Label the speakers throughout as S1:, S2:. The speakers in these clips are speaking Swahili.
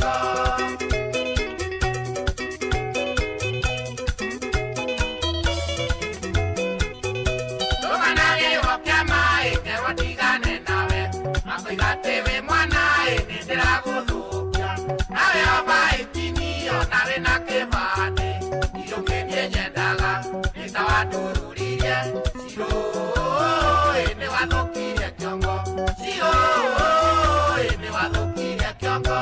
S1: kiongo Tumanage wakiama eke watigane nawe Makuigatewe mwana nindira guthukia Nawe oba itinio nawe na kibande Irukenie nyendaga nitawaturirie Siro ene wathukirie kiongo Siro ene wathukirie kiongo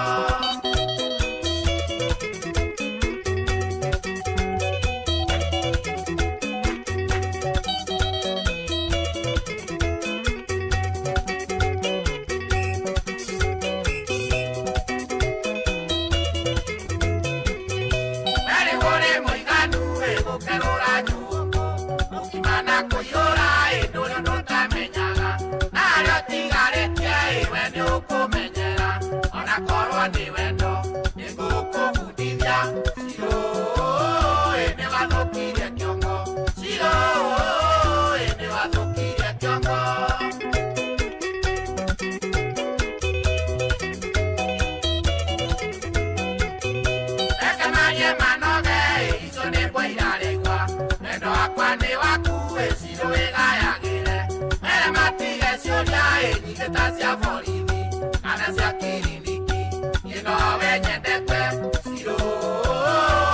S1: Tasia Floridi, Anasia Kiriniki, you know when you depend, Siro,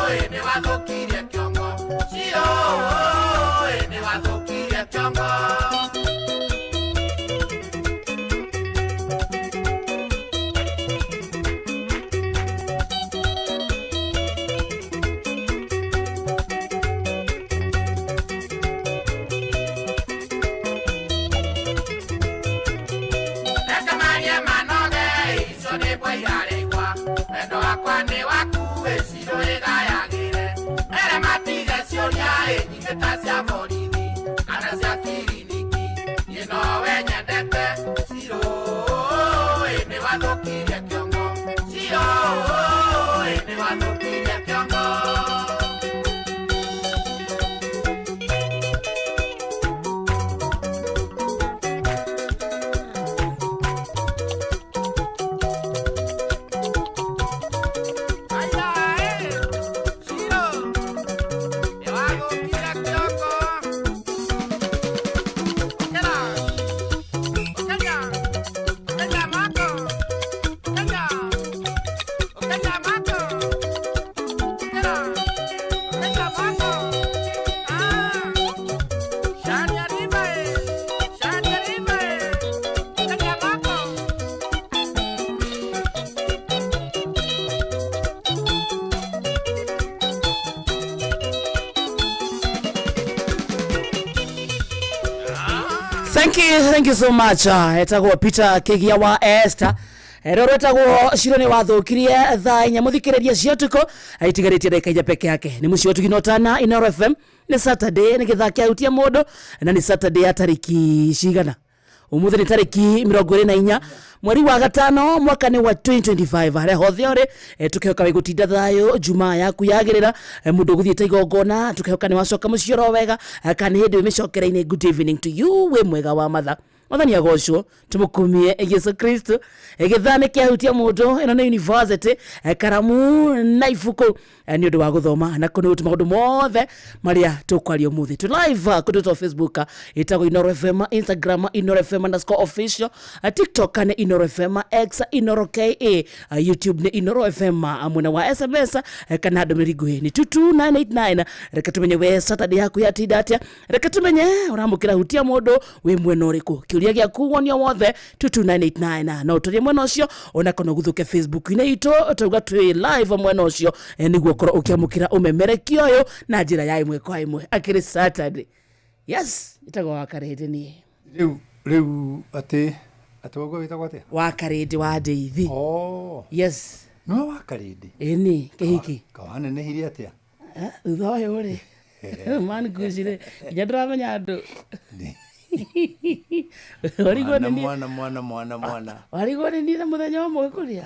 S1: ene wazokirie kiongo, Siro, ene wazokirie kiongo. Tasia Floridi, Anasia Kiriniki, you know when you depend, Siro, ene wazokirie kiongo, Siro, ene wazokirie kiongo. Thank you so much. Etagwo Peter Kigia wa Esther. Etagwo Shirone wathukirie thaa inya muthikiriria ciatuko aitigarĩtie ndagĩka inya peke yake. Nĩ mucio tuginotana Inoro FM. Nĩ Saturday nĩ gĩthaa kĩahutia mũndũ na nĩ Saturday ya tariki cigana. Umuthi nĩ tariki 24 mweri wa gatano mwaka ni wa 2025 hare hothe ore tukihoka we gutinda thayo juma yaku yagirira mundu guthiete igongona tukihoka ni wacoka mucioro wega kana hindi micokera-ini. Good evening to you we mwega wa matha Othani agocwo tumukumie Yesu Kristo githane kiahutia mundu ino ni university karamu na ifuko ni undu wa guthoma na kuno maundu mothe maria tukwario muthi tu live kuto Facebook itago Inoro FM, Instagram Inoro FM_official, TikTok ne Inoro FM, X Inoro KA, YouTube ne Inoro FM, amuna wa SMS kana ndomiri guhe ni 22989. Reka tumenye we Saturday yaku ya tidatia, reka tumenye uramukira hutia mundu we mwena uriku kiuria gya kuwonia wothe 22989 na uturie mwena ucio ona kono guthuke Facebook ine ito tuga twi live mwena ucio niguo korwo ukiamukira umemerekio uyu na njira ya imwe kwa imwe akiri Saturday. Yes, itago wakarede ni
S2: riu ati atogo witagwo atia
S1: wakarede wa Deithi.
S2: Oh
S1: yes,
S2: no wakarede
S1: eni kehiki
S2: kawana ne hiria atia
S1: uthoyo uri man guzire nyadramenya andu warigone ni mwana warigone ni na muthenya wa mwekuria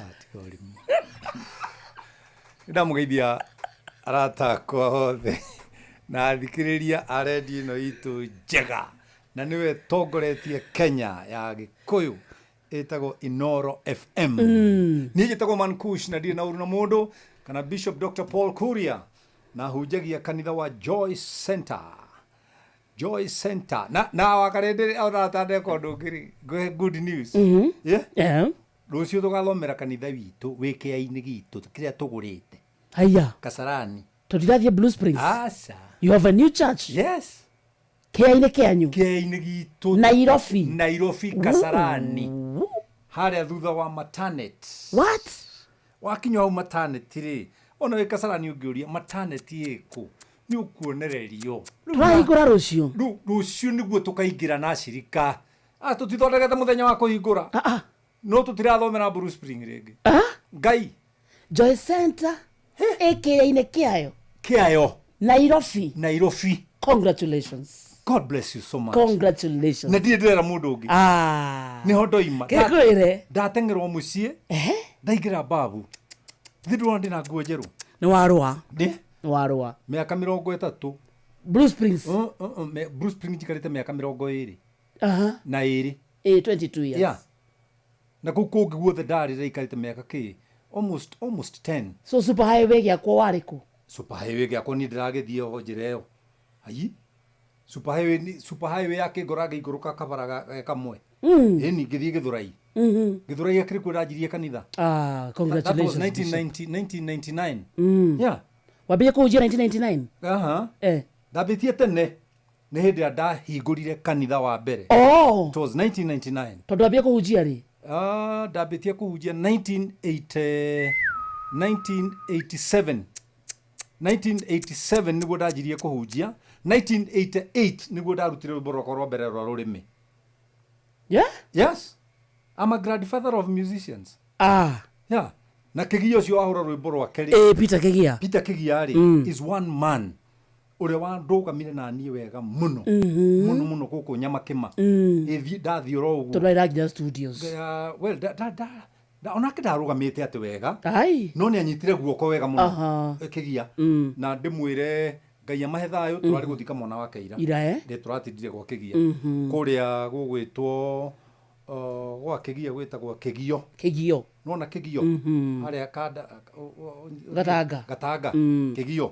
S2: ndamugeithia arata kwa hothe na thikiriria aredio ino itu njega na niwe tongoretie Kenya ya Gikuyu ĩtagwo Inoro FM niĩ njĩtagwo Mankush na ndirĩ na ũru na mũndũ kana Bishop Dr. Paul Kuria na hunjagia kanitha wa Joy Center na wakarende oratande kondo ngiri good news rũciũ tũgathomera kanitha witũ wĩkĩa-inĩ gitũ kĩrĩa tũgũrĩte
S1: haya Kasarani
S2: tũtirathie
S1: Blue Springs you have a new church
S2: yes
S1: kĩa-inĩ kĩanyu
S2: kĩa-inĩ gitũ Nairobi Kasarani harĩa thutha wa maternity
S1: what
S2: wakinya hau maternity rĩ ona wĩ Kasarani ũngĩũria maternity ĩkũ nĩ ũkuonererio
S1: tũrahingũra rũciũ
S2: nĩguo tũkaingĩra na cirika tũtithondekete mũthenya wa kũhingũra no tũtirathomera Blue Spring rĩngĩ Ngai
S1: Joy Center ĩkĩa-inĩ kĩayo Nairobi congratulations
S2: God bless you so much
S1: congratulations
S2: na ndĩrera mũndũ ũngĩ nĩho ndoima ndatengerwo mũciĩ ndaingĩra babu thindũra ndĩna nguo njerũ
S1: nĩ warũa
S2: mĩaka 30
S1: Blue Springs
S2: Blue Springs njikarĩte mĩaka 20 na
S1: 22 years
S2: yeah na kũu kũngĩ guothe ndarĩ ikarĩte mĩaka almost 10
S1: so super highway gĩakwa warĩ kũ
S2: super highway gĩakwa niĩ ndĩragĩthiĩ o njĩra ĩyo super highway yake ngorage igũrũka kabara kamwe ningĩ thiĩ Gĩthũrai Gĩthũrai akĩrĩ kuo ndanjirie kanitha
S1: congratulations
S2: that was 1999 yeah
S1: wambire kũhunjia 1999
S2: ndambĩtie tene nĩ hĩndĩ ĩrĩa ndahingũrire kanitha wa mbere it was 1999
S1: tondũ wambire kũhunjia rĩ
S2: ndambĩtie kũhunjia 1987 nĩguo ndanjirie kũhunjia 1988 nĩguo ndarutire rwĩmbo rwakwa rwa mbere rwa rũrĩmĩ yes I'm a grandfather of musicians yeah na Kĩgia ũcio wahũra rwĩmbo rwake rĩ
S1: Peter Kĩgia
S2: rĩ is one man ũrĩa wandũgamire na niĩ wega mũno mũno gũkũ Nyamakĩma ndathiĩ oro ũguo
S1: tondũ nginya studios
S2: well onake ndarũgamĩte atĩ wega no nĩ anyitire guoko wega mũno Kĩgia na ndĩmwĩre Ngai amahe thayũ tũrarĩ gũthika mwana wake ira tũratindire gwa Kĩgia kũrĩa gũgwĩtwo gwa Kĩgia gwĩtagwo Kĩgio nona Kĩgio harĩa Gatanga Kĩgio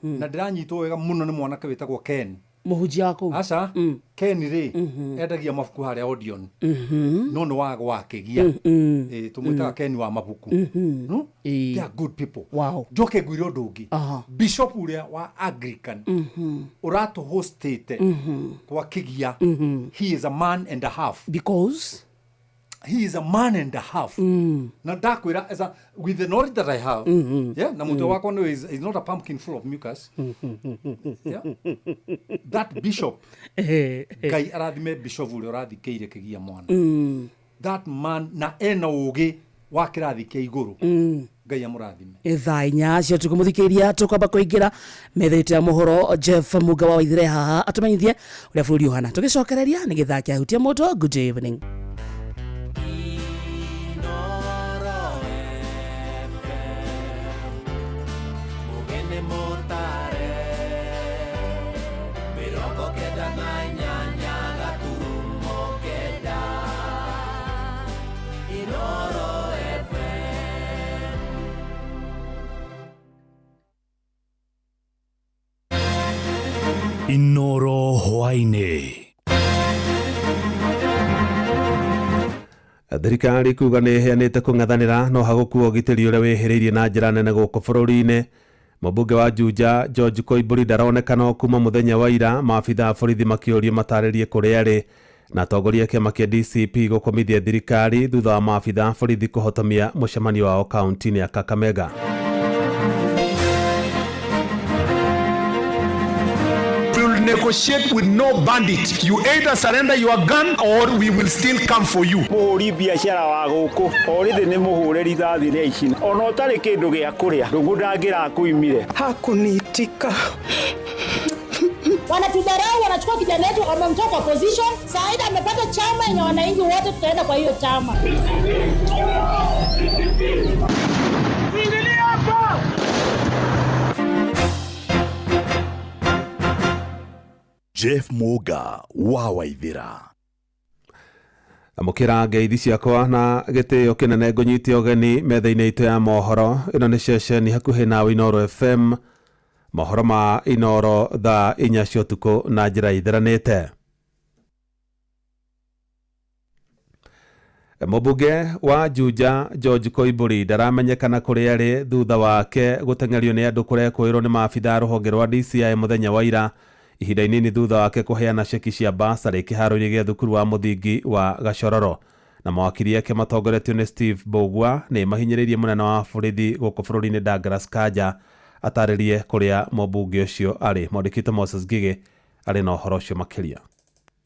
S2: na ndĩranyitwo wega mũno nĩ mwanake wĩtagwo Ken
S1: mũhunjia wako
S2: Ken rĩ endagia mabuku harĩa Odeon no nĩ wa Kĩgia tũmwĩtaga Ken wa mabuku they are good people njoke ngwĩre ũndũ ũngĩ bishop ũrĩa wa Anglican ũratũhostĩte kwa Kĩgia he is a man and a half
S1: because
S2: he is a man and a half na ndakwĩra with the knowledge that I have yeah na mũtwe wakwa no is not a pumpkin full of mucus yeah that bishop Ngai arathime bishop ũrĩa ũrathikĩire Kĩgia mwana that man na ena ũgĩ wa kĩrathi kĩa igũrũ Ngai amũrathime
S1: thaa inya cio tũkũmũthikĩria tũkwamba kũingĩra metha-inĩ ya mohoro Jeff Muga wa Waithĩre haha atũmenyithie ũrĩa bũrũri ũhana tũgĩcokereria nĩ gĩthaa kĩahutia mũndũ good evening
S3: Inoro hwainĩ.
S4: Thirikari kuga nĩ ĩheanĩte kũng'ethanĩra no hagũkuo ũgitĩri ũrĩa wĩhĩrĩirie na njĩra nene gũkũ bũrũri-inĩ. Mũmbunge wa Juja George Koimburi ndaronekana kuma mũthenya wa ira, maabitha a borithi makĩũrio matarĩrie kũrĩa arĩ, na atongoria kĩama kĩa DCP gũkomithia thirikari thutha wa maabitha a borithi kũhotomia mũcemanio wao kaunti-inĩ ya Kakamega.
S3: Negotiate with no bandit. You either surrender your gun or we will still come for you.
S5: Mũhũri biacara wa gũkũ orithi nĩ mũhũre rithathi rĩa ici ona ũtarĩ kĩndũ gĩa kũrĩa ndũgũ ndangĩra kuimire
S6: hakunitika.
S7: Wanatudharau, wanachukua kijana wetu wamemtoa kwa position. Saida amepata chama yenye wananchi wote tutaenda kwa hiyo chama.
S3: Jeff Muga wa Waithĩra.
S4: amukira ngeithi ciakwa na gitio kinene ngunyite ogeni metha-ini itu ya mohoro. Ino ni ceceni hakuhi na Inoro FM, mohoro ma Inoro thaa 4 cia utuku na njira itheranite. Mũmbunge wa Juja George Koimburi ndaramenyekana kũrĩa arĩ thutha wake gũteng'erio nĩ andũ kũrekwĩrwo nĩ maabitha rũhonge rwa DCI mũthenya wa ira, ihinda inini thutha wake kũheana ceki cia basarĩ kĩharo-inĩ gĩa thukuru wa mũthingi wa Gashororo. Na mawakiri ake matongoretio nĩ Steve Bogwa nĩ mahinyĩrĩirie mũnene wa borithi gũkũ bũrũri-inĩ Douglas Kanja atarĩrie kũrĩa mũmbunge ũcio arĩ. Mwandĩkĩte Moses Ngigĩ arĩ na ũhoro ũcio makĩria.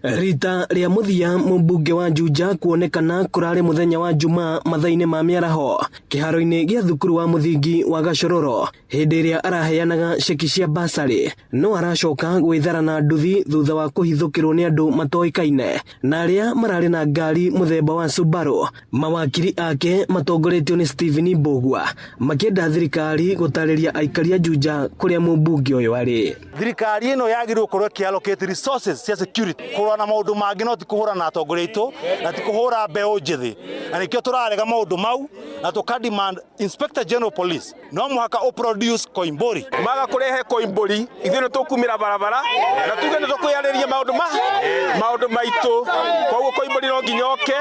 S6: Rita ria muthia mũmbunge wa Juja kuonekana kũrarĩ mũthenya wa Jumaa mathainĩ ma mĩaraho kĩharo-inĩ gĩa thukuru wa mũthingi wa Gashororo hĩndĩ ĩrĩa araheanaga ceki cia basarĩ, no aracoka gwĩthara na nduthi thutha wa kũhithũkĩrwo nĩ andũ matoĩkaine na arĩa mararĩ na ngari mũthemba wa Subaru. Mawakiri ake matongoretio nĩ Stephen Bogwa makĩenda thirikari gũtarĩria aikari a Juja kũrĩa mũmbunge ũyũ arĩ.
S8: Thirikari ĩno yagĩrĩirwo gũkorwo ĩkĩallocate resources cia security na maundu mangi no ti kuhura na atongoretwo na ti kuhura mbeu njithi, na nikio turarega maundu mau na tukademand Inspector General Police no muhaka o produce Koimburi
S9: maga kurehe Koimburi ithuĩ nĩ tũkumĩra barabara na tuge nĩ tũkwĩarĩria maundu maitu, koguo Koimburi no nginya oke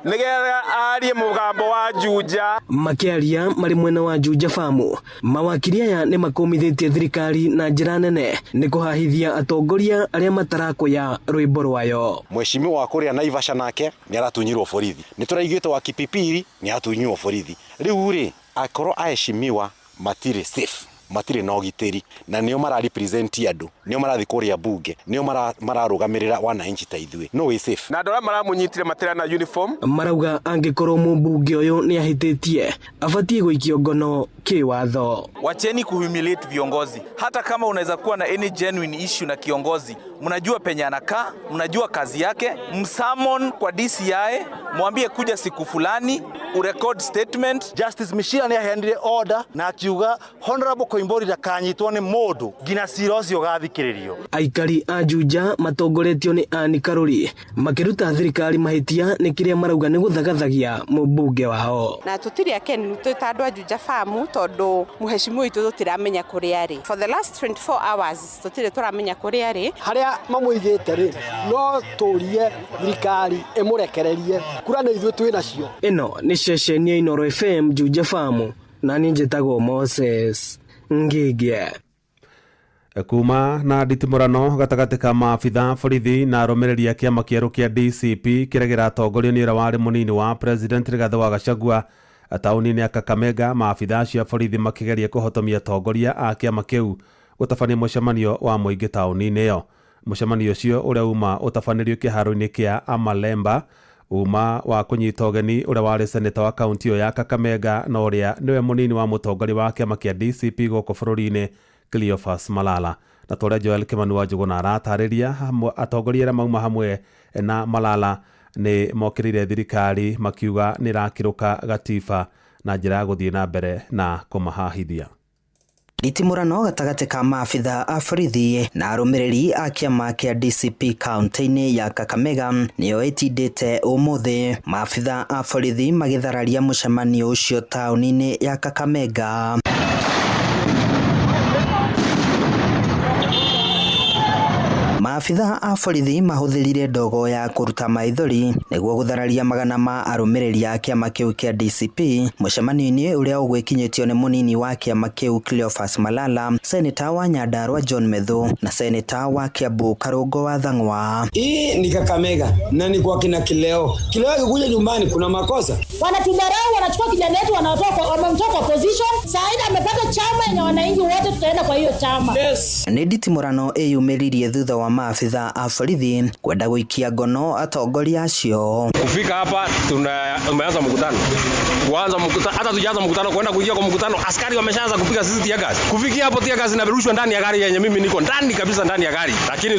S9: nĩgetha arie mũgambo wa Juja.
S6: Makĩaria marĩ mwena wa Juja famu, mawakiri aya nĩ makomithĩtie thirikari na njĩra nene nĩ kũhahithia atongoria arĩa matarakoya rwĩmbo rwayo.
S8: Mheshimiwa wa kuria Naivasha nake nĩ aratunyirwo borithi, nĩ tũraigĩte wa Kipipiri nĩ atunyirwo borithi. Rĩu rĩ akorwo aheshimiwa matire safe, matire na ũgitĩri, na nĩo mararepresent andũ, nĩo marathi kũrĩa bunge, nĩo mararũgamĩrĩra wananchi ta ithuĩ. No way safe.
S9: Na andũ arĩa maramũnyitire matĩra na uniform
S6: marauga angĩkorwo mũmbunge ũyũ nĩ ahĩtĩtie abatie gũikio ngono kĩwatho.
S10: Wacheni kuhumiliate viongozi. Hata kama unaweza kuwa na any genuine issue na kiongozi, mnajua penye anakaa, mnajua kazi yake, msummon kwa DCI, mwambie kuja siku fulani, urecord statement.
S8: Justice Mishira nĩ aheanire order na akiuga Honorable Koimburi ndakanyitwo nĩ mũndũ ngina cira ũcio gathikĩrĩrio.
S6: Aikari a Juja matongoretio nĩ Anne Karuri makĩruta thirikari mahĩtia nĩ kĩrĩa marauga nĩ gũthagathagia mũmbunge wao.
S11: Na tũtirĩ akeni tũtandwa Juja famu tondu muheshimiwa itu tutiramenya kũrĩa arĩ. For the last 24 hours tũtirĩ tũramenya kũrĩa arĩ.
S12: Harĩa mamũigĩte rĩ no tũrie thirikari ĩmũrekererie kura nĩ ithuĩ twĩ nacio.
S6: Ĩno nĩ ceceni ya Inoro FM Juja famu na niĩ njĩtagwo Moses Ngigĩ.
S4: Kuma na nditimũrano gatagatĩ ka maabitha borithi na arũmĩrĩri a kĩama kĩerũ kĩa DCP kĩrĩa kĩratongorio nĩ ũrĩa warĩ mũnini wa President Rigathi wa Gachagua taũni-inĩ ya Kakamega. Maabitha acio a borithi makĩgeria kũhotomia atongoria a kĩama kĩu gũtabania mũcemanio wa mũingĩ taũni-inĩ ĩyo. Mũcemanio ũcio ũrĩa uma ũtabanĩrio kĩharo-inĩ kĩa Amalemba uma wa kũnyita ũgeni ũrĩa warĩ seneta wa kaunti ĩyo ya Kakamega na ũrĩa nĩwe mũnini wa mũtongoria wa kĩama kĩa DCP gũkũ bũrũri-inĩ Cleophas Malala. Na tũrĩa Joel Kimani wa Njũgũna aratarĩria atongoria arĩa mauma hamwe na Malala nĩ mokĩrĩire thirikari makiuga nĩ rakĩrũka gatiba na njĩra ya gũthiĩ na mbere na kũmahahithia.
S13: Nditimũrano gatagatĩ ka maabitha a borithi na arũmĩrĩri a kĩama kĩa DCP kaunti-inĩ ya Kakamega nĩyo ĩtindĩte ũmũthĩ. Maabitha a borithi magĩthararia mũcemanio ũcio taũni-inĩ ya Kakamega. Maabitha a borithi mahũthĩrire ndogo ya kũruta maithori nĩguo gũthararia magana ma arũmĩrĩri a kĩama kĩu kĩa DCP mũcemanio-inĩ ũrĩa ũgwĩkinyĩtio nĩ mũnini wa kĩama kĩu Cleophas Malala, seneta wa Nyandarua John Methu na seneta wa Kiambu Karungo wa Thang'wa.
S12: Hii ni Kakamega na ni kwa kina Kileo. Kileo akikuja nyumbani kuna makosa.
S7: Wanatudharau, wanachukua kijana wetu wamemtoka position. Saida amepata chama yenye wananchi wote tutaenda kwa hiyo chama.
S12: Yes.
S13: Nĩ nditimũrano ĩyumĩririe thutha wa maabitha a borithi kwenda gũikia ngono atongoria acio.
S9: Kufika hapa tumeanza mkutano. Hata tujaanza mkutano kwenda kuingia kwa mkutano askari wameshaanza kupiga sisi tia gas. Kufikia hapo tia gas inaberushwa ndani ya gari yenye mimi niko ndani kabisa ndani ya gari. Lakini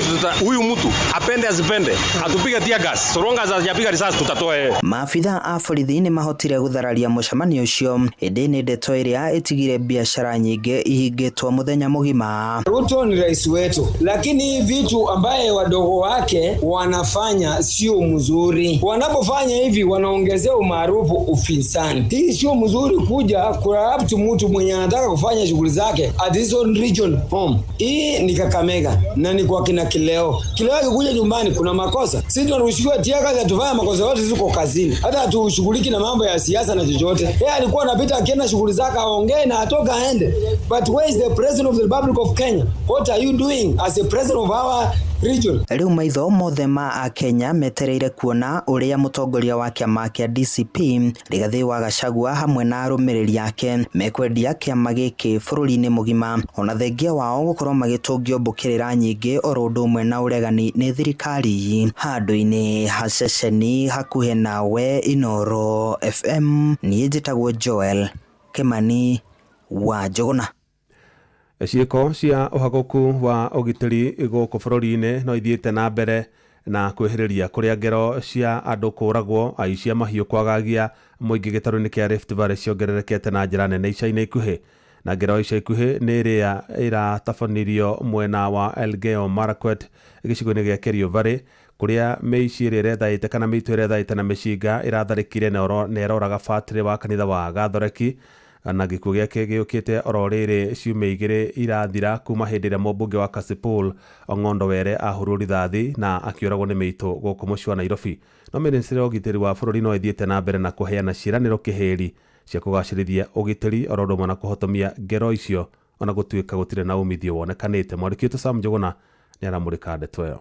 S9: huyu mtu apende asipende atupige tia gas. Soronga hajapiga risasi tutatoa yeye.
S13: Maabitha a borithi nĩ mahotire gũthararia mũcemanio ũcio hĩndĩ nĩ ndeto ĩrĩa ĩtigire biacara nyingĩ ihingĩtwo muthenya mugima.
S14: Ruto ni rais wetu, lakini vitu ambaye wadogo wake wanafanya sio mzuri. Wanapofanya hivi wanaongezea umaarufu ufisani. Hii sio mzuri kuja corrupt mtu mwenye anataka kufanya shughuli zake at his own region home. Hii ni Kakamega na ni kwa kina Kileo. Kileo akikuja nyumbani kuna makosa. Sisi tunarushiwa tiaga za tufanya makosa yote ziko kazini. Hata hatushughuliki na mambo ya siasa na chochote. Yeye alikuwa anapita akienda shughuli zake aongee na atoka aende. But where is the president of the Republic of Kenya? What are you doing as a president of our region?
S13: Riu maitho mothe ma a Kenya metereire kuona uria mutongoria wa kiama kia DCP Rigathi wa Gachagua hamwe na arumiriri yake mekwendia kiama giki bururi-ini mugima ona thengia wao gukorwo magitungio mbukirira nyingi oro undu umwe na uregani ni thirikari. Handu-ini ha ceceni hakuhe nawe Inoro FM ni njitagwo Joel Kimani wa Njuguna.
S4: Ciiko cia uhaguku wa ugitiri guku bururi-ini no ithiite na mbere na kwihiriria kuria ngero cia andu kuragwo aici a mahiu kwagagia muingi gitaru-ini kia Rift Valley ciongererekete na njira nene ica-ini ikuhi na ngero ica ikuhi ni iria iratabanirio mwena wa Elgeyo Marakwet gicigo-ini gia Kerio Valley kuria meici iria thaite kana mitu iria thaite na micinga iratharikire na eroraga fatiri wa kanitha wa Gathoreki na gikuo giake giukite oro riri ciumia igiri irathira kuma hindi ria mũmbunge wa Kasipul Ong'ondo Were ahurwo rithathi na akioragwo ni miitu guku muci wa Nairobi. No ministry wa ugitiri wa bururi no ithiite na mbere na kuheana ciiraniro kihiri cia kugacirithia ugitiri oro ndumwe na kuhotomia ngero icio ona gutuika gutire na umithio wonekanite. Mwandiki wetu Sam Njuguna ni aramurika ndeto iyo.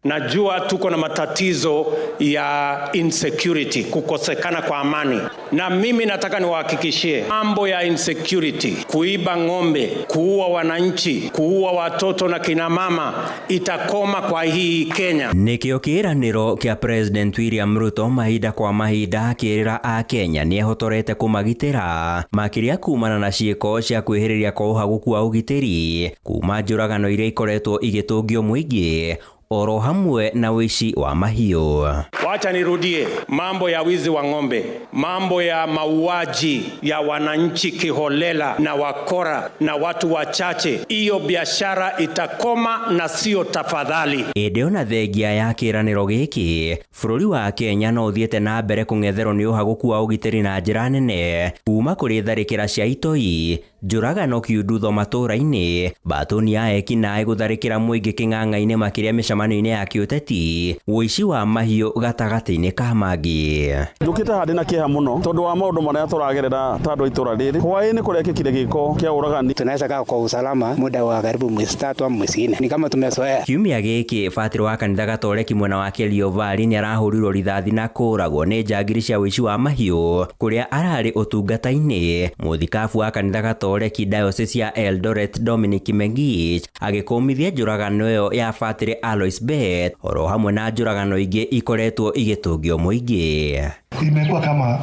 S15: Najua tuko na matatizo ya insecurity, kukosekana kwa amani, na mimi nataka niwahakikishie mambo ya insecurity, kuiba ng'ombe, kuua wananchi, kuua watoto na kina mama itakoma kwa hii Kenya.
S16: Nikio kiraniro kia President William Ruto mahinda kwa mahinda kirira a Kenya ni ehotorete kumagitira makiria kumana na ciiko cia kwihiriria kwa uhaguku wa ugitiri kuma njuragano iria ikoretwo igitungio muingi oro hamwe na wishi wa mahiu.
S15: Wacha nirudie, mambo ya wizi wa ng'ombe, mambo ya mauaji ya wananchi kiholela na wakora na watu wachache, hiyo biashara itakoma na sio tafadhali.
S16: Ede na thegia ya kiraniro giki bururi wa Kenya no thiete na mbere kung'etherwo ni uhaguku wa ugitiri na njira nene kuma kuri tharikira cia itoi njuragano kiundutho matura-ini batoni ya ekinae gutharikira muingi king'ang'a-ini makiria micemano-ini ya kiuteti wici wa mahiu gatagati-ini ka mangi.
S17: Njukite handi na kieha muno tondu wa maundu maria turagerera tandu itura riri hwaini kurekekire giko kia uragani.
S18: Tunaweza kaa kwa usalama muda wa karibu mwezi 3 au mwezi 4, ni kama tumezoea.
S16: Kiumia giki fatiri wa kanitha Gatoreki mwena wa Kerio Valley ni arahurirwo rithathi na kuragwo ni njangiri cia wici wa mahiu kuria arari utungata-ini. Muthikabu wa kanitha Gatoreki Diocese ya Eldoret Dominic Mengich agikumithia njuragano iyo ya fatiri Alois Bet oro hamwe na njuragano ingi ikoretwo igitungio muingi.
S19: Imekuwa kama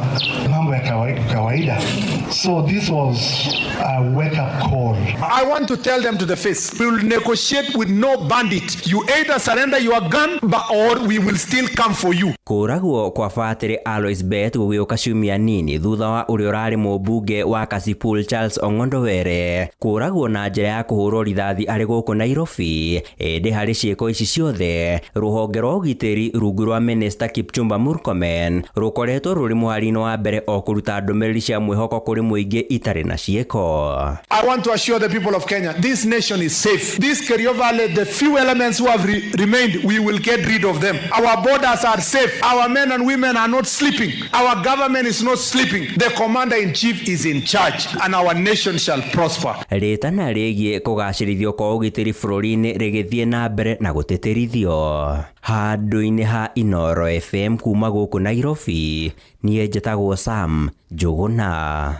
S19: mambo ya kawaida. So this was a wake up call.
S3: I want to tell them to the face, we will negotiate with no bandit. You either surrender your gun or we will still come for you.
S16: Kuragwo kwa fatiri Alois Bet gugiuka ciumia nini thutha wa uria urari mũmbunge wa Kasipul Charles Ong'ondo Were kuragwo na njira ya kuhurwo rithathi ari guku Nairobi. Ende hari ciiko ici ciothe ruhonge rwa ugitiri rungu rwa Minister Kipchumba Murkomen rukoretwo ruri muharino wa mbere o kuruta ndumiriri cia mwihoko kuri muingi itari na ciiko.
S3: I want to assure the people of Kenya, this nation is safe. This Kerio Valley, the few elements who have remained, we will get rid of them. Our borders are safe. Our men and women are not sleeping. Our government is not sleeping. The commander-in-chief is in charge and our nation shall prosper.
S16: Ritana rigie kugacirithio kwa ugitiri bururi-ini rigithie na mbere na gutitirithio. Handu-ini ha Inoro FM kuma guku Nairobi nie njitagwo Sam Njuguna.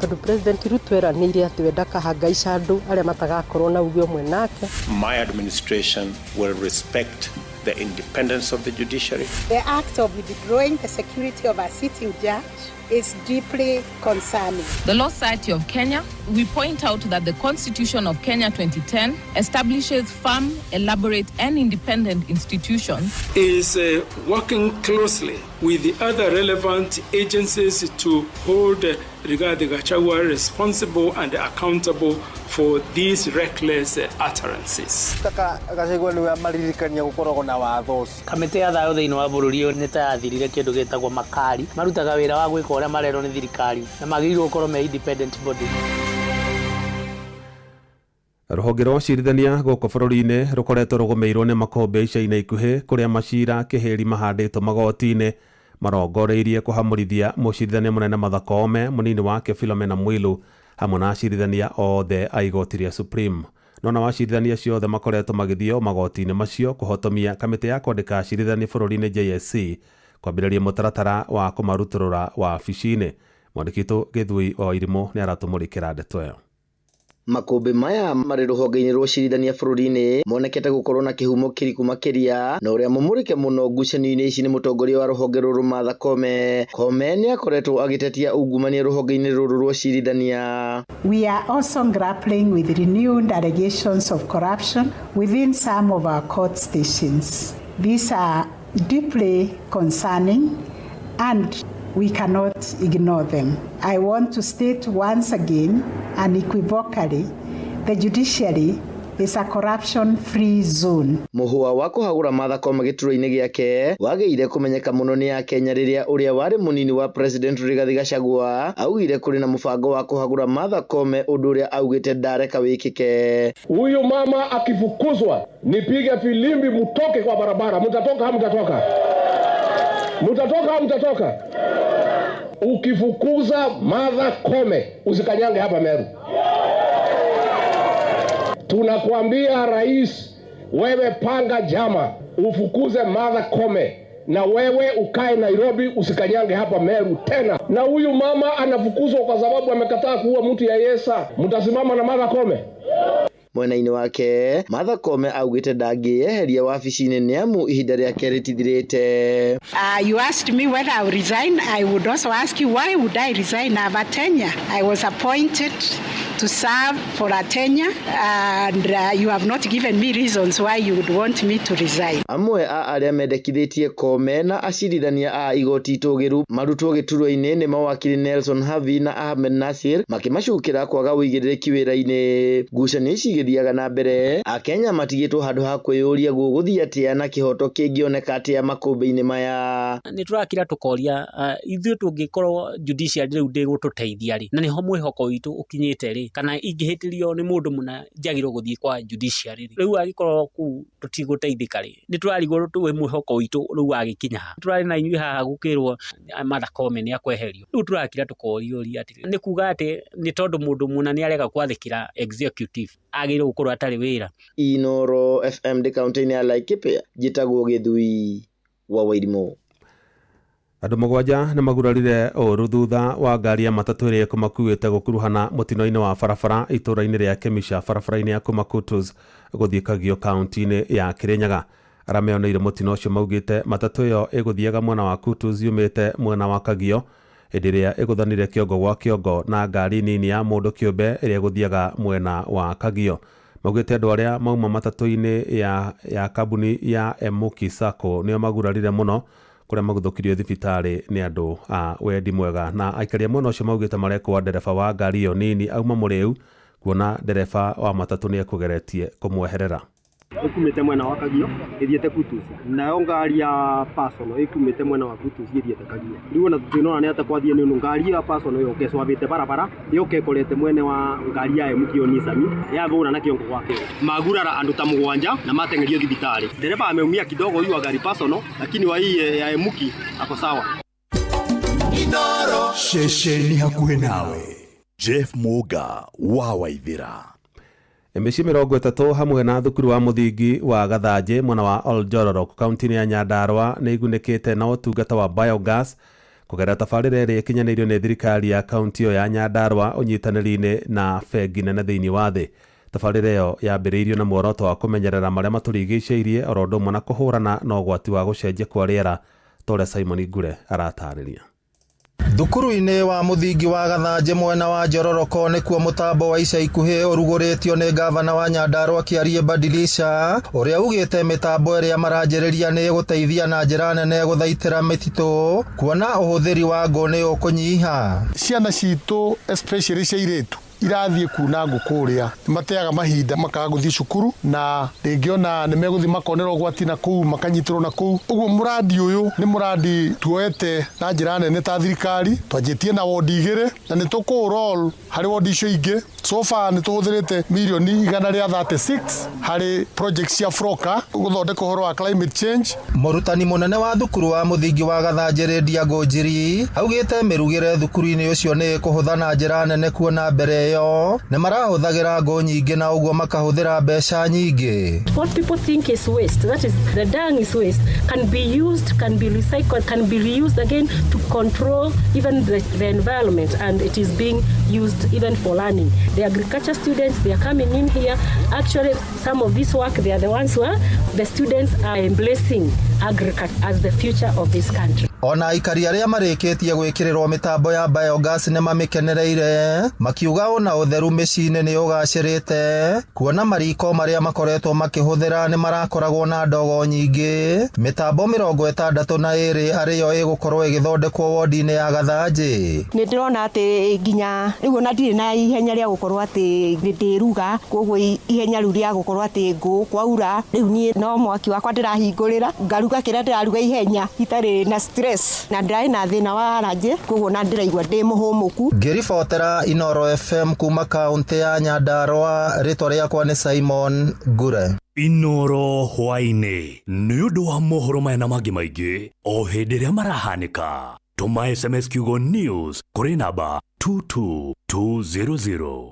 S20: Tondu President Ruto eranĩire atĩ we ndakahangaica andũ arĩa matagakorwo na uge ũmwe nake.
S15: My administration will respect the independence of the judiciary.
S21: The act of withdrawing the security of a sitting judge is deeply concerning.
S22: The Law Society of Kenya, we point out that the Constitution of Kenya 2010 establishes firm, elaborate and independent institutions.
S23: Is working closely with the other relevant agencies to hold
S1: Rigathi Gachagua responsible and accountable for these reckless utterances.
S12: Gachagua niwe amaririkania gukoragwo na watho.
S2: Kamĩtĩ ya thayũ thĩinĩ wa bũrũri ũyũ nĩ ta yathirire kĩndũ gĩtagwo makari. Marutaga wĩra wa gwĩka ũrĩa marerwo nĩ thirikari na magĩrĩirwo gũkorwo me independent body.
S4: Rũhonge rwa ũcirithania gũkũ bũrũri-inĩ rũkoretwo rũgũmĩirwo nĩ makombe ica-inĩ ikuhĩ kũrĩa macira kĩhĩri mahandĩtwo magoti-inĩ marongoreirie kũhamũrithia mũcirithania mũnene Martha Koome, mũnini wake Philomena Mwilu hamwe na acirithania othe a igoti rĩa Supreme. No na acirithania ciothe makoretwo magĩthio magoti-inĩ macio kũhotomia kamĩtĩ ya kwandĩka acirithania bũrũri-inĩ JSC kwambĩrĩria mũtaratara wa kũmarutũrũra wabici-inĩ. Mwandĩki witũ Gĩthui wa Irimũ nĩ aratũmũrĩkĩra ndeto ĩyo.
S23: Makũmbĩ maya marĩ rũhonge-inĩ rwa ũcirithania bũrũri-inĩ monekete gũkorwo na kĩhumo kĩriku makĩria, na ũrĩa mũmũrĩke mũno ngucanio-inĩ ici nĩ mũtongoria wa rũhonge rũrũ Martha Koome. Koome nĩ akoretwo agĩtetia ungumania rũhonge-inĩ rũrũ rwa ũcirithania.
S21: We are also grappling with renewed allegations of corruption within some of our court stations. These are deeply concerning and we cannot ignore them. I want to state once again unequivocally, the judiciary is a corruption-free zone.
S23: Mũhũa wa kũhagũra Martha Koome gĩturwa-inĩ gĩake wagĩire kũmenyeka mũno nĩ Akenya rĩrĩa ũrĩa warĩ mũnini wa President Rigathi Gachagua augire kũrĩ na mũbango wa kũhagũra Martha Koome, ũndũ ũrĩa augĩte ndareka wĩkĩke.
S24: Huyu mama akifukuzwa nipige filimbi mtoke kwa barabara. Mtatoka hamtatoka? Mutatoka au mtatoka? Ukifukuza Martha Koome usikanyange hapa Meru. Tunakuambia rais, wewe panga jama ufukuze Martha Koome na wewe ukae Nairobi usikanyange hapa Meru tena. Na huyu mama anafukuzwa kwa sababu amekataa kuua mtu ya Yesa. Mtasimama na Martha Koome?
S23: Mwena-inĩ wake Martha Koome augĩte ndangĩeheria wabici-inĩ nĩamu ihinda rĩake rĩtithirĩte.
S21: You asked me whether I would resign. I would also ask you, why would I resign? I have a tenure. I was appointed to serve for a tenure and you have not given me reasons why you would want me to resign.
S23: Amwe a arĩa mendekithĩtie Koome na acirithania a igoti itũgĩru marutwo gĩturwa-inĩ nĩ mawakiri Nelson Havi na Ahmed Nasir makĩmacukĩra kwaga ũigĩrĩrĩki wĩra-inĩ. Ngucanio ici igĩthiaga na mbere, Akenya matigĩtwo handũ ha kwĩyũria gũgũthiĩ atĩa na kĩhoto kĩngĩoneka atĩa makũmbĩ-inĩ maya.
S2: Nĩ tũrakira tũkoria ithuĩ tũngĩkorwo judiciary rĩu ndĩgũtũteithia rĩ, na nĩho mwĩhoko witũ ũkinyĩte rĩ, kana ingĩhĩtĩrio nĩ mũndũ mũna njagĩrĩirwo gũthiĩ kwa judiciary rĩ, rĩu agĩkorwo kũu tũtigũteithĩka rĩ, nĩ tũrarigwo tũwe mwĩhoko witũ rĩu wagĩkinya ha. Tũrarĩ na inyuĩ haha gũkĩrwo Martha Koome nĩ akweherio. Rĩu tũrakira tũkoria atĩ nĩ kuga atĩ nĩ tondũ mũndũ mũna nĩ arega kwathĩkĩra executive agĩrĩirwo gũkorwo atarĩ wĩra.
S23: Inoro FM ndĩ kaunti-inĩ ya Laikipia, njĩtagwo Gĩthui wa Wairimũ.
S4: Andũ mũgwanja nĩ magurarire ũru thutha wa ngari ya matatũ ĩrĩa ĩkũmakuĩte gũkuruhana mũtino-inĩ wa barabara itũũra-inĩ rĩa Kĩmĩca barabara-inĩ ya Kumakutus gũthiĩ Kagio kaunti-inĩ ya Kĩrĩnyaga. Arĩa meyoneire mũtino ũcio maugĩte matatũ ĩyo ĩgũthiaga mwena wa Kutus yumĩte mwena wa Kagio hĩndĩ ĩrĩa ĩgũthanire kĩongo gwa kĩongo na ngari nini ya mũndũ kĩũmbe ĩrĩa ĩgũthiaga mwena wa Kagio. Maugĩte andũ arĩa mauma matatũ-inĩ ya kambuni ya Emuki Sacco nĩo magurarire mũno, kũrĩa maguthũkirio thibitarĩ nĩ andũ a wendi mwega. Na aikaria mwena ũcio maugĩte marekũa ndereba wa ngari ĩyo nini auma mũrĩu, kuona ndereba wa matatũ nĩ ekũgeretie kũmweherera.
S25: Ikumĩte mwena wa Kagio ĩthiĩte Kutus, nayo ngari ya personal ikumĩte mwena wa Kutus ĩthiĩte Kagio. Rĩu ona tũtinona nĩ atakwathie nĩ ngari ya personal yo kecwabĩte barabara yokekorete mwene wa ngari ya Emuki Nissan yavũra na kĩongo gwake. Magurara andũ ta mũgwanja na matengerio thibitarĩ. Dereva ameumia kidogo huyu wa gari personal, lakini wa hii ya Emuki ako sawa.
S26: Inoro shesheni hakuhĩ nawe. Jeff Muga wa Waithĩra.
S4: Mĩciĩ 30 hamwe na thukuru wa mũthingi wa Gathanjĩ mwena wa Oljororok kaunti-inĩ ya Nyandarua nĩ igunĩkĩte na ũtungata wa biogas kũgerera tabarĩra ĩrĩa ĩkinyanĩirio nĩ thirikari ya kaunti ĩyo ya Nyandarua ũnyitanĩri-inĩ na bengi nene thĩinĩ wa thĩ. Tabarĩra ĩyo yambĩrĩirio na muoroto wa kũmenyerera marĩa matũrigicĩirie oro ũndũ ũmwe na kũhũrana na ũgwati wa gũcenjia kwa rĩera, ta ũrĩa Simon Ngure aratarĩria.
S5: Thukuru-inĩ wa mũthingi wa Gathanje mwena wa Njororoko nĩkuo mũtambo wa ica ikuhĩ ũrugũrĩtio nĩ gavana wa Nyandarua Kĩarie Badilisha ũrĩa ugĩte mĩtambo ĩrĩa maranjĩrĩria nĩ gũteithia na njĩra nene gũthaitĩra mĩtitũ kuona ũhũthĩri wa ngũ nĩ ũkũnyiha.
S3: Ciana citũ especially cia iretu irathiĩ kuna ngũkũrĩa mateaga mahinda makaga gũthiĩ cukuru na rĩngĩona nĩ megũthiĩ makonerwo gwati na kũu makanyitĩrwo na kũu. Ũguo mũrandi ũyũ nĩ mũrandi tuoete na njĩra nene ta thirikari twanjĩtie na wodi 2 na nĩ tũkũroll harĩ wodi icio ingĩ. So far nĩ tũhũthĩrĩte milioni 136 harĩ project cia Froka gũthondeka ũhoro wa climate change.
S5: Mũrutani mũnene wa thukuru wa mũthingi wa Gathanje Rĩndia Ngũnjiri augĩte mĩrugĩre thukuru-inĩ ũcio nĩ kũhũtha na njĩra nene kuona mbere nĩ marahũthagĩra ngũ nyingĩ na ũguo makahũthĩra mbeca nyingĩ.
S20: What people think is waste, that is the dung is waste, can be used, can be recycled, can be reused again to control even the environment, and it is being used even for learning. The agriculture students, they are coming in here. Actually, some of this work, they are the ones where the students are embracing agriculture as the future of this country.
S5: Ona aikari arĩa marĩkĩtie gwĩkĩrĩrwo mĩtambo ya biogas nĩ mamĩkenereire makiuga ona ũtheru mĩciĩ-inĩ nĩ ũgacĩrĩte kuona mariko marĩa makoretwo makĩhũthĩra nĩ marakoragwo na ndogo nyingĩ. Mĩtambo 62 arĩyo ĩgũkorwo ĩgĩthondekwo wodi-inĩ ya Gathanje.
S6: Nĩ ndĩrona atĩ nginya rĩu ona ndirĩ na ihenya rĩa gũkorwo atĩ ndĩruga koguo ihenya rĩu rĩa gũkorwo atĩ ngũ kwaura rĩu niĩ no mwaki wakwa ndĩrahingũrĩra ngaruga kĩrĩa ndĩraruga ihenya itarĩ na stress na ndĩrarĩ na thĩna wa aranje koguo na ndĩraigua ndĩ mũhũmũku. Ngĩribotera
S5: Inoro FM kuma kaunti ya Nyandarua, rĩtwa rĩakwa nĩ Simon Ngure.
S26: Inoro hwainĩ nĩ ũndũ wa mohoro maya na mangĩ maingĩ o hĩndĩ ĩrĩa marahanĩka. Tũma SMS kiugo news kũrĩ namba 22200.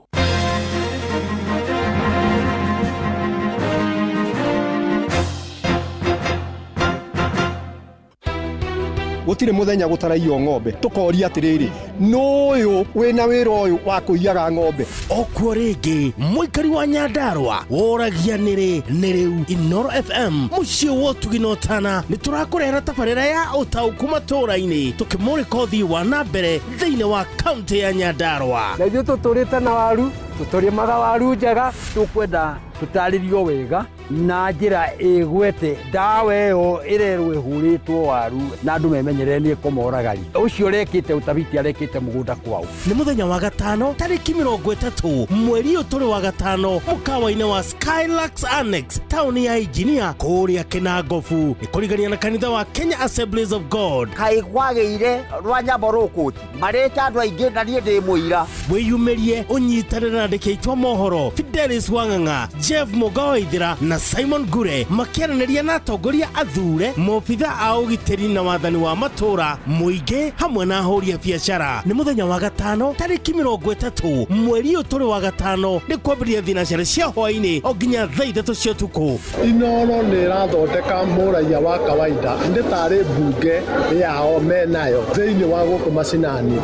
S12: Gũtirĩ mũthenya gũtaraiywo ng'ombe tukoria atiriri n'ũyũ wĩna wĩra ũyũ wa kũiyaga ng'ombe.
S7: Okuo rĩngĩ mũikari wa Nyandarua woragia nĩ rĩu Inoro FM mũciĩ wa ũtugi na ũtana nĩ tũrakũrehera tabarĩra ya ũtaũku matũũra-inĩ tũkĩmũrĩka ũthii wa na mbere thĩinĩ wa kaunti ya Nyandarua.
S12: Na ithuĩ tũtũrĩte na waru tũtũrĩmaga waru njega tũkwenda tũtarĩrio wega na njĩra ĩgwete ndawa ĩyo ĩrerwo ĩhũrĩtwo waru na andũ memenyerere nĩ kũmoragari. Ũcio ũrekĩte ũtabiti arekĩte mũgũnda kwao.
S7: Nĩ mũthenya wa gatano tarĩki 30 mweri ũyũ tũrĩ wa gatano mũkawa-inĩ wa Skylux Annex taũni ya Engineer kũrĩa Kĩnangobu nĩ kũrigania na kanitha wa Kenya Assemblies of God.
S8: Kaĩ kwagĩire rwa Nyambo Rũkũti marĩta andũ aingĩ na niĩ ndĩ mũira.
S7: Wĩyumĩrie ũnyitanĩre na andĩki a mohoro Fidelis Wang'ang'a, Jeff Mũgawaithira na Simon Ngure makĩaranĩria na atongoria athure mobitha a ũgitĩri na wathani wa matũũra mũingĩ hamwe na ahũri a biacara. Nĩ mũthenya wa gatano tarĩki 30 mweri ũyũ tũrĩ wa gatano nĩ kwambĩrĩria thinacara cia hwaĩ-inĩ o nginya thaa 3 cia ũtukũ.
S12: Inoro nĩ ĩrathondeka mũraia wa kawaida nĩ tarĩ mbunge yao menayo thĩinĩ wa gũkũ macinani.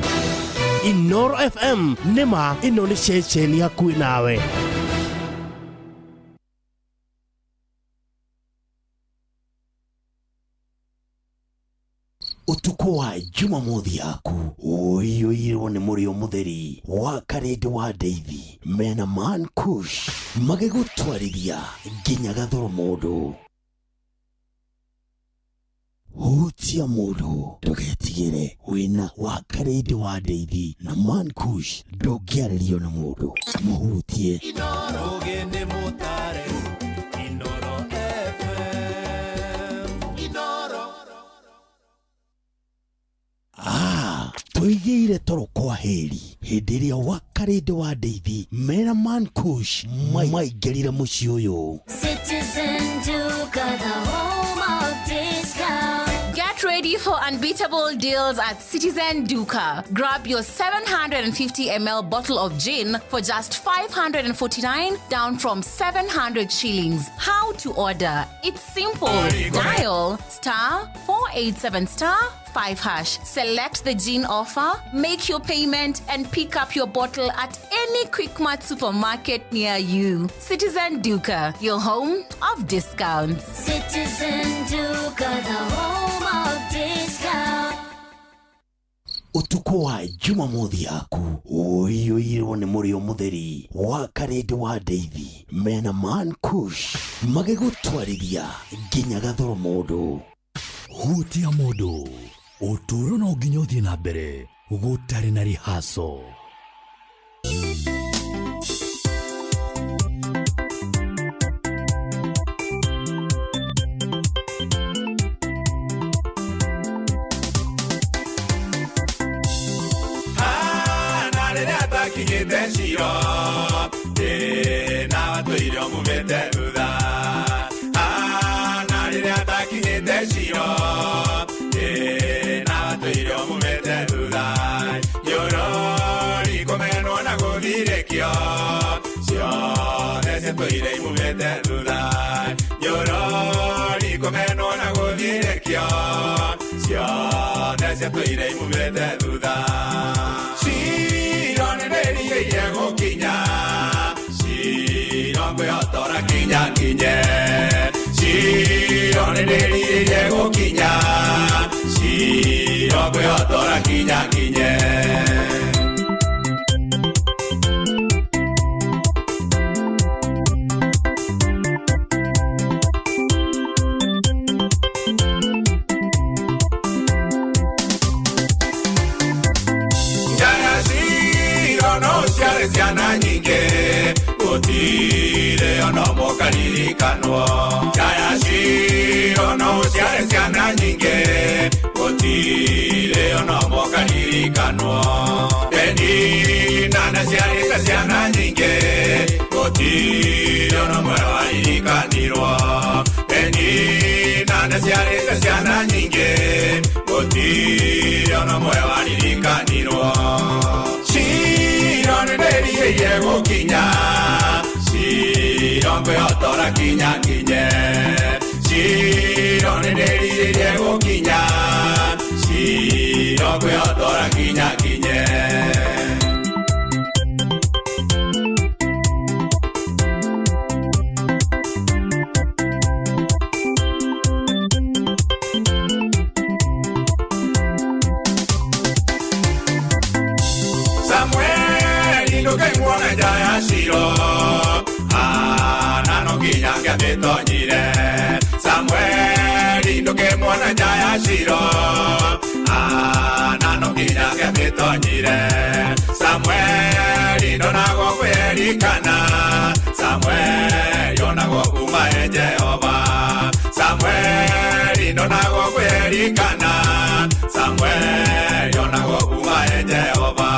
S7: Inoro FM nĩma ĩno nĩ ceceni hakuhĩ nawe. Utuko wa Jumamothi yaku ũiyũirwo nĩ mũrĩo mũtheri wa Karĩndĩ wa Ndeithi mena Man Kush magĩgũtwarithia nginya Gathoro mũndũ. Hutia mũndũ ndũgetigĩre wĩna wa Karĩndĩ wa Ndeithi na Man Kush ndũngĩarĩrio nĩ mũndũ mũhutie. Inoro gene motare Inoro FM Inoro tũigĩire toro kwa heri hĩndĩ ĩrĩa wa Karĩndĩ wa Ndeithi mena Man Kush maingĩrire mũciĩ ũyũ.
S10: Citizen Duka, the home of discount. Get ready for unbeatable deals at Citizen Duka. Grab your 750 ml bottle of gin for just 549, down from 700 shillings. How to order? It's simple. Dial *487*5#. Select the gin offer, make your payment, and pick up your bottle at any Quickmart supermarket near you. Citizen Duka, your home of discounts. Citizen Duka, the home of discounts.
S9: utuko wa Jumamothi yaku uiyuirwo ni murio mutheri wa karindi wa Ndeithi mena Man Kush magigutwarithia nginya gathoro mundu
S26: hutia mundu uturo no nginya uthie na mbere gutari na rihaso.
S11: Kinyite shiro na watuire omumete thutha na riria takinyite shiro na watuire omumete thutha nyorori kumenwo na guthirikio ciothe ciatũire imumete thutha nyorori kumenwo na guthirikio ciothe ciatũire imumete thutha Yego kinya, si no puedo torar kinya kinya. Si no le yego kinya, si no puedo torar kinya kinya. Ciana nyinge gutire ono mokaririkanwo Jaya shiro no ciana nyinge gutire ono mokaririkanwo Eni nana ciana nyinge gutire ono mokaririkanirwo Eni nana ciana nyinge gutire ono mokaririkanirwo Yego kinya, si no puedo torar kinya kinya. Si no le yego kinya, si no puedo torar kinya kinya. Jaya shiro, nano kinya que tonyire. Samuel indo que mwana jaya shiro, nano kinya que tonyire. Samuel indo nago kwerikana. Samuel yo nago kuma Jehova. Samuel indo nago kwerikana. Samuel yo nago kuma Jehova.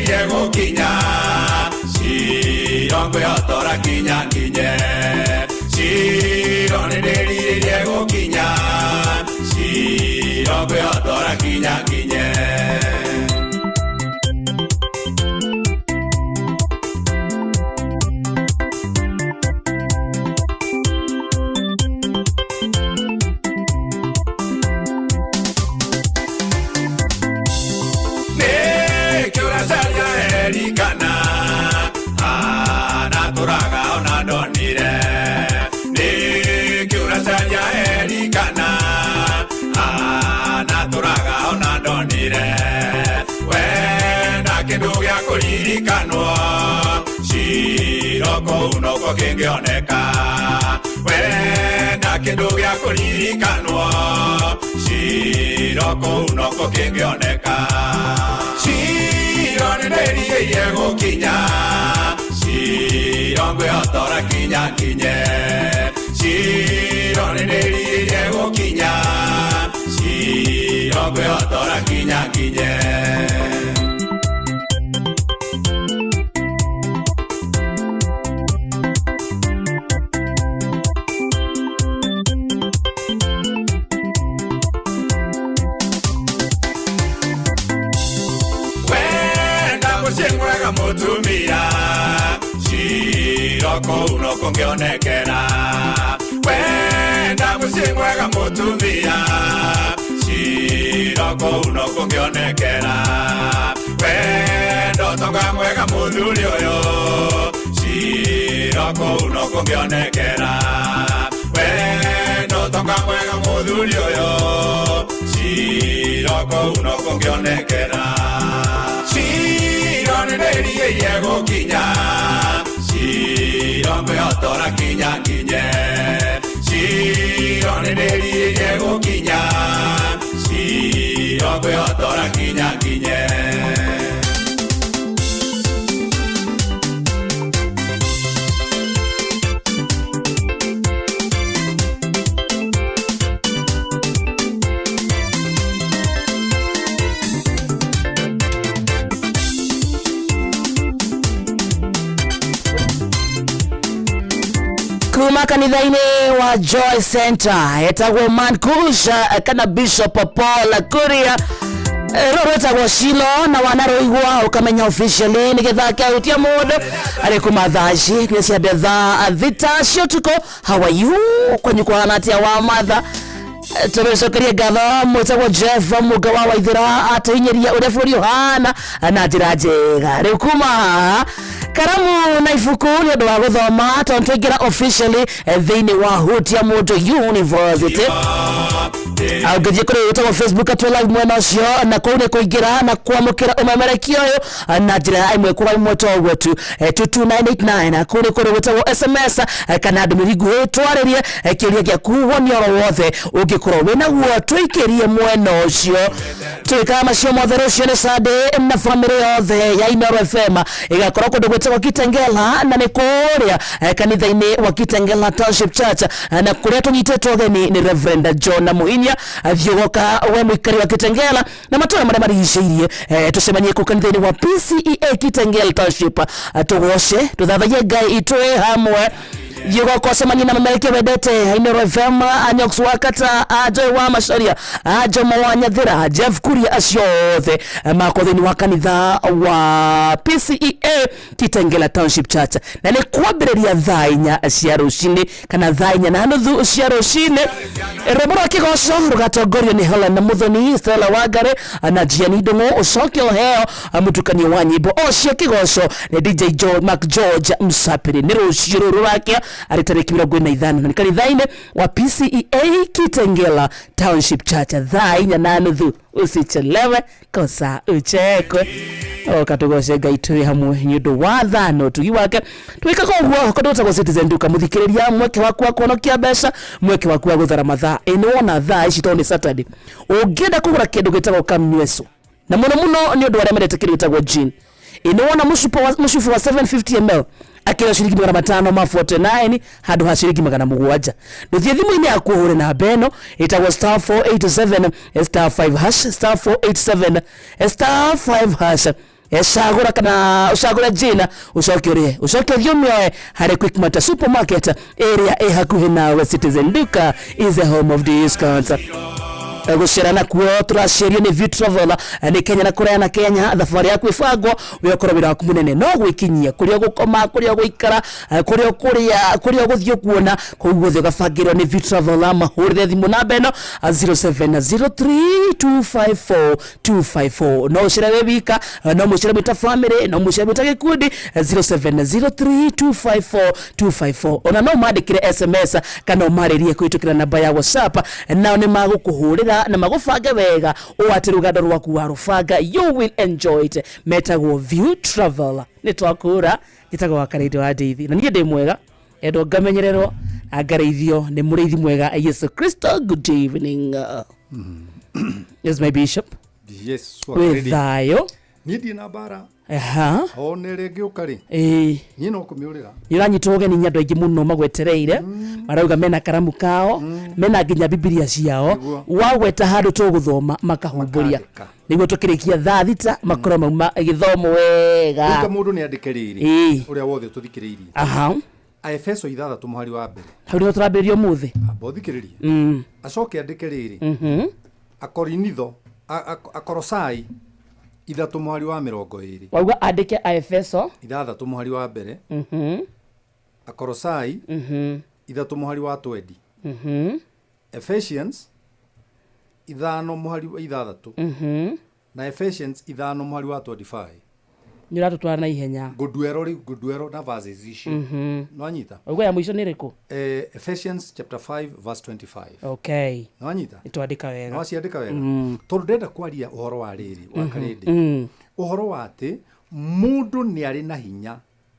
S11: Yego kinya, si no puedo torar kinya kinya. Si no le yego kinya, si no puedo torar kinya kinya. Shiroko unoko kingioneka Wenda kindu gya kuririkanwo Shiroko unoko kingioneka Shirone yego kinya Shirongwe otora kinya kinye Shirone yego kinya Shirongwe otora kinya kinye Mutumia Shiroko unoko ngionekera Wenda musimwega mutumia Shiroko unoko ngionekera Wenda tonga mwega muthuri oyo Shiroko unoko ngionekera Wenda tonga mwega muthuri oyo Ciroko unoko kionekera Ciro nĩndĩrie gũkinya Ciro kwĩhotora kinya kinye Ciro nĩndĩrie gũkinya Ciro kwĩhotora kinya kinye
S13: Kuma kanitha-inĩ wa Joy Center etagwo Mankush kana Bishop Paul Kuria rorotagwo Shilo na wanaroigwa ukamenya officially nigetha akiahutia mundu ari kumathaci ni ciambe thaa thita cio tuko. How are you kwenye kwa natia wa matha tumecokeria ngatho mwetagwo Jeff Muga wa Waithira atinyeria uria bũrũri ũhana na njĩra njega. Rĩu kuma karamu na ibuku nĩ ũndũ wa gũthoma tondũ twaingĩra officially thĩinĩ wa Hutia Mũndũ University. Aungĩthiĩ kũrĩ wĩtagwo Facebook atwe live mwena ũcio na kũu nĩ kũingĩra na kwamũkĩra ũmemerekia ũyũ na njĩra ĩmwe kwa ĩmwe toguo tu 22989 kũu nĩ kũrĩ wĩtagwo SMS kana ndũmĩrĩri nguhĩ twarĩrie kĩũria gĩaku woni oro wothe ũngĩkorwo wĩna guo twĩkĩrie mwena ũcio. Twĩkaga macio mothe rũciũ nĩ Sunday na famĩlĩ yothe ya Inooro FM ĩgakorwo kũndũ gwĩtagwo Kitengela na nĩ kũrĩa kanitha-inĩ wa Kitengela Township Church na kũrĩa tũnyitĩtwo ũgeni nĩ Reverend John Muhinya thiogoka we mũikari wa Kitengela na matũũra marĩa marigicĩirie. Tũcemanie kũu kanitha-inĩ wa PCEA Kitengela Township tũgoce tũthathagie Ngai itwĩ hamwe. Thiogoka ũcemanie na mamerekia wendete Inooro FM Anyox Wakata Joy wa Macharia Jomo wa Nyathira Jeff Kuria acio othe mako thĩinĩ wa kanitha wa PCEA Kitengela Township Church na nĩ kwambĩrĩria thaa 4 cia rũcinĩ kana thaa 4 na nuthu cia rũcinĩ. Rwĩmbo rwa kĩgoco rũgatongorio nĩ Helen Muthoni, Stella Wangari na Jiani Ndung'u. Ũcokio heo mũtukanio wa nyĩmbo o cia kĩgoco nĩ DJ Mark George Msapiri. Nĩ rũciũ rũrũ rũrakĩa arĩ tarĩki 25 na nĩ kanitha-inĩ wa PCEA Kitengela Township Church thaa 4 na nuthu. Usichelewe kosa uchekwe okatugoce Ngai twĩ hamwe nĩ ũndũ wa thano tugi wake twĩkaga ũguo kũndũ ũtagwo Citizen Duka mũthikĩrĩria mweke waku wa kuonokia mbeca mweke waku wa gũthara mathaa wona thaa ici tondũ nĩ Saturday ũngĩenda kũgũra kĩndũ gĩtagwo kamnyweso na mũno nĩ ũndũ arĩa mendete kĩndũ gĩtagwo gin wona mũcuba wa 750 ml akira shilingi 549 hadu ha shilingi 700. Nduthie thimu-inĩ yaku ũhure na beno itagwo star 487 star 5 hash star 487 star 5 hash eshagura kana ushagura jina ucoke thiumwe hari Quickmart supermarket area hakuhĩ nawe. Citizen Duka is the home of discounts. Gucerana kuo turacerio ni View Travel ni Kenya na Korea na Kenya. Thabarĩ yaku ĩbangwo wĩkorwo wĩra waku mũnene no gwĩkinyia kũrĩa gũkoma kũrĩa gũikara kũrĩa gũthiĩ kuona koguo thĩ gabangĩrwo ni View Travel. Mahũrĩre thimũ namba ĩno 0703254254 no ũcere wĩ wika no mũcere mwĩta family no mũcere mwĩta gĩkundi 0703254254 ona no mandĩkĩre SMS kana ũmarĩrie kũhĩtũkĩra namba ya WhatsApp nao nĩ magũkũhũrĩra na magũbanga wega ũatĩ rũgendo rwaku wa rũbanga you will enjoy it. Metagwo View Travel nĩ twakũra gĩtagwo wa Karĩndĩ wa Ndeithi na niĩ ndĩ mwega endo ngamenyererwo angareithio nĩ mũrĩithi mwega Yesu Kristo. Good evening. Yes my bishop.
S14: Yes
S13: with thayo
S14: niĩ ndi na bara
S13: one
S14: rĩngĩ ũkarĩ niĩ no kũmĩũrĩra
S13: nĩũranyitwo ũgeni nĩ andũ aingĩ mũno magwetereire marauga mena karamu kao mena nginya bibilia ciao wagweta handũ tũgũthoma makahumbũria nĩguo tũkĩrĩkia thaa thita makorwo mauma gĩthomo wega.
S14: Rĩka mũndũ nĩ andĩke rĩrĩ ũrĩa wothe tũthikĩrĩirie Aefeso 6 mũhari wa mbere
S13: hau nĩho tũrambĩrĩria ũmũthĩ
S14: bothikĩrĩrie acoke andĩke rĩrĩ Akorinitho Akorosai 3 mũhari wa 20
S13: wauga andĩke Aefeso
S14: 6 mũhari wa mbere Akorosai 3 mũhari wa 20 Ephesians 5 mũhari wa 6 na Ephesians 5 mũhari wa 25
S13: ni ratutwara na ihenya
S14: Goduero na verses ici no anyita
S13: ugo ya mwisho ni riku
S14: Ephesians chapter 5 verse 25
S13: okay
S14: no anyita
S13: itwandika wega
S14: no ciandika wega tondu ndenda kwaria uhoro wa riri wa karindi uhoro wa ati mundu ni ari na hinya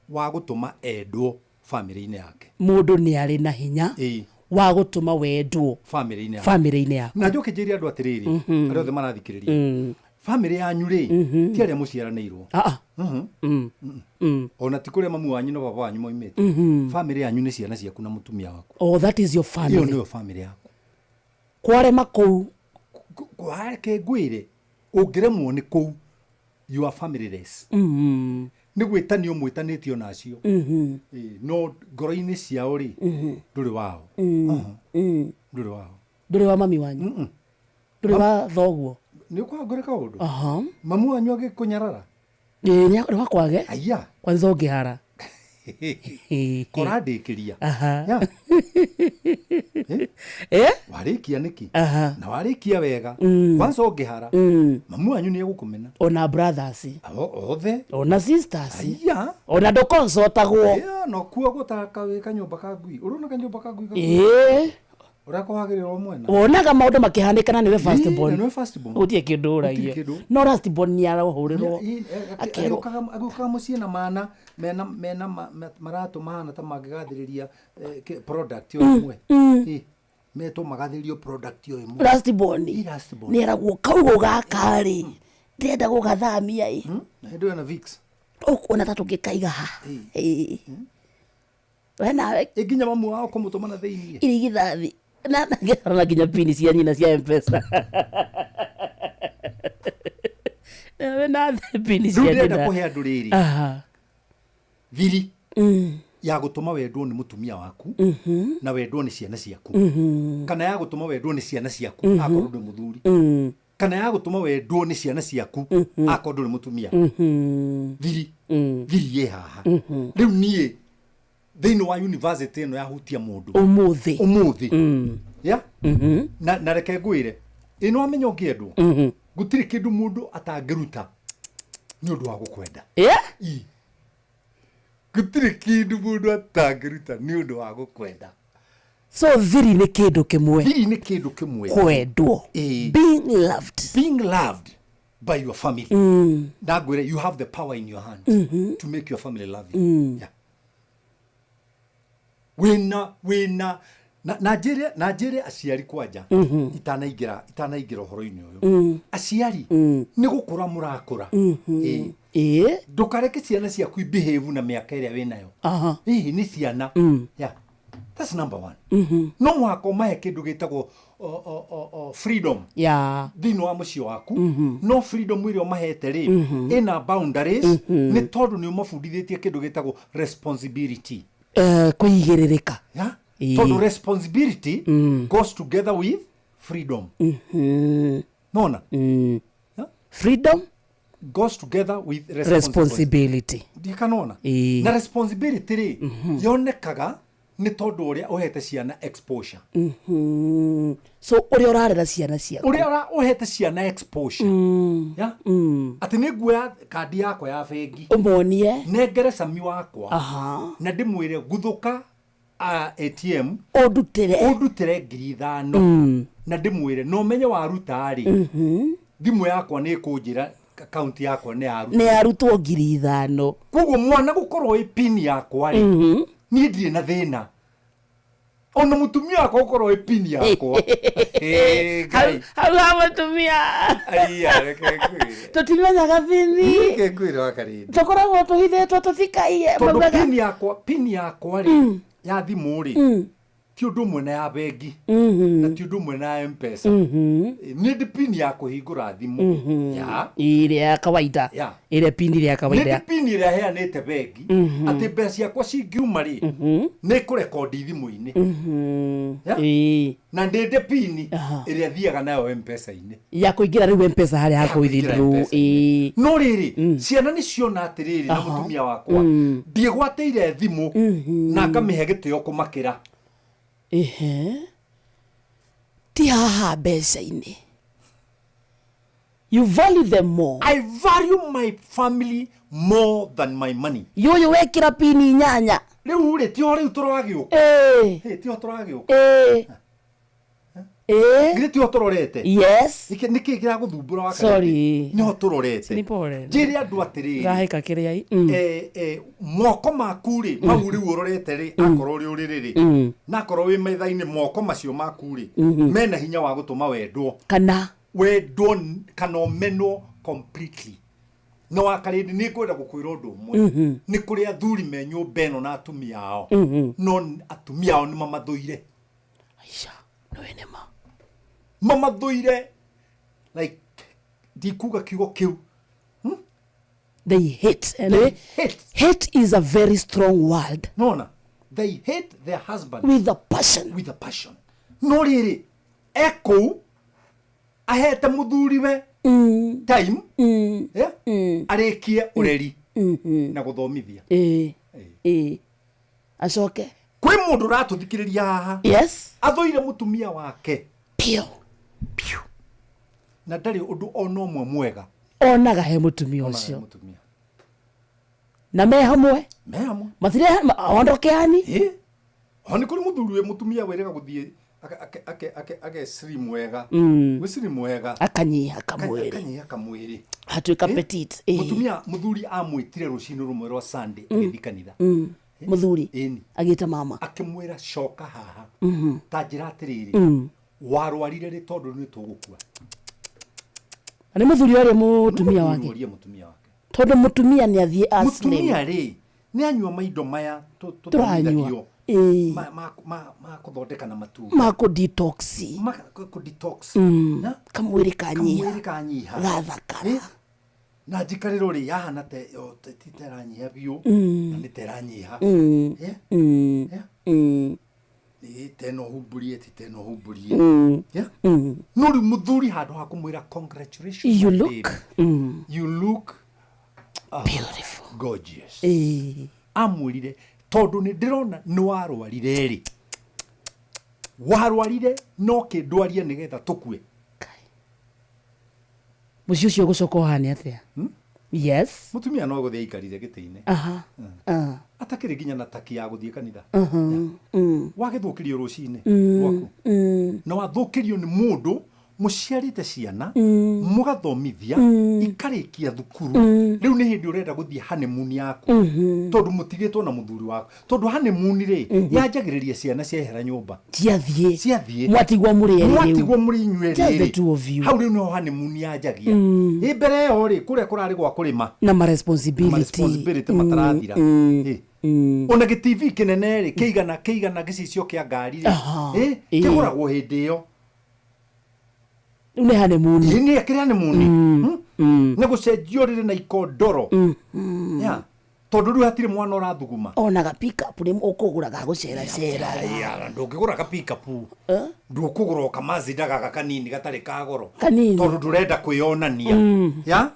S14: wa gutuma endwo family-ini yake
S13: mundu ni ari na hinya wa gutuma wendwo family-ini yake
S14: na njoke njiri andu atiriri ari othe marathikiriria family yanyu ri ti aria muciaranirwo ona ti kuria mamu wanyu no baba wanyu moimete family yanyu ni ciana ciaku na mutumia waku
S13: oh that is your family
S14: iyo niyo family yaku
S13: kware makou
S14: kwareke ngwire ungiremwo ni kou you are familyless ni gwitanio mwitanitio nacio no ngoro-ini ciao ri nduri wao nduri wao
S13: nduri wa mami wanyu nduri wa thoguo
S14: ni kwa ngore ka undu mamu wanyu agikunyarara
S13: ni wakwage
S14: aya
S13: kwanza ungihara
S14: korandikiria warikia niki na warikia wega kwanza ungihara mamu wanyu ni egukumena
S13: ona brothers
S14: othe
S13: ona sisters ona ndukonsotagwo
S14: no kuo gutaka wika nyumba ka ngui urona ka nyumba ka ngui urako wagiriro mwena
S13: wonaga maundu makihanikana niwe first born utie kindu uragia no last born ni arahurirwo
S14: aguka mucie na mana mena maratu mahana ta magigathiriria product yo imwe meto magathirio product yo imwe
S13: last born ni aragwo kaugo gakari ndenda gugathamia
S14: ndio na Vix
S13: ukona tatu gikaiga ha wena
S14: iginya mamu wao kumutuma na theinie
S13: irigithathi na ginya pini cia nyina cia M-Pesa na pini cia nyina
S14: ndenda kuhea nduriri viri ya gutuma wendwo ni mutumia waku na wendwo ni ciana ciaku kana ya gutuma wendwo ni ciana ciaku akorwo ndi muthuri kana ya gutuma wendwo ni ciana ciaku akorwo ndi mutumia viri ye haha riu nie thini wa university no yahutia mundu umuthi ya na reke ngwire ino amenyo ngiendwo gutiri kindu mundu atangiruta ni undu wa gukwenda gutiri kindu mundu atangiruta ni undu wa gukwenda
S13: so thiri ni kindu
S14: kimwe
S13: kwendwo being loved
S14: by your family ndagwire you have the power in your hand to make your family love you wina Nigeria aciari kwanja itanaingira horo-ini uyu aciari ni gukura murakura ndukareke ciana ciaku behave na miaka iria winayo ni ciana that's number one no mwako mahe kindu gitagwo freedom thini wa mucio waku no freedom iria mahete ri ina boundaries ni tondu ni umabundithĩtie kindu gitagwo responsibility
S13: kuigiririka
S14: tondu responsibility goes together with freedom nona
S13: freedom
S14: goes together with
S13: responsibility
S14: ndikanona na responsibility ri yonekaga ni tondu uria uhete ciana exposure
S13: so uria urarera ciana ciaku
S14: uria uhete ciana exposure ati ni nguoya kandi yakwa ya bengi
S13: umonie
S14: nengere cami wakwa na ndimwire guthuka ATM
S13: udutire
S14: 5,000 na ndimwire no menye waruta ri thimu yakwa ni kunjira account yakwa ni
S13: arutwo 5,000
S14: koguo mwana gukorwo ipini yakwa ri ni ndire na thina ona mutumia wako gukorwo ipini yakwa
S13: hau mutumia
S14: aiya reke kwire
S13: tutimenyaga pini
S14: reke kwire wakarindi
S13: tukoragwo tuhithetwo tutikaie
S14: pini yakwa ri ya thimu ri ti undu mwe na ya bengi na ti undu mwe na M-Pesa ni pini ya kuhingura thimu
S13: ile ya kawaida ile pini ya kawaida
S14: ni pini ile heanite bengi ati mbeca ciakwa cingiuma ri ni kurekondi thimu-ini na ndinde pini ile thiaga nayo M-Pesa-ini
S13: ya kuingira riu M-Pesa haria ha kuithindru
S14: no riri ciana ni ciona atiriri na mutumia wakwa ndigwateire thimu na ngamihe gitio kumakira
S13: ti haha mbeca-ini You value them more.
S14: I value my family more than my money.
S13: Yoyo wekira pini nyanya.
S14: Riu ri tio riu turagioka. Tio turagioka. Ngire tio turorete.
S13: Yes.
S14: Niki gira guthumbura waka.
S13: Sorry.
S14: No turorete.
S13: Nipore.
S14: Njiri andu atiri.
S13: Raheka kiria i.
S14: Moko maku ri mau ri urorete ri akoro ri uriri ri. Na akoro wi methaini moko macio maku ri. Mena hinya wa gutuma wendwo.
S13: Kana
S14: wendwo kana omenwo completely. No akarindi ni kwenda gukwira undu umwe. Ni kuri athuri me nyumba eno na atumia ao. No atumia ao ni mamathuire.
S13: Aisha, no enema.
S14: Mamathuire like dikuga kigo kiu.
S13: They hate. And hate is a very strong word.
S14: No. They hate their husband
S13: with a passion.
S14: With a passion. No riri. Eko ahete muthuri we time arekie ureri na guthomithia
S13: acoke
S14: kwi mundu ratuthikiriria haha
S13: yes
S14: athoire mutumia wake
S13: pio
S14: na ndari undu ono omwe mwega
S13: onaga he mutumia ucio na me hamwe mathire ondoke ani
S14: oni kuri muthuri we mutumia werega guthie ake slim wega we slim wega
S13: akanyiha kamwiri hatuika petite
S14: mutumia muthuri amwitire rucini rumwe rwa Sunday agithi kanitha
S13: muthuri agita mama
S14: akimwira coka haha ta njira atiriri warwarire ri tondu ni tugukua
S13: ani muthuri ore mutumia wake tondu mutumia ni athie aslim
S14: mutumia ri ni anyua maindo maya
S13: turanyua
S14: ma kuthondeka na matu
S13: ma ku detox kamwiri kanyiha gathakara
S14: na jikariro ri yahana te titeranyiha biu na niteranyiha teno humburie no ri muthuri handu ha kumwira congratulations you look
S13: beautiful
S14: gorgeous amwirire tondu ni ndirona ni warwarire ri warwarire no kindwaria nigetha tukue
S13: mucio cio gucoka hane atia yes
S14: mutumia no guthia ikarire gitiine atakiri ginya na taki ya guthie kanitha wagithukirio rucine gwaku no wathukirio ni mundu muciarite ciana mugathomithia ikarikia thukuru riu ni hindi urenda guthie honeymoon yaku tondu mutigitwo na muthuri waku tondu honeymoon ri yanjagiriria ciana ciehera nyumba ciathie
S13: mwatigwo muri
S14: inywe hau riu no honeymoon yanjagia mbere yo ri kuria kurari gwa kurima
S13: na ma responsibility
S14: matarathira ona TV kinene ri keigana gicicio kia ngari ri kiguragwo hindi yo
S13: une honeymoon
S14: ni akiri honeymoon ne gucenjio riri na ikondoro ya tondu ru hatire mwana urathuguma
S13: ona ga pick up ni ukugura ga gucera
S14: ya ndukigura ga pick up ndukugura kamazi daga kanini gatari kagoro
S13: kanini
S14: tondu ndurenda kwionania ya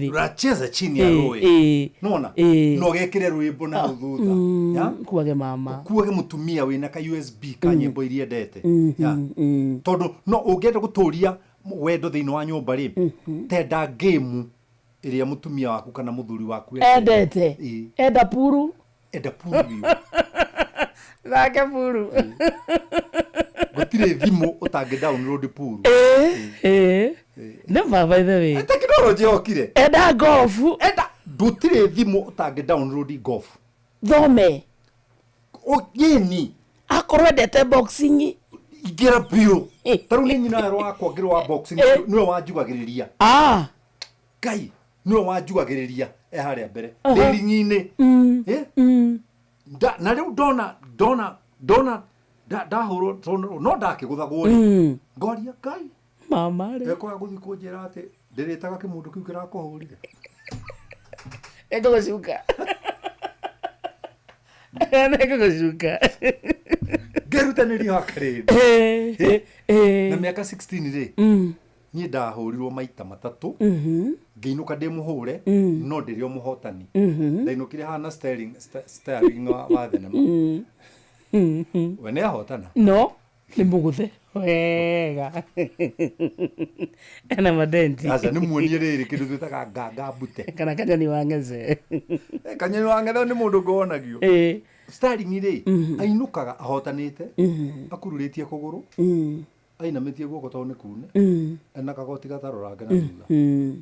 S14: uracheza chini ya roe nona no gekire rwimbo na thutha ya
S13: kuage mama
S14: kuage mutumia wina ka USB ka nyimbo iria ndete ya tondu no ungenda guturia wendo thiini wa nyumba ri tenda game iria mutumia waku kana muthuri waku
S13: endete enda puru Rake puru
S14: gutire thimu utangi download puru
S13: never by the way
S14: technology okire
S13: enda golf
S14: gutire thimu utangi download golf
S13: thome
S14: yeni
S13: akorwo endete boxing
S14: igira bio taru ni nyina ro akwa ngiro wa boxing niwe wanjugagiriria kai niwe wanjugagiriria haria mbere ndirinyine na riu dona horo no ndakiguthagwo ri ngoria kai
S13: mama ri
S14: eko guthi kunjira ati ndiritaga kimundu kiu kirakuhurire
S13: ego gucuka
S14: ngerutaniri hakari na miaka 16 ri ni ndahurirwo maita matatu ngiinuka ndi muhure no ndirio muhotani ndainukire hana steering wa thenema wene ahotana
S13: no ni muguthe Wega. Ena madenti.
S14: Sasa ni muonie riri kindu twitaga nganga mbute.
S13: Kana kanyoni wangeze.
S14: Kanyoni wangeze ni mundu ngonagio. Sterling ri ainukaga ahotanite akururitie kuguru ainamitie guoko to ni kune ena kagoti gatarorage na thutha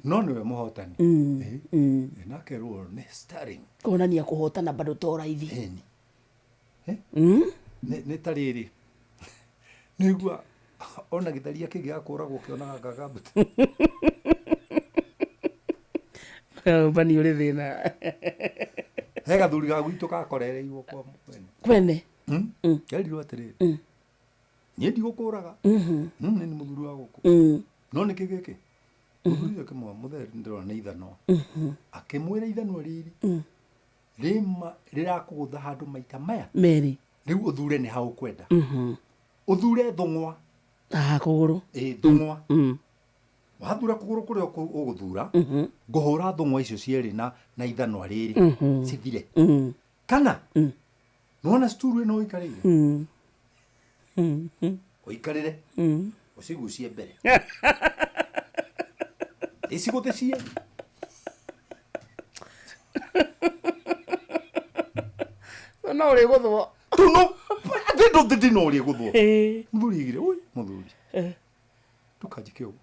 S14: no niwe muhotani na kerwo ni Sterling
S13: kuonania kuhotana bado to raithi
S14: ni tariri nigua ona githaria kingi akuragwo kionaga ngagambute
S13: bani uri thina
S14: hega thuri ga gwitu gakorereirwo kwa
S13: kwene
S14: kerirwo atiriri ni ndigukuraga ni muthuri wa guku no ni kigiki muthuri wake mutheri ndiro ni ithano akimwira ithano riri rima rirakugutha handu maita maya
S13: meri
S14: riu uthure ni hau kwenda uthure thongwa
S13: kuguru
S14: thongwa wathura kuguru kuria uguthura nguhura thongwa icio cieri na ithano riri cithire kana nona sturu ino ikarire oikarire usigucie mbere isigutecie
S13: no uri guthwo
S14: tuno ndino uri guthwo muthuri igire oi muthuri tukajike ugu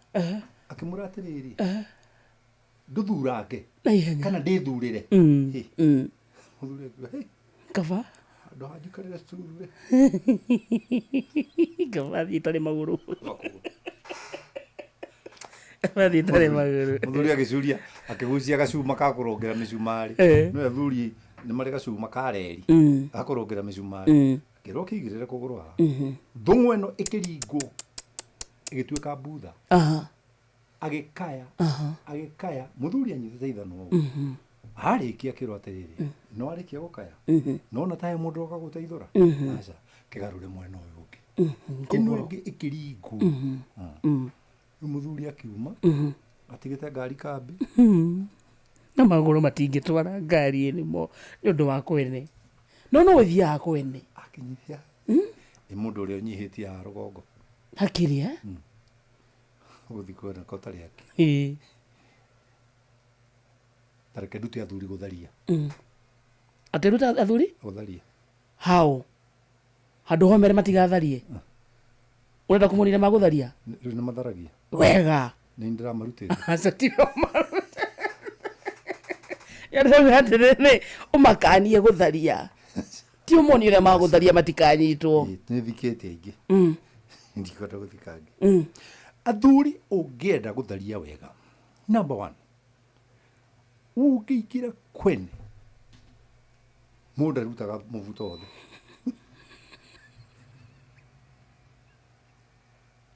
S14: akimura atiriri nduthurange kana ndithurire muthuri
S13: kava
S14: ndo hajikarira sturu
S13: kava itare maguru kava itare maguru
S14: muthuri agicuria akigucia gacuma ka kurongera micumari no athuri ni mari gacuma ka reri akurongera micumari akiro kigirire kuguru ha thungu eno ikiringo igituika butha agikaya muthuri anyitite ithano arikia kiro atiriri no arikia gukaya no na tae mundu akaguteithura aca kigarure mwena uyu ungi ino ingi ikiringo muthuri akiuma atigite ngari kambi
S13: na maguru matingitwara ngari enimo ni undu wa kwene no uthia kwene
S14: akinyithia mundu uri unyihitie ha rugongo
S13: hakiria
S14: uthi kwena kotari yake tareke nduti athuri gutharia
S13: atiruta athuri
S14: gutharia
S13: how handu homere matigatharie urenda kumurira magutharia
S14: riu ni matharagia
S13: wega
S14: ni ndira marutire
S13: asatiro marute yarega atirene umakanie gutharia ti umoni ure magutharia matikanyitwo
S14: ni thikete aingi ndikwenda guthikangi athuri ungienda gutharia wega number 1 ukikira kwene mundu arutaga muvuto othe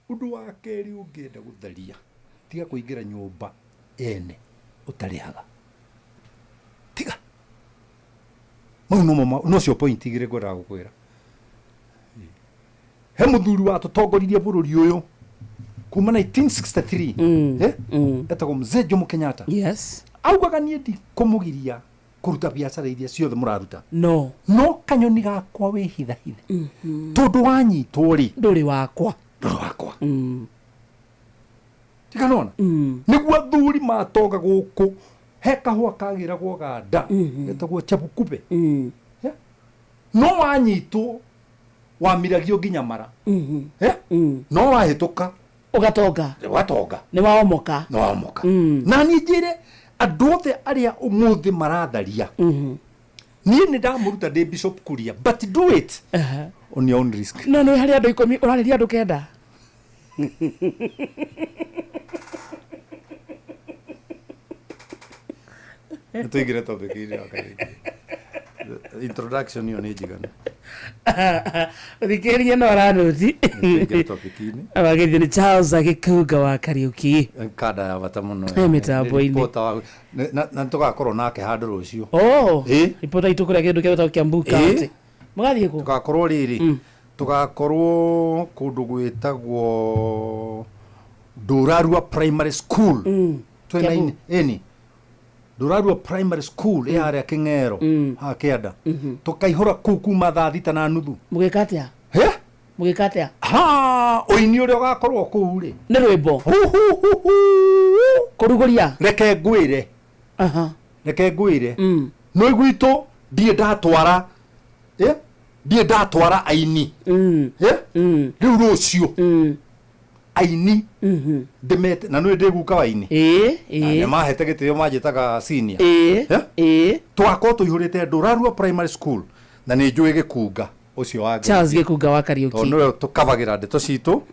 S14: undu wa keri ungienda gutharia tiga kuingira nyumba ene utarihaga tiga no cio point igire ngora gukwira he muthuri wa tutongoririe bururi uyu kuma 1963 etagwo Mzee Jomo Kenyatta
S13: yes
S14: augaga nie ndi kumugiria kuruta biacara iria ciothe muraruta
S13: no
S14: kanyoni gakwa we hitha tondu wanyitwo ri
S13: nduri wakwa
S14: tikanona niguo athuri matoga guku he kahua kagiragwo ganda etagwo Chebukube no wanyitwo wamiragio nginya mara no wahituka
S13: ugatonga ni waomoka na ni njire andu othe aria umuthi maratharia ni ndamuruta ndi Bishop Kuria but do it on your own risk no hari andu 10 urariria andu kenda tuigire topic iri introduction yo ni jigana thikiria no aranuti abagithi ni Charles agikuga wa Kariuki kada ya bata muno mitambo-ini na tugakorwo nake handu rucio ripota itukuria kindu kia Kiambuka ati mugathie ku tugakorwo riri tugakorwo kundu gwitagwo Ndurarua Primary School 29 eni Ndurarua Primary School ya King'ero ha Kianda tukaihura kuma thaa 6:30 mugikatia mugikatea
S14: ha oini uri ugakorwo kuu ri
S13: ni rwimbo kuruguria
S14: reke ngwire reke ngwire no igwito ndie ndatwara ndie ndatwara aini riu rucio aini ndimete na no ndiguka waini na mahete gitio manjitaga senior twako tuihurite Ndurarua primary school na ni njui gikunga ucio wa
S13: Charles gikunga wa Kariuki
S14: no tukavagira ndeto citu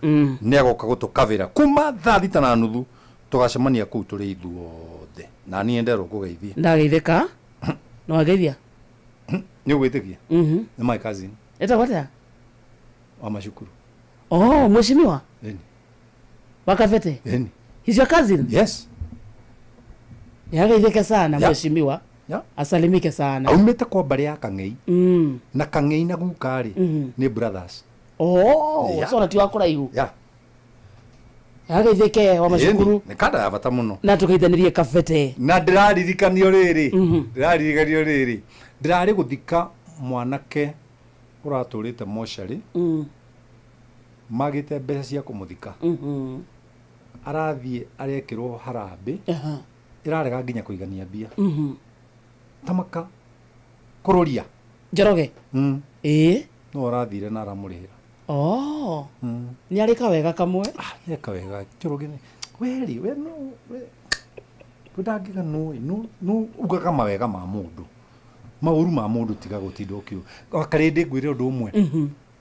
S14: ni agoka gutukavira kuma 3:30 tugacemania kuu turi ithuothe na ni enderwo kugeithia
S13: ndageitheka no ageithia
S14: ni ugwitikia ni my cousin
S13: eta wata
S14: wa mashukuru
S13: mheshimiwa wakavete he's your cousin
S14: yes
S13: yageitheka sana mheshimiwa asalimike sana
S14: aumete kwa bari ya Kang'ei na Kang'ei na gukari ni brothers
S13: so nati wakora igu yageitheke wa mashukuru
S14: ni kada ya bata muno
S13: na tukaithanirie kafete
S14: na ndiraririkanio riri ndirari guthika mwanake uraturite moshari magite mbeca cia kumuthika arathie arekirwo harambe irarega nginya kuigania mbia tamaka kuroria
S13: Njoroge
S14: no arathire na aramurihira
S13: ni arika wega kamwe
S14: eka wega Njoroge weri we no kudagiga no ugaga mawega ma mundu mauru ma mundu tiga gutinda ukio akarinde ngwire undu umwe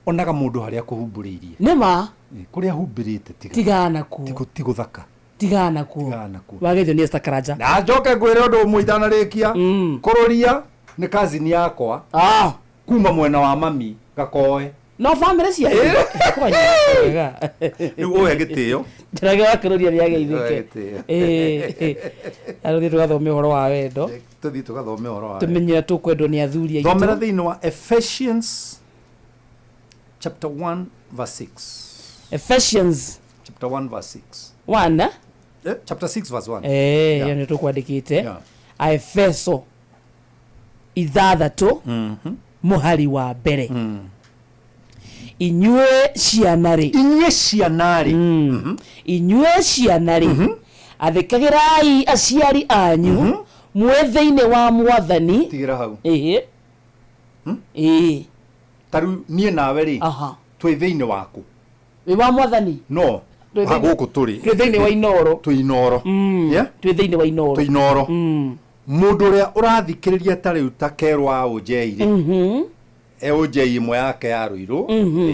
S14: onaga mundu haria kuhumburiirie
S13: nima
S14: kuria humbirite
S13: tigana ku
S14: tiguthaka
S13: tigana ku wagethio ni Esther Karanja
S14: na njoke ngwire undu umwe itanarikia kuroria ni kazini yakwa kuma mwena wa mami gakoe
S13: no family cia
S14: ni woya gitio
S13: ndirage wakiroria ni ageithike aruthi tugathome horo wa wendo
S14: tuthi tugathome horo wa
S13: tumenye tukwendwo ni athuri aitu
S14: thomera thiini wa Ephesians chapter 1 verse 6
S13: Ephesians
S14: chapter 1 verse 6
S13: 1
S14: chapter 6 verse 1
S13: hiyo ndio tukwandikite Efeso 6 muhari wa mbere inyue cianari athikagirai aciari anyu mwethe-ini wa mwathani
S14: tigira hau taru nie nawe ri twi thiini waku
S13: wi wa mwathani
S14: no guku turi
S13: twi thiini wa inoro
S14: twi inoro
S13: twi thiini wa inoro
S14: twi inoro mundu uria urathikiriria tari utakerwa unjeire unjei imwe yake ya ruiru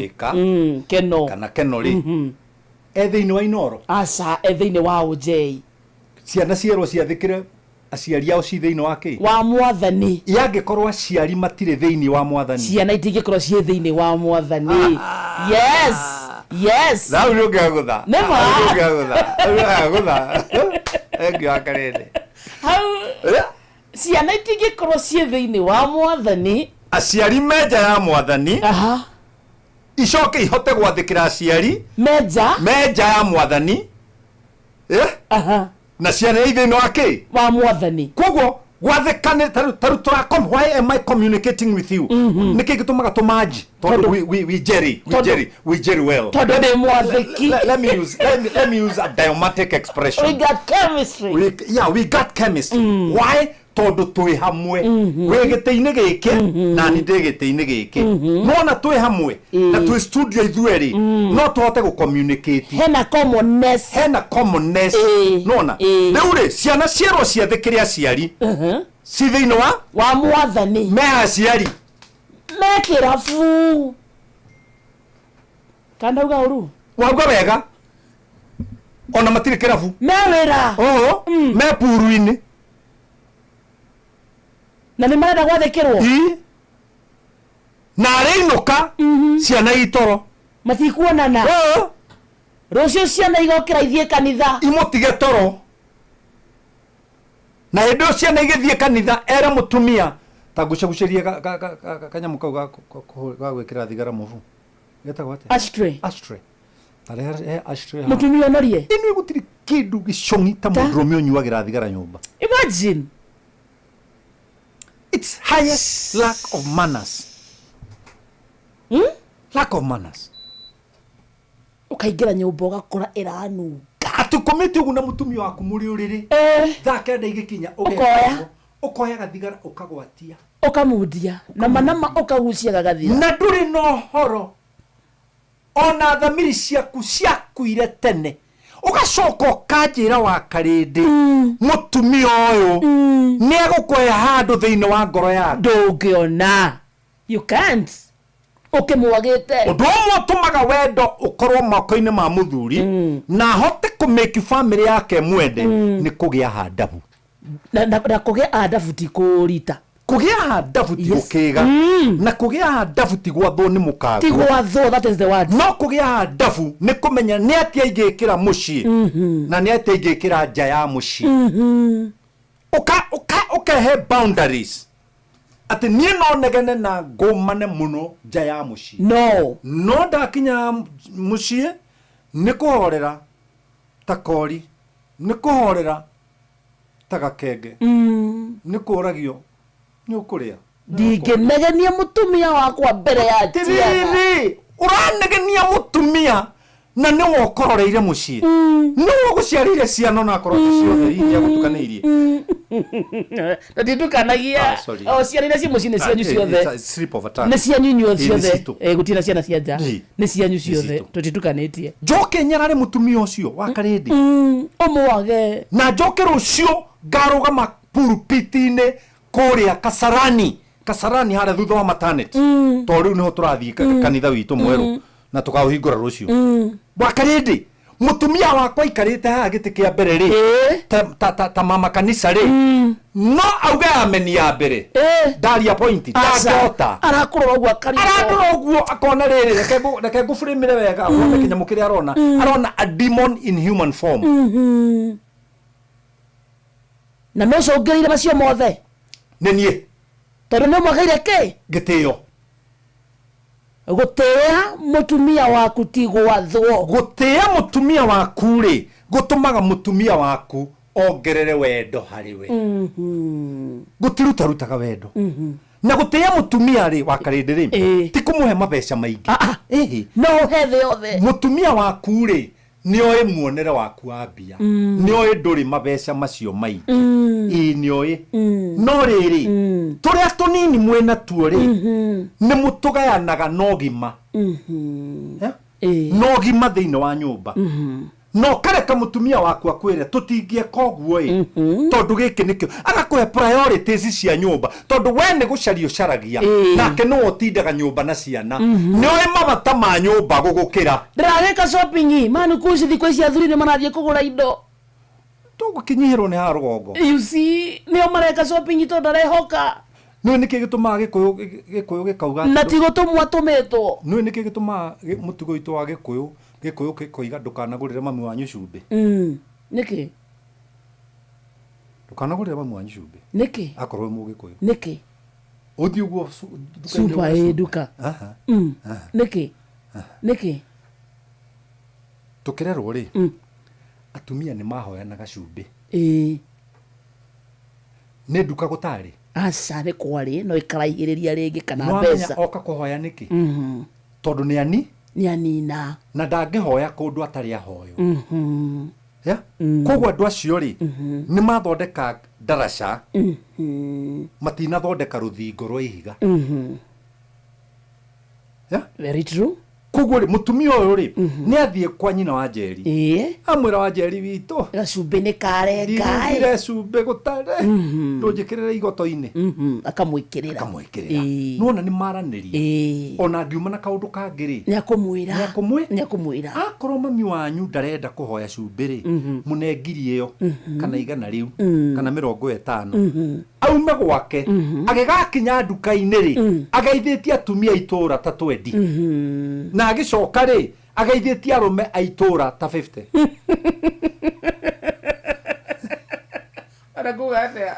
S14: ika
S13: keno
S14: kana keno ri thiini wa inoro
S13: aca thiini wa unjei
S14: ciana cierwo ciathikire aciari ao ci thiini wake
S13: wa mwathani
S14: yangikorwo aciari matire thiini wa mwathani
S13: ciana itingikorwo ci thiini wa mwathani yes
S14: na uri ungagutha
S13: nema
S14: ungagutha engi wakarende
S13: ciana itingikorwo ci thiini wa mwathani
S14: aciari meja ya mwathani icoke ihote gwathikira aciari meja ya mwathani na ciana ithiini wake
S13: wa mwathani
S14: koguo gwathikane taru why am I communicating with you niki gitumaga tumaji tondu we jerry well
S13: tondu ndi mwathiki
S14: let me use a idiomatic expression
S13: we got chemistry
S14: we got chemistry why tondu twi hamwe we gite-ini giki na ni ndi gite-ini giki nona twi hamwe na twi studio ithueri no tuhote gu communicate
S13: hena commonness
S14: nona riu ri ciana cierwo ciathikire aciari ci thiini
S13: wa mwathani
S14: me aciari
S13: me kirabu kandauga uru
S14: wauga wega ona matire kirabu
S13: me wira
S14: me puru-ini
S13: na ni marenda gwathikirwo
S14: na ariinuka ciana itoro
S13: matikuonana rucio ciana igokira ithie kanitha
S14: imutige toro na hindi o ciana igithie kanitha era mutumia ta gucagucerie kanyamu kau ga gwikira thigara muvu getagwo atia ashtray
S13: mutumia onorie
S14: inu gutiri kindu gicungi ta mundurume unyuagira thigara nyumba
S13: imagine
S14: it's highest lack of manners lack of manners
S13: ukaingira nyumba ugakora iranunga
S14: atukomete ugu na mutumia waku muri uriri thake nda igikinya ukoya gathigara ukagwatia
S13: ukamudia nama ukagucia gagathira
S14: na nduri no horo ona thamiri ciaku ciakuire tene ugacoka ukanjira wa karindi mutumia uyu ni egukoya handu thiini wa ngoro yaku
S13: ndungiona you can't ukimwagite
S14: undu umwe utumaga wendo ukorwo moko-ini ma muthuri na hote ku make family yake mwende ni kugia handabu
S13: na kugia handabu ti kurita
S14: kugia handabu ti gukiga na kugia handabu ti gwathwo ni mukago
S13: ti gwathwo that is the word
S14: no kugia handabu ni kumenya ni atia ingikira mucii na ni atia ingikira nja ya mucii ukahe boundaries ati nie no negene na ngomane muno nja ya mucii no ndakinya mucii ni kuhorera ta kori ni kuhorera ta gakenge ni kuragio ni ukuria
S13: ndingenegenia mutumia wakwa mbere ya
S14: tiriri uranegenia mutumia na ni wokororeire mucii ni woguciarire ciana na koroti ciothe iria gutukanirie
S13: ndidukanagia ciarire ci mucii ni cianyu ciothe ni cianyu nyuo ciothe gutina ciana cia nja ni cianyu ciothe tutitukanĩtie
S14: njoke nyarare mutumia ucio wa karindi
S13: umwage
S14: na njoke rucio ngarugama pulpiti-ini kuria Kasarani hara thutha wa maternity to riu niho turathii kanitha witu mweru na tukauhingura rucio wa karindi mutumia wakwa ikarite ha giti kia mbere ri ta mama kanisa ri no auga ameni ya mbere ndari appointed tata
S13: arakurwa ugu
S14: akona riri reke ngufrimire wega wone kinyamu kiri arona a demon in human form
S13: na no cogeire macio mothe
S14: nenie
S13: tondu no mwagaire ke
S14: gitio
S13: gutea mutumia waku ti gwathwo
S14: gutea mutumia waku ri gutumaga mutumia waku ongerere wendo hariwe gutirutarutaga wendo na gutea mutumia ri wa karindi ri ti kumuhe mabeca maingi
S13: no hethe othe
S14: mutumia waku ri ni oe muonere waku wa mbia ni oe nduri mabeca macio maingi ni oe no riri turia tunini mwena tuo ri ni mutugayanaga nogima nogima thiini wa nyumba no kareka mutumia waku akwire tutingie koguo tondu giki nikio agakuhe priorities cia nyumba tondu we ni gucario caragia nake no otindaga nyumba na ciana ni oe mabata ma nyumba gugukira
S13: ndiragika shopping manu kuci thikũ ici athuri ni marathie kugura indo
S14: tugukinyihirwo ni ha rugongo
S13: you see nio mareka shopping tondu arehoka
S14: no niki gitumaga gikuyu gikauga
S13: na ti gutumwa tumetwo
S14: no niki gitumaga mutugo itu wa gikuyu koiga ndukanagurire mami wanyu cumbi
S13: niki
S14: ndukanagurire mami wanyu cumbi
S13: niki
S14: akorwo mugikuyu
S13: niki
S14: uthi uguo
S13: supa duka niki
S14: tukirerwo ri atumia ni mahoyanaga cumbi ni nduka gutari
S13: aca ni kwari no ikaraigiriria ringi kana
S14: mbeca oka kuhoya niki tondu ni ani
S13: nyanina
S14: na ndangihoya kundu atari ahoyo koguo andu acio ri ni mathondeka ndaraca matinathondeka ruthingo rwa ihiga
S13: very true
S14: koguo ri mutumia uyu ri ni athie kwa nyina wa Njeri amwira wa Njeri witu
S13: gacumbi ni karenga
S14: ire cumbi gutare ndunjikirira igoto-ini
S13: akamwikirira
S14: nona ni maranirie ona ngiuma na kaundu kangi ri
S13: niakumwira
S14: akorwo mami wanyu ndarenda kuhoya cumbi ri munengiri iyo kana igana riu kana 50 aume gwake agigakinya nduka-ini ri ageithitie atumia itura ta 20 na agicoka ri ageithitie arume aitura ta 50
S13: arakuga atia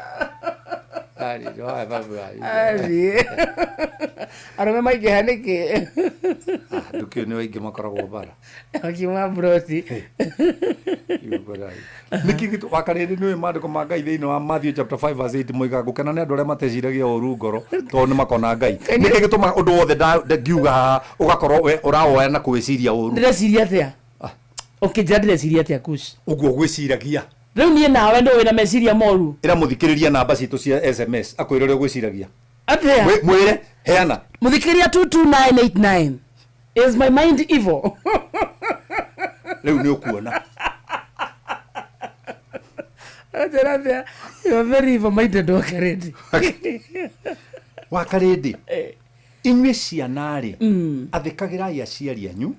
S14: ari no babu
S13: arume maingi haniki
S14: nduki ni waingi makoragwo bara
S13: akiuma broti
S14: niki gitu wakariri ni mandiko ma Ngai thiini wa Matthew chapter 5 verse 8 moiga gukena ni andu aria mateciragia uru ngoro tondu ni makona Ngai niki gituma undu wothe ngiuga ugakorwo we urawoya na gwiciria uru
S13: ndireciria atia Okay, jadile siria tia Kush.
S14: Uguo gwiciragia.
S13: Riu nie nawe ndo wina meciria moru.
S14: Ira muthikiriria namba citu cia SMS akwira rio gwiciragia.
S13: Atia.
S14: Mwire heana.
S13: Muthikiria 22989. Is my mind evil?
S14: Riu ni ukuona.
S13: Atia. You are very evil minded Wakaredi.
S14: Wakaredi. Inywe cianari. Athikagirai aciari anyu.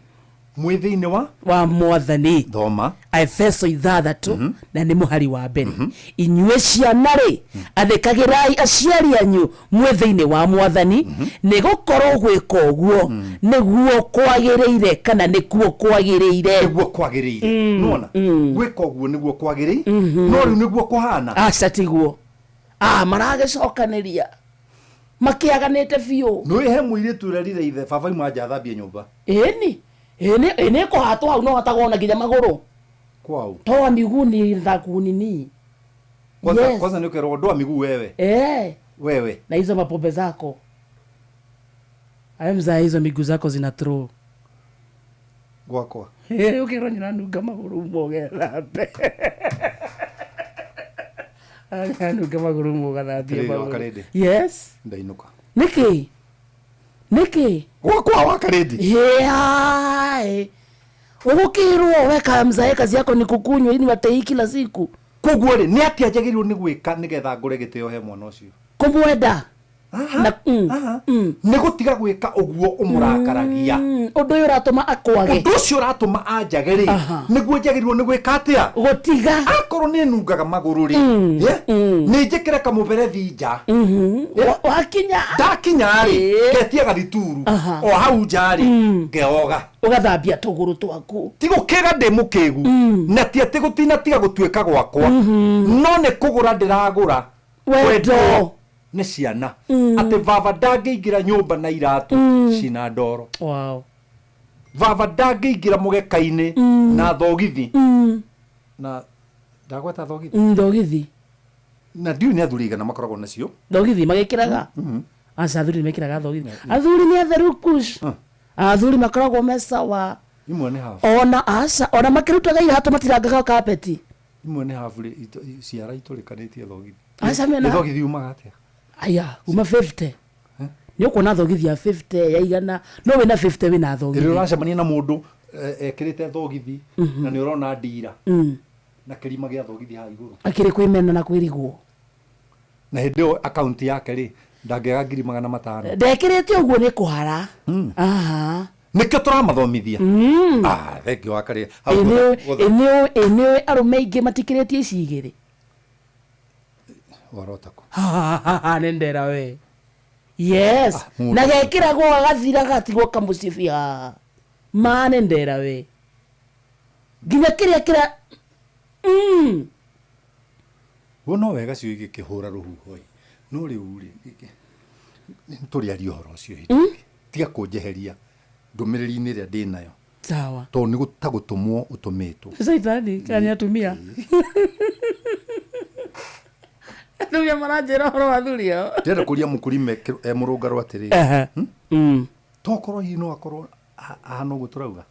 S14: Mwithiine wa
S13: Mwathani.
S14: Thoma.
S13: Efeso 6 na ni muhari wa mbere. Inywe cianari athikagirai aciari anyu mwithiine wa Mwathani ni gukorwo gwika uguo niguo kwagiriire kana nikuo kwagiriire.
S14: Niguo kwagiriire. Nona? Gwika uguo niguo kwagiriire. No riu niguo kuhana.
S13: Aca tiguo. Maragicokanĩria makiaganĩte biũ.
S14: Nĩ he mũirĩtu ũrerire ithe baba imanja athambie nyũmba.
S13: Ĩni kũhatwo hau no hatagwo na nginya magũrũ.
S14: Kwao.
S13: Toa miguu ni thaku nini.
S14: Kwanza nĩ ũkerwo ndoa miguu wewe. Wewe.
S13: Na hizo mapombe zako. Ayemza hizo miguu zako zina throw.
S14: Gwakwa.
S13: Ukirwo nyiranunga magũrũ mogethambe. Nunga magũrũ mogethambe magũrũ. Yes.
S14: Ndainuka.
S13: Niki.
S14: Gwakwa Wakaredi.
S13: Ugukirwo weka mzae kazi yako ni kukunywa ini watei kila siku.
S14: Koguo ri ni atia njagirwo ni gwika nigetha ngure gitio he mwana ucio.
S13: Kumwenda.
S14: Ni gutiga gwika uguo umurakaragia.
S13: Undu uyu uratuma akwage.
S14: Undu ucio uratuma anjagiri. Niguo njagirwo ni gwika atia?
S13: Gutiga.
S14: Akorwo ni nungaga maguru ri. Ni njikire kamuberethi nja.
S13: Wakinya.
S14: Ndakinya ri. Ketia gathituru. O hau njari. Ngeoga.
S13: Ugathambia tuguru twaku.
S14: Tigukega ndi mukigu. Na ti ati gutina tiga gutuika gwakwa. No ni kugura ndiragura.
S13: Wendo.
S14: Ni ciana. Ati baba ndangĩingira nyũmba na iratu cina ndoro.
S13: Wow.
S14: Baba ndangĩingira mũgeka-inĩ na thogithi. Na ndagweta thogithi.
S13: Thogithi.
S14: Na ndiũ nĩ athuri igana makoragwo nacio.
S13: Thogithi magĩkĩraga. Aca athuri mekĩraga thogithi. Athuri nĩ atheru Kush. Athuri makoragwo me sawa.
S14: Imwe nĩ hafu.
S13: Ona makĩrutaga iratu matirangaga kapeti.
S14: Imwe nĩ hafu ciara itũrĩkanĩtie thogithi.
S13: Aca mena.
S14: Thogithi umaga atĩa?
S13: Aya, uma 50. Ni ukuona thogithi ya 50 ya igana. No wina 50 wina thogithi.
S14: Rĩrĩa ũracemania na mũndũ ekĩrĩte thogithi na nĩ ũrona ndira. Na kĩrima gĩa thogithi haha igũrũ.
S13: Akĩrĩ kwĩmena na kwĩrigwo.
S14: Na hĩndĩ ĩyo akaunti yake rĩ ndangĩaga 500,000.
S13: Ndekĩrĩte ũguo nĩ kũhara.
S14: Nĩkĩo tũramathomithia. Thengio Wakarĩ.
S13: Ĩnĩ arũme aingĩ matikĩrĩtie ici igĩrĩ.
S14: Warotako.
S13: Nendera we. Yes. Na gekĩragwo agathira gatigwo kamucibia. Nendera we. Nginya kĩrĩa
S14: Wona wega cio igĩkĩhũra rũhuho. No rĩu rĩ tũrĩaria ũhoro ũcio hĩndĩ. Tiga kũnjeheria ndũmĩrĩri-inĩ ĩrĩa ndĩ nayo.
S13: Sawa.
S14: Tondũ nĩ gũtagũtũmwo ũtũmĩtwo.
S13: Saitani kani atumia. Ndio maranjera horo wathurio.
S14: Ndĩrenda kũria mũkũrime mũrũngarũ atĩrĩ. Tokorwo hihi no akorwo ahana ũguo tũrauga.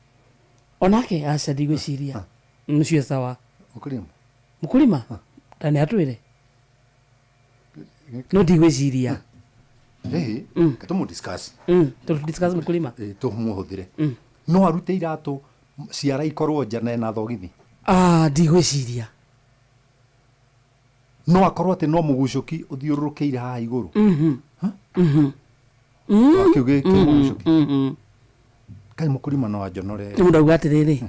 S13: Onake aca ndigwĩciria. Mcio sawa. Mũkũrima? Tani atwĩre. No ndigwĩciria.
S14: Tũmũ discuss.
S13: Tũmũ discuss mũkũrima.
S14: Tũmũhũthĩre. No arute iratũ ciara ikorwo nja na thogithi.
S13: Ndigwĩciria.
S14: No akorwo atĩ no mũgucũki ũthiũrũrũkĩire haha igũrũ. Akiuge mũgucũki. Kai mũkũrima no ajonore.
S13: Ndauga atĩrĩrĩ.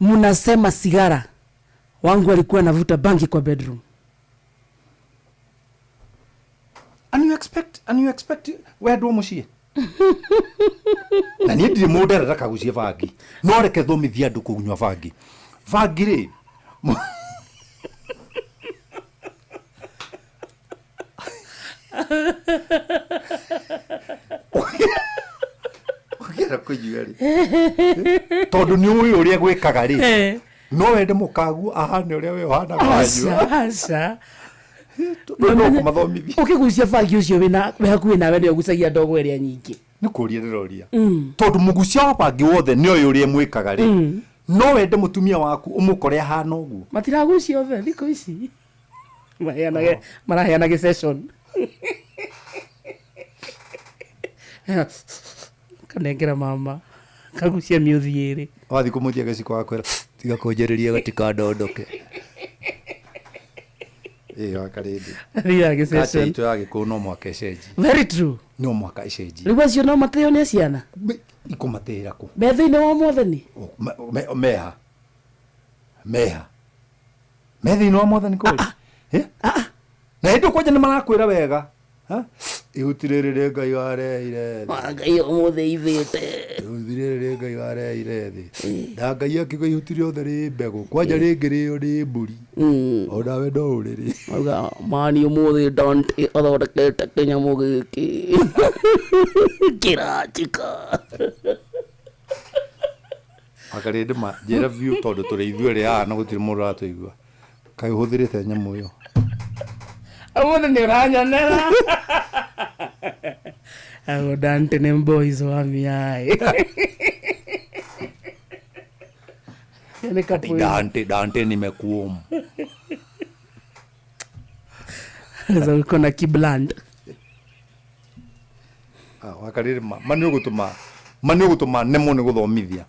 S13: Mnasema sigara. Wangu alikuwa anavuta bangi kwa bedroom.
S14: And you expect wendwo mũciĩ. Na niĩ ndirĩ mũndũ arenda kagucie bangi. No reke thomithia andũ kũnyua bangi. Bangi rĩ. Ũkĩra kũnyua rĩ. Tondũ nĩ ũĩ ũrĩa gwĩkaga rĩ. No wende mũkagu ahane ũrĩa we ũhana kwanyu.
S13: Aca.
S14: No kũmathomithia.
S13: Ũkĩgucia bangi ũcio wĩna hakuhĩ nawe nĩ ũgucagia ndogo ĩrĩa nyingĩ.
S14: nĩ kũria ndĩroria tondũ mũgucia wa bangi wothe nĩ ũyũ ũrĩa mwĩkaga rĩ no wende mũtumia waku ũmũkore ahana ũguo
S13: matiragucia othe thikũ ici maraheanage session kanengera mama kagucia mĩũthi ĩrĩ
S14: wathi kũmũthia gaciko gakwĩra tiga kũnjĩrĩria gatikandondoke wakarĩndĩ
S13: thiage session
S14: ito yake ko no mwaka ecenji
S13: very true
S14: no mwaka ecenji
S13: rĩu acio no mateo nĩ ciana
S14: ikumatĩra ku
S13: metho-inĩ wa mwathani
S14: meha metho-inĩ wa mwathani kũrĩ na hĩndĩ ũkwanja nĩ marakwĩra wega ihuti rĩrĩ rĩ Ngai wareire
S13: Ngai ũmũthĩ ithĩte
S14: ihuti rĩrĩ rĩ Ngai wareire thĩ na Ngai akiuga ihuti rĩothe rĩ mbegũ kwanja rĩngĩ rĩo rĩ mbũri o nawe no ũrĩrĩ
S13: auga mani ũmũthĩ Dante athondekete kĩnyamũ gĩkĩ kĩranjĩka
S14: akarĩndĩ njĩra biũ tondũ tũrĩ ithuĩ rĩ haha na gũtirĩ mũndũ aratũigua kaĩ ũhũthĩrĩte nyamũ ĩyo
S13: ũmũthĩ nĩ ũranyonera agũ Dante nĩ boys wa miaĩ
S14: Dante nimekuom
S13: sasa uko na kibland
S14: wakarĩrĩ mani ũgũtũma nemo nĩ gũthomithia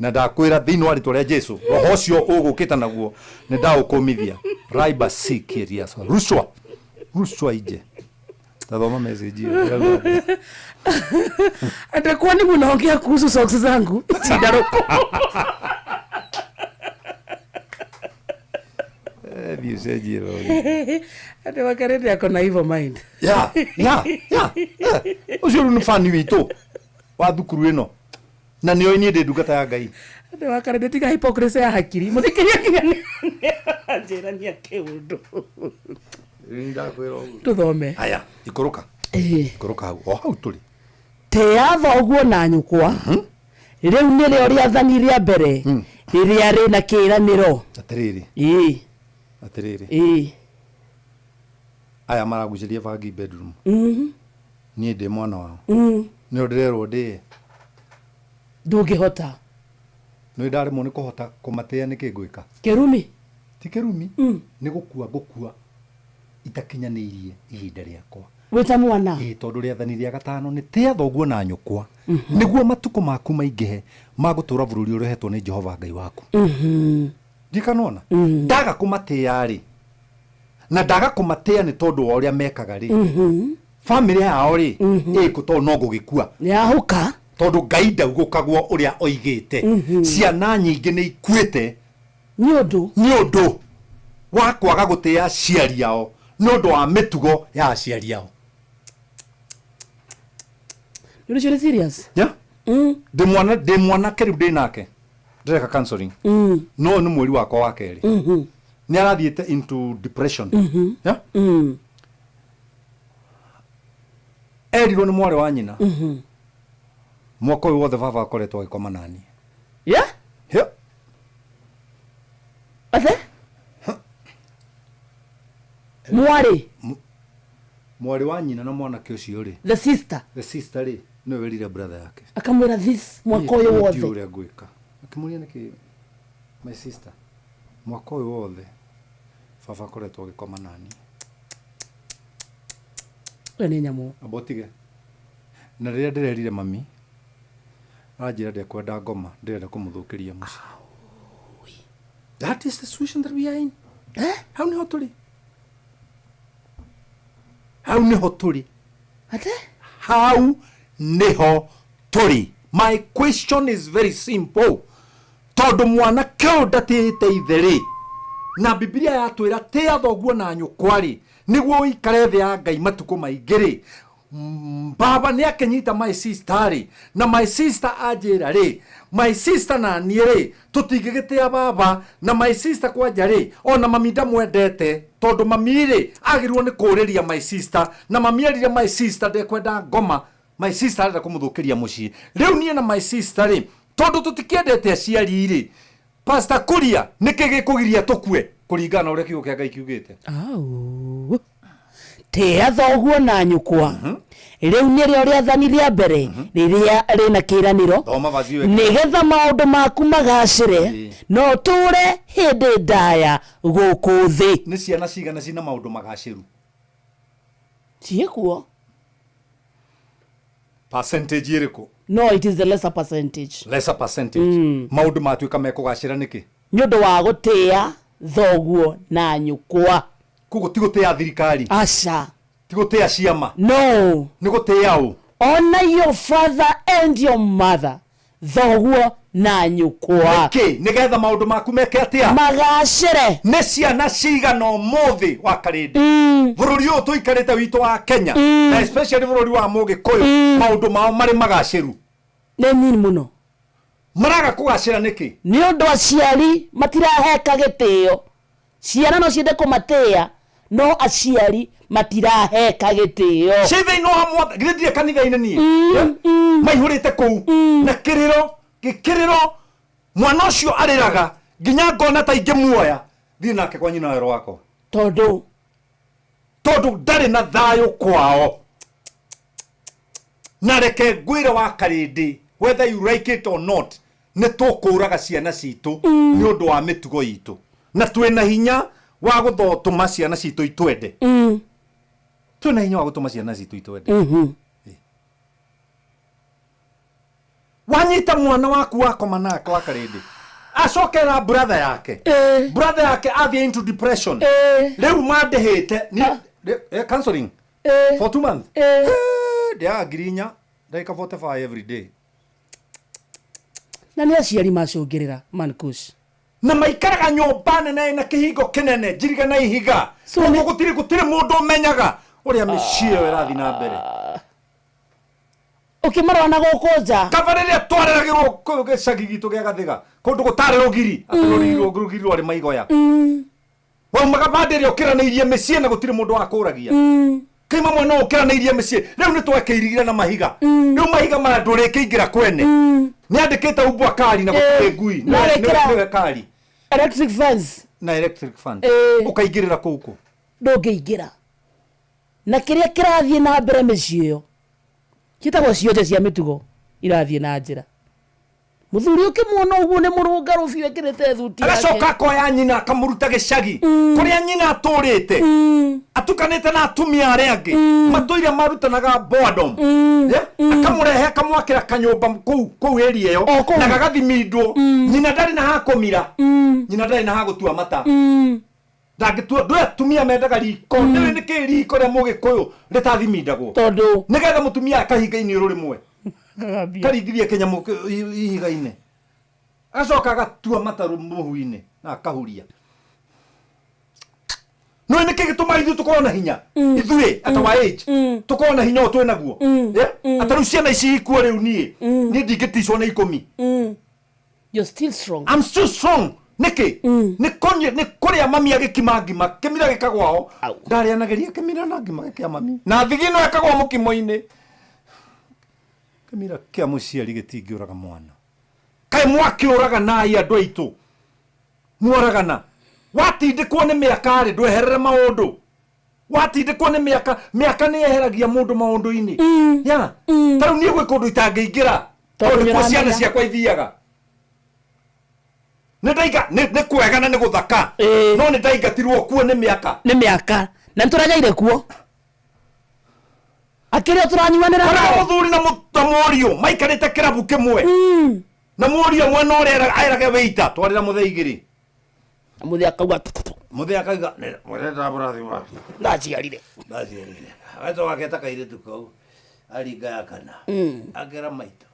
S14: na ndakwĩra thĩinĩ wa rĩtwa rĩa Jesũ roho ũcio ũgũkĩta naguo nĩ ndaũkũmithia raiba sikiria rushwa ije tathoma message hiyo
S13: atakuwa ni mnaongea kuhusu socks zangu sidaroko
S14: message hiyo
S13: ate wakarete yako na hivyo mind
S14: ya ucio ni fani witũ wa thukuru ĩno na nĩo niĩ ndĩ ndungata ya Ngai
S13: ate wakarete tiga hypocrisy ya hakiri mũthikĩria kinya njĩrania kĩũndũ tuthome
S14: aya ikũrũka hau o hau tũrĩ
S13: tĩa thoguo na nyũkwa rĩu nĩrĩo rĩathani rĩa mbere rĩrĩa rĩ na kĩĩranĩro
S14: atĩrĩrĩ aya maragucĩria bangi bedroom niĩ ndĩ mwana wao nĩo ndĩrerwo ndĩe
S13: ndũngĩhota
S14: nĩ ndaremwo nĩ kũhota kũmatĩa nĩkĩ ngwĩka
S13: kĩrumi
S14: ti kĩrumi nĩ gũkua itakinyanĩirie ihinda rĩakwa
S13: wĩta mwana
S14: tondũ rĩathani rĩa gatano nĩ tĩa thoguo na nyũkwa nĩguo matukũ maku maingĩhe magũtũũra bũrũri ũrĩa ũhetwo nĩ Jehova Ngai waku ndikanona ndaga kũmatĩa rĩ na ndaga kũmatĩa nĩ tondũ wa ũrĩa mekaga rĩ family yao rĩ ĩkũ no gũgĩkua
S13: nĩahũka
S14: tondũ Ngai ndaugũkagwo ũrĩa oigĩte ciana nyingĩ nĩ ikuĩte
S13: nĩ
S14: ũndũ wa kwaga gũtĩa aciari yao nĩ ũndũ wa mĩtugo ya aciari yao
S13: you're serious
S14: ndĩ mwana kĩrĩu ndĩ nake ndĩreka counseling no nĩ mweri wakwa wa kerĩ nĩ arathiĩte into depression erirwo nĩ mwarĩ wa nyina mwaka ũyũ wothe baba akoretwo agĩkoma nani mwarĩ wa nyina na mwanake ũcio rĩ the sister rĩ nĩ werire brother yake
S13: akamwĩra this mwaka ũyũ wothe
S14: ũrĩa ngwĩka akĩmũria nĩkĩ my sister mwaka ũyũ wothe baba akoretwo agĩkoma nani
S13: we nĩ nyamũ
S14: abotige na rĩrĩa ndĩrerire mami anjĩra ndekwenda ngoma ndĩrenda kũmũthũkĩria mũciĩ that is the situation that we are in hau nĩho tũrĩ hau nĩho tũrĩ my question is very simple tondũ mwanake ũyũ ndatĩte ithe rĩ na Biblia yatwĩra tĩa thoguo na nyũkwa rĩ nĩguo ũikare thĩ ya Ngai matukũ maingĩ rĩ baba nĩ akenyita my sister rĩ na my sister anjĩra rĩ my sister na niĩ rĩ tũtingĩgĩtĩa baba na my sister kwanja rĩ ona mami ndamwendete tondũ mami rĩ agĩrĩirwo nĩ kũũrĩria my sister na mami erire my sister ndekwenda ngoma my sister arenda kũmũthũkĩria mũciĩ rĩu niĩ na my sister rĩ tondũ tũtikĩendete aciari rĩ Pastor Kuria nĩkĩ gĩkũgiria tũkue kũringana ũrĩa kiugo kĩa Ngai kiugĩte
S13: tĩa thoguo na nyũkwa riu ni rio riathani ria mbere riria rina kiraniro nigetha maundu maku magacire no ture hindi ndaya guku thi.
S14: Ni ciana cigana cina maundu magaciru
S13: ciekuo
S14: percentage iriku?
S13: No, it is the lesser percentage.
S14: Lesser percentage. Maundu matuika mekugacira niki?
S13: Nyondo wa gutia thoguo na nyukwa.
S14: Kugo ti gutia thirikari?
S13: Aca.
S14: Ti gutia ciama?
S13: No.
S14: Ni gutia u?
S13: Honor your father and your mother. Thoguo na nyukwa.
S14: Niki nigetha maundu maku meke atia?
S13: Magacire.
S14: Ni ciana cigana umuthi wa Karindi? Bururi uyu tuikarite witu wa Kenya na especially bururi wa Mugikuyu maundu mao mari magaciru
S13: ne nini muno
S14: maraga kugacira niki?
S13: Ni undu aciari matiraheka gitio. Ciana no ciende kumatia no aciari matiraheka gitio.
S14: Cithe no hamwe githie kanitha-ini ni maihurite kuu na kiriro mwana ucio ariraga nginya ngona ta ingimuoya thii nake kwa nyina wero wako
S13: tondu
S14: ndari na thayo kwao. Na reke ngwire wa Karindi, whether you like it or not, ni tukuraga ciana citu ni undu wa mitugo itu na twina hinya wa guthotuma ciana citu itwende. Twina hinya wa gutuma ciana citu itwende. Wanyita mwana waku wako manake wa Karindi acokera brother yake athie into depression riu mandehete ni counseling for 2 months dia girinya daika 45 every day.
S13: Na ni aciari macungirira Mankush
S14: na maikaraga nyumba nene na kihingo kinene njiriga na ihiga so gutiri mundu umenyaga uria micii irathi na mbere
S13: ukimara na gukunja
S14: kabarire twareragirwo gicagi gitu gia Gathiga kundu gutare rugiri rugiri rwari maigoya waumaga bandiri ukiraneirie micii na gutiri mundu wa kuragia kaima mwana ukiraneirie micii riu ni twekeirigira na mahiga riu mahiga mara ndurikiingira kwene ni andikite ubwa kari na gutire ngui na kari
S13: electric fence
S14: na electric fence ukaingirira kuku
S13: ndungiingira na kiria kirathie na mbere micii yo kitagwo cionje cia mitugo irathie na njira. Muthuri ukimwona uguo ni murungaru biu ekirite thuti yake
S14: agacoka koya nyina akamuruta gicagi kuria nyina aturite atukanite na atumia aria angi matuire marutanaga boredom akamurehe akamwakira kanyumba kuu area iyo na gagathimindwo nyina ndari na hakomira nyina ndari na hagutua mata ndagitua ndwe atumia mendaga riko ndiwe niki riko ria Mugikuyu ritathimindagwo
S13: tondu
S14: nigetha mutumia akahinga-ini uru rimwe karingithie Kenya ihiga-ini acoka agatua mataru muhu-ini na akahuria no niki gituma ithu tukorwo na hinya ithui at our age tukorwo na hinya otwe naguo ataru ciana ici ikuo riu ni ndingiticwo na 10
S13: you're still strong.
S14: I'm still strong. Niki ni kuria mami agikima ngima kimira gikagwao ndari anageria kimira na ngima kia mami na thigino ekagwa mukimo-ini kimira kia muciari gitingiuraga mwana kai mwakiuraga na ia andu aitu mworagana watindikwo ni miaka ri ndweherere maundu watindikwo ni miaka ni yeheragia mundu maundu-ini ya taru ni gwe kundu itangiingira tondu ciana ciakwa ithiaga Nedaiga ne kwegana ne guthaka no ne daiga tirwo kuo ne miaka
S13: na nturageire kuo akirio turanyuanira
S14: na muthuri na mutamorio maikarite kirabu kimwe na murio mwana uria airage weita twarira mutheigiri
S13: muthia akauga
S14: muthia akauga murenda burathi wa
S13: ndaciarire
S14: ato gaketa kaire tuko aringa yakana agera maito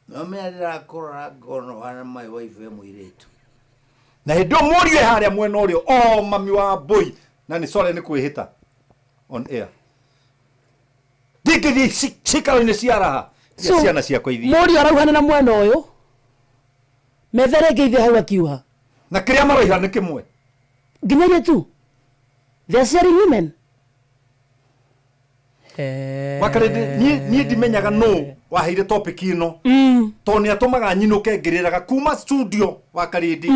S14: no me arira kurora ngono wana my wife muiretu na hindo murio haria mwena urio mami wa boy na ni sore ni kwihita on air dikidi sikalo ni ciaraha ciana ciakwa ithi
S13: murio arauhana na mwena uyu methere ngeithia hau akiuha
S14: na kiria maroiha ni kimwe
S13: nginyagia tu they are sharing women
S14: wakarede ni ndimenyaga no waheire topic ino to ni atumaga nyinuke ngiriraga kuma studio wakarede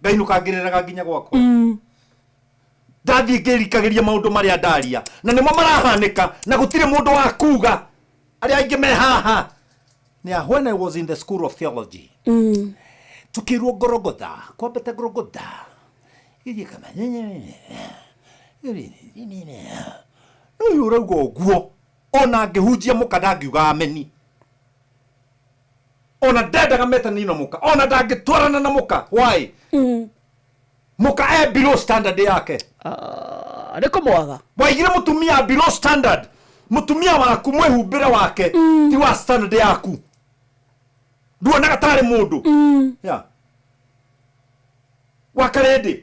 S14: ngainuka ngiriraga nginya gwakwa ndathie ngirikagiria maundu maria ndaria na nimo marahanika na gutire mundu wa kuga ari aingi me haha Now, when I was in the school of theology, tukirwo Golgotha, kwambete Golgotha, iri kama no yurauga uguo ona ngihunjia muka ndangiuga ameni ona ndendaga metanino muka ona ndangitwarana na muka why muka below standard yake
S13: niko mwaga
S14: waigire mutumia below standard mutumia waku mwehumbire wake ti wa standard yaku nduonaga tari mundu ya wakarede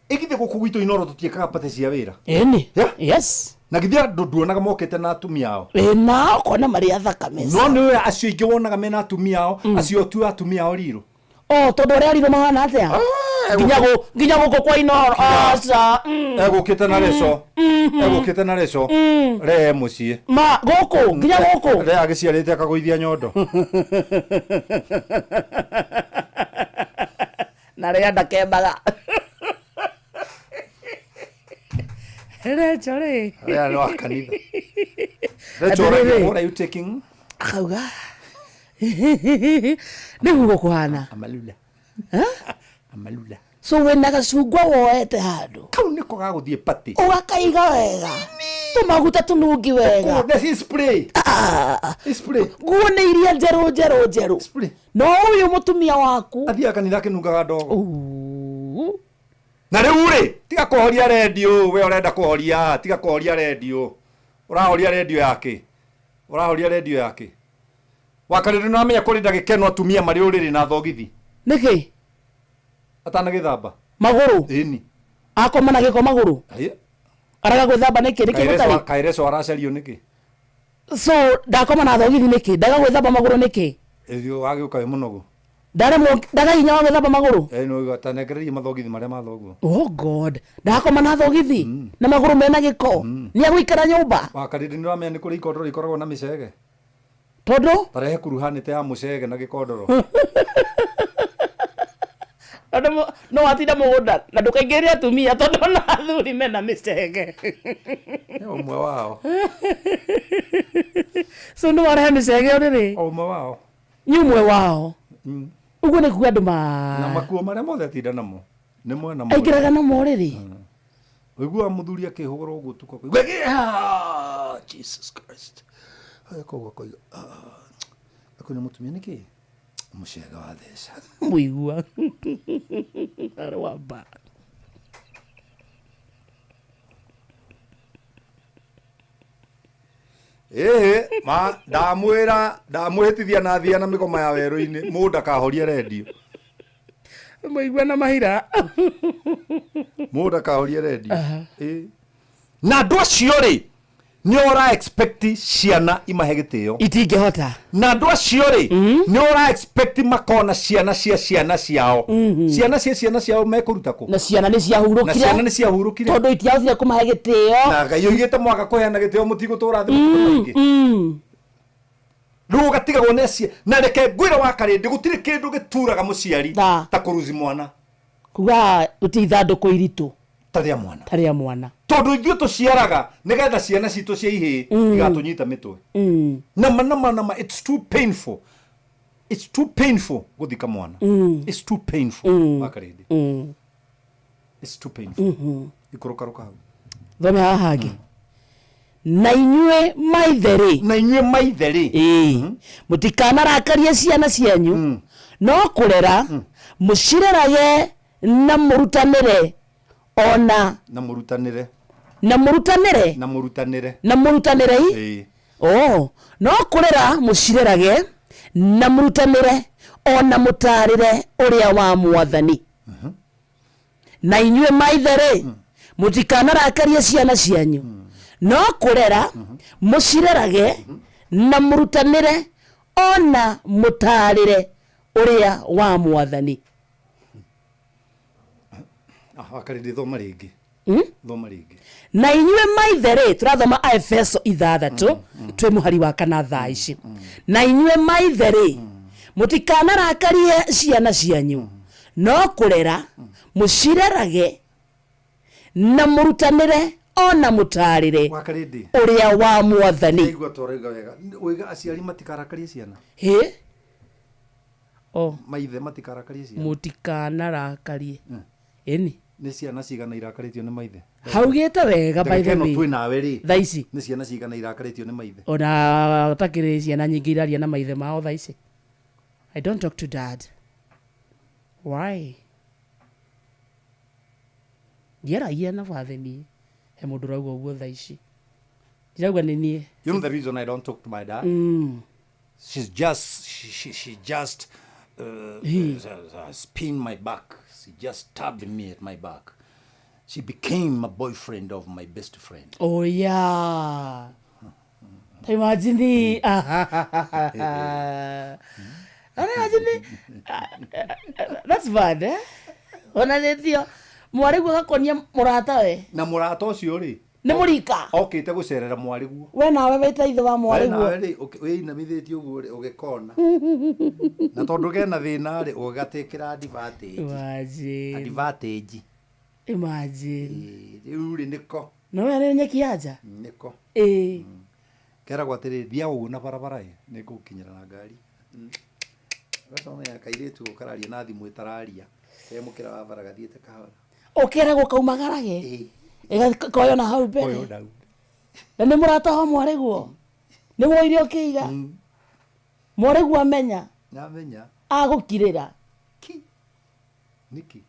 S14: igithe guku gwitu inoro tutiekaga pate cia wira
S13: eni yes
S14: na githia nduonaga mokete na atumia ao
S13: na kona maria thakame
S14: no niwe acio ingi wonaga mena atumia ao acio tu atumia ao riro
S13: tondu ria riro mahana atia nginya guko kwa inoro asa
S14: egukite na reco egukite na reco re mucie
S13: ma guko nginya guko
S14: re agiciarite akagoithia nyondo
S13: na ria ndakembaga Chore.
S14: Yeah, no, kanitha. Chore, what are you taking?
S13: Akauga. Niguo kuhana.
S14: Amalula. Amalula.
S13: So wena gacungwa woete handu.
S14: Kau niko gaguthie pati.
S13: Ugakaiga wega. Tumaguta tunungi wega.
S14: Oh, this is spray. Spray.
S13: Guo ne iria njeru.
S14: Spray.
S13: No uyu mutumia waku.
S14: Athia kanitha kinungaga ndogo. Na riu ri tiga kuhoria radio we urenda kuhoria tiga kuhoria radio urahoria radio yake wakarire no amenya kuri ndagikeno atumia mari uriri na thogithi
S13: niki
S14: atana githamba
S13: maguru
S14: ini
S13: akoma na giko maguru araga gwithamba niki gutari
S14: kaireso aracerio niki
S13: so ndakoma na thogithi niki ndaga gwithamba maguru niki
S14: ithio wagiuka we munogo
S13: ndaga hinya wa gwithamba maguru
S14: no gatanekeririe mathogithi maria mathoguo
S13: oh god ndakoma na thogithi na maguru mena giko ni agwikara nyumba
S14: wakarire ni ramenya ni kuri ikondoro ikoragwo na micege
S13: tondu
S14: tarehe kuruhanite ya mucege na gikondoro
S13: no atinda mugunda na ndukaingire atumia tondu na athuri mena micege
S14: umwe wao
S13: so no arehe micege uriri
S14: umwe wao
S13: nyumwe wao uguo ni kuga andu
S14: na makuo maria mothe atinda namo ni mwena
S13: mwe aingiraga namo riri
S14: uiguo muthuri akihugura uguo tuko Jesus Christ ayako koiga akoni mutumia niki mucega wa thesha
S13: muigua ara wamba
S14: ma ndamuhitithia na thia na migoma ya weru-ini mundu akahoria radio
S13: muigua na mahira
S14: mundu akahoria radio na andu acio ri ni ora expect ciana imahe gitio
S13: itingihota
S14: na andu acio ri ni ora expect makona ciana ciao ciana ciao mekuruta ku
S13: na ciana ni ciahurukire tondu itiathire kumahe gitio
S14: na Ngai oigite mwaka kuheana gitio mutigutura thi mutumaingi riu gatigagwo neci na reke ngwire wakarindi gutire kindu gituraga muciari ta kuruzi mwana
S13: kuga utithanduku iritu
S14: taria mwana tondu ithuĩ tuciaraga nigetha ciana citu cia ihĩ igatunyita mitwe nama it's too painful guthika mwana it's too painful wakarindi it's too painful ikurukaruka hau
S13: thome haha hangi na inyue maitheri mutikanarakarie ciana cianyu no kurera mucirerage na murutanire ona
S14: na murutanire
S13: no kurera mucirerage na murutanire ona mutarire uria wa mwathani na inyue maitheri mutikanarakarie ciana cianyu no kurera mucirerage na murutanire ona mutarire uria wa mwathani
S14: wakarindi thoma ringi
S13: na inyue maitheri turathoma Efeso 6 twi muhari wa kana thaa ici na inyue maitheri mutikanarakarie ciana cianyu no kurera mucirerage na murutanire ona mutarire uria wa mwathani.
S14: Igua torega wega. Oiga aciari matikarakarie ciana. Maithe matikarakarie ciana.
S13: Mutikanarakarie. Eni.
S14: Nĩ ciana cigana irakaritio nĩ maithe.
S13: Haugite wega by the way.
S14: Twĩ nawe ri.
S13: Thaici.
S14: Nĩ ciana cigana irakaritio nĩ maithe.
S13: Ona takire ciana nyingi iraria na maithe mao thaici. I don't talk to dad. Why? Yera na father ni. He mundu rauga uguo thaici. Dirauga ni nie.
S14: You know the reason I don't talk to my dad? She's just she just spin my back. She just stabbed me at my back. She became a boyfriend of my best friend.
S13: Oh yeah. Imagine. That's bad, eh? Ona ndio mwarigu gakonia murata we.
S14: Na murata ucio ri.
S13: Ni murika.
S14: Okite gucerera mwarigu.
S13: We nawe weta ithe wa mwarigu.
S14: We nawe ri we inamithitie uguo ri ugikona. Na tondu gena thina ri ugatikira advantage.
S13: Imagine.
S14: Advantage.
S13: Imagine.
S14: Riu ri niko.
S13: No we ari nyeki aja.
S14: Niko. Kera gwatiri thia ugu na barabara ri nigukinyira na ngari. Gasona ya kairetu ukararia na thimu itararia. Mukira wa bara gathiete kahora.
S13: Okera gukaumagarage. Koyo na hau mbere.
S14: Koyo dau.
S13: Na ni murata ho mwariguo. Ni woire okiiga. Mwariguo amenya.
S14: Namenya.
S13: Agukirira.
S14: Niki.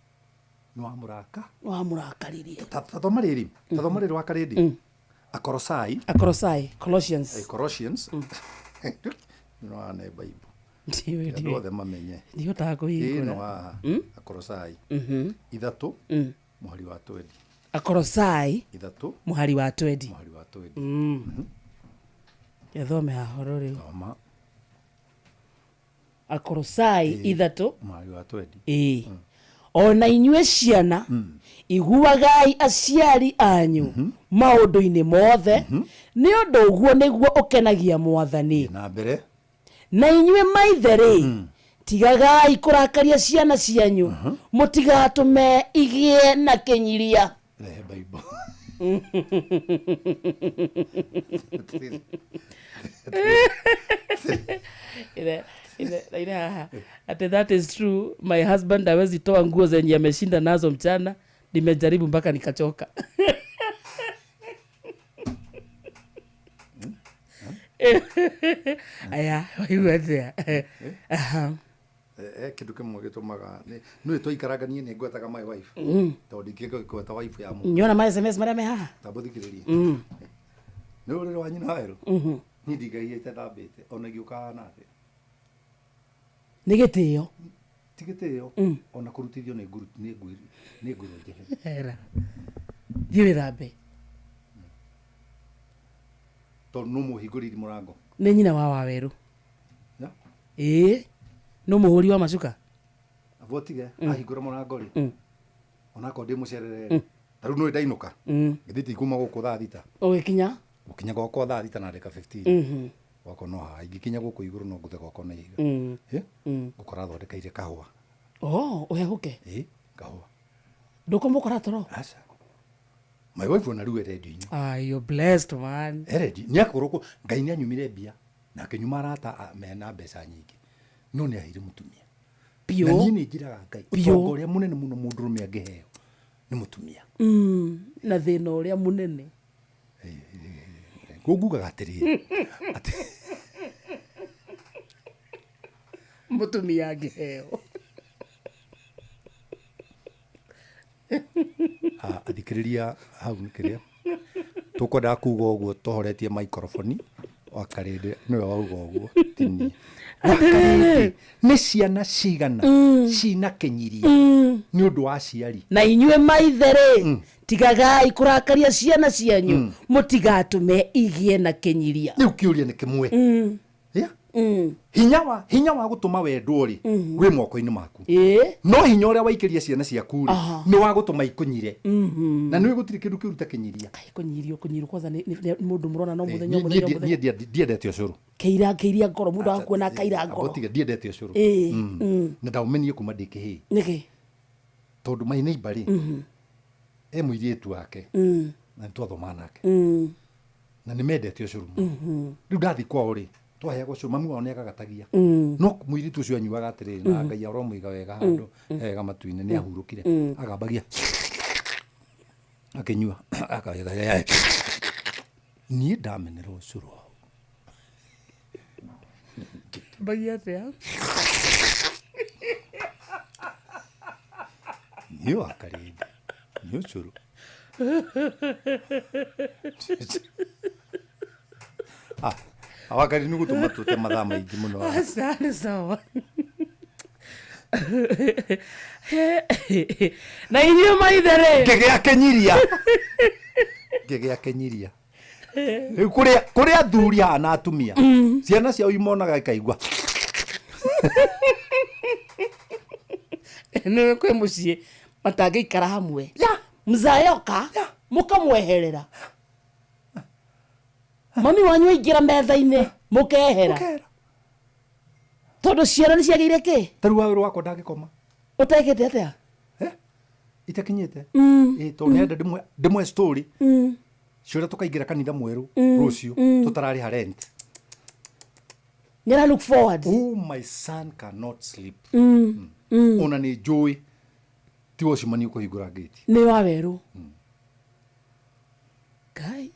S14: No amuraka.
S13: No amurakariri.
S14: Tathoma riri. Tathoma riri wa karidi. Akorosai.
S13: Akorosai. Colossians.
S14: Colossians. No ane Bible.
S13: Ndiwe
S14: ndiwe. Ndothe mamenye.
S13: Ndiyo takuhingura.
S14: Ino haha. Akorosai. Ithatu. Muhari wa 20.
S13: Akorosai.
S14: Ithatu.
S13: Muhari wa 20.
S14: Muhari wa 20.
S13: Yathome hahoro riu.
S14: Thoma.
S13: Akorosai ithatu.
S14: Muhari wa 20.
S13: Ona inyue ciana iguagai aciari anyu maundu-ini mothe ni undu uguo niguo ukenagia mwathani.
S14: Na mbere.
S13: Na inyue maithe tigagai kurakaria ciana cianyu mutigatume igie na kinyiria.
S14: Bible.
S13: That is true. My husband hawezi toa nguo zenye ameshinda nazo mchana. Nimejaribu mpaka nikachoka. Aya, waiwezea.
S14: Kindu kimwe gitumaga no twikaraganie ni ngwetaga my wife tondu ngigweta wife ya mu
S13: nyona ma SMS maria me haha
S14: tabuthikiririe ni urire wanyu na hero ni ndigaiyete thambite ona giuka na thi
S13: ni gitio
S14: tigitio ona kurutithio ni nguru njehe
S13: era thiwe thambe
S14: tondu no muhinguriri murango
S13: ni nyina wa Waweru no muhuri wa macuka
S14: avotige ahingura murango ri ona ko ndi mucerere taru no ndainuka ngithiti kuma guku thaa thita
S13: ugikinya
S14: ukinya goko thaa thita na ndeka 15 wako no ha ingikinya guku iguru no nguthe goko na iga gukora thondekaire kahua
S13: uhehuke
S14: kahua
S13: ndukumukora toro
S14: asa my wife ona riu redio-ini
S13: you're blessed man
S14: redio ni akuruku ngai ni anyumire mbia na kenyuma rata mena mbeca nyingi no ni ahire mutumia
S13: pio
S14: na ni njiraga ngai utongo uria munene muno mundurume angiheo ni mutumia
S13: na thina uria munene
S14: guguga atiri
S13: mutumia angiheo
S14: athikiriria hau nikiria tukwenda kuga uguo tohoretie microphone wakarinde niwe wauga uguo tini ni ciana cigana cina kenyiria ni undu wa ciari
S13: na inyue maithere tigagai kurakaria ciana cianyu mutigatume igie na kenyiria
S14: ni ukiuria ni kimwe hinya wa gutuma wendo ri gwi moko-ini maku no hinya uria waikiria ciana ciaku ri ni wa gutuma ikunyire na ni gutiri kindu kiruta kinyiria
S13: kunyirio kwanza ni mundu murona no muthenya
S14: ni ndiendete ucuru
S13: keiria ngoro mundu akuona kaira ngoro
S14: abotiga ndiendete ucuru na ndaumenie kuma ndikihi
S13: niki
S14: tondu my neighbor ri muirietu wake na twathoma nake na nimendete ucuru riu ndathi kwao ri twaheaga ucuru mamu wao niakagatagia no muirietu ucio anyuaga atiriri na Ngai aromuiga wega handu ega matuine ni ahurukire agambagia akinyua akawega ni ndamenera ucuru
S13: bagia
S14: niyo akaridi niyo ucuru awakari ni gutuma tute mathaa maingi muno
S13: asante sawa na inyo maithere
S14: ngege akenyiria riu kuria athuri ana atumia ciana ciao imonaga ikaigua
S13: niwe kwe mucie matangĩikara hamwe mzayoka mukamweherera mami wanyu aingira metha-inĩ mukehera tondu ciana nĩ ciagĩire kĩ
S14: taru wa wĩra wakwa ndangĩkoma
S13: ũtekĩte atĩa
S14: itakinyĩte to nenda ndimwe story ciora tukaingira kanitha mweru rucio tutararĩha rent
S13: Nira look forward.
S14: Oh, my son cannot sleep. Ona ni joy. Ti wocimani ukuhingura gate.
S13: Ni wa weru. Kai.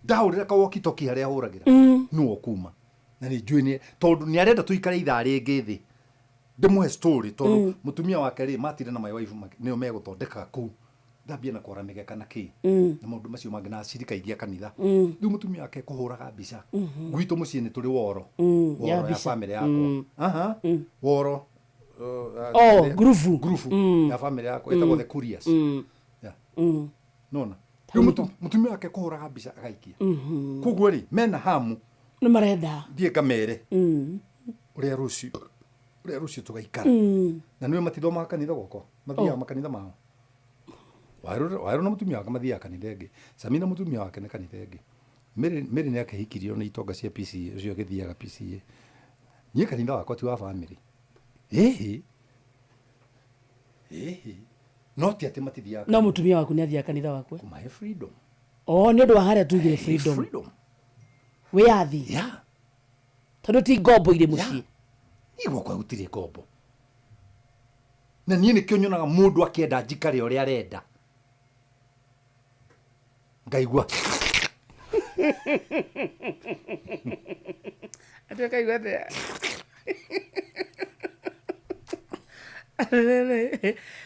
S14: Ndahurira ka walkie talkie haria huragira. No kuma. Na ni joy ni tondu ni arenda tuikare ithaa ringi thi. Ndimwe story tondu mutumia wake ri matire na my wife nio meguthondeka ku. Ndambia na kwara migeka na ki. Na maundu macio mangi na cirika igia kanitha. Riu mutumia wake kuhuraga mbica. Gwitu mucii ni turi woro. Woro ya family yakwa. Woro. Grufu. Ya family yakwa etagwo the Couriers. Nona. Riu mutumia wake kuhuraga mbica agaikia. Koguo ri mena hamu.
S13: Ni marenda.
S14: Thie kamere. Uria rucio tugaikara. Na niwe matithoma kanitha goko. Mathiaga makanitha mao. Wairu na mutumia wake mathiaga kanitha ingi. Samina mutumia wake ni kanitha ingi. Meri ni akahikirio na itonga cia PCA ucio githiaga PCA. Nie kanitha wakwa ti wa family. Not ati matithiaga.
S13: No mutumia waku ni athiaga kanitha wakwa.
S14: Kumahe freedom.
S13: Ni undu wa haria tugire freedom. We athi.
S14: Yeah.
S13: Tondu ti ngombo ire mucii.
S14: Igwo kwa gutire ngombo. Na nie ni kionyonaga mundu akienda njikare uria arenda. Ngaigua.
S13: Atakaigua the.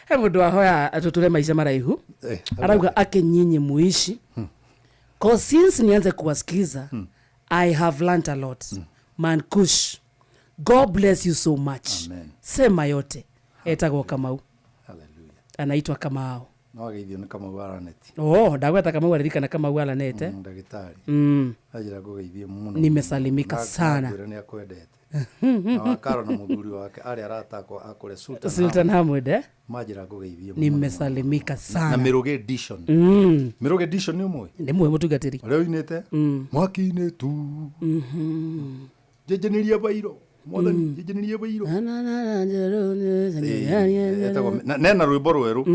S13: He mundu ahoya atuture maisha maraihu. Arauga akenyinyi muishi. Cause since nianze kuwasikiza, I have learned a lot. Man Kush. God bless you so much.
S14: Amen.
S13: Sema yote. Etagwo Kamau.
S14: Hallelujah.
S13: Anaitwa Kamau.
S14: No ageithio ni Kamau araneti.
S13: Ndagweta Kamau aririkana Kamau aranete.
S14: Ndagitari. Ajira kugeithio muno.
S13: Nimesalimika sana.
S14: Ni akwendete. Na wakaro na muthuri wake ari aratako akore
S13: Sultan Hamud
S14: majira kugeithio.
S13: Nimesalimika sana.
S14: Na Miruge edition. Miruge edition ni umwe.
S13: Ni mwe mutugatiri.
S14: Leo inete. Mwaki-ini tu. Jejeneria bairo. Mwathani jejeneria bairo. Nena rwimbo rweru.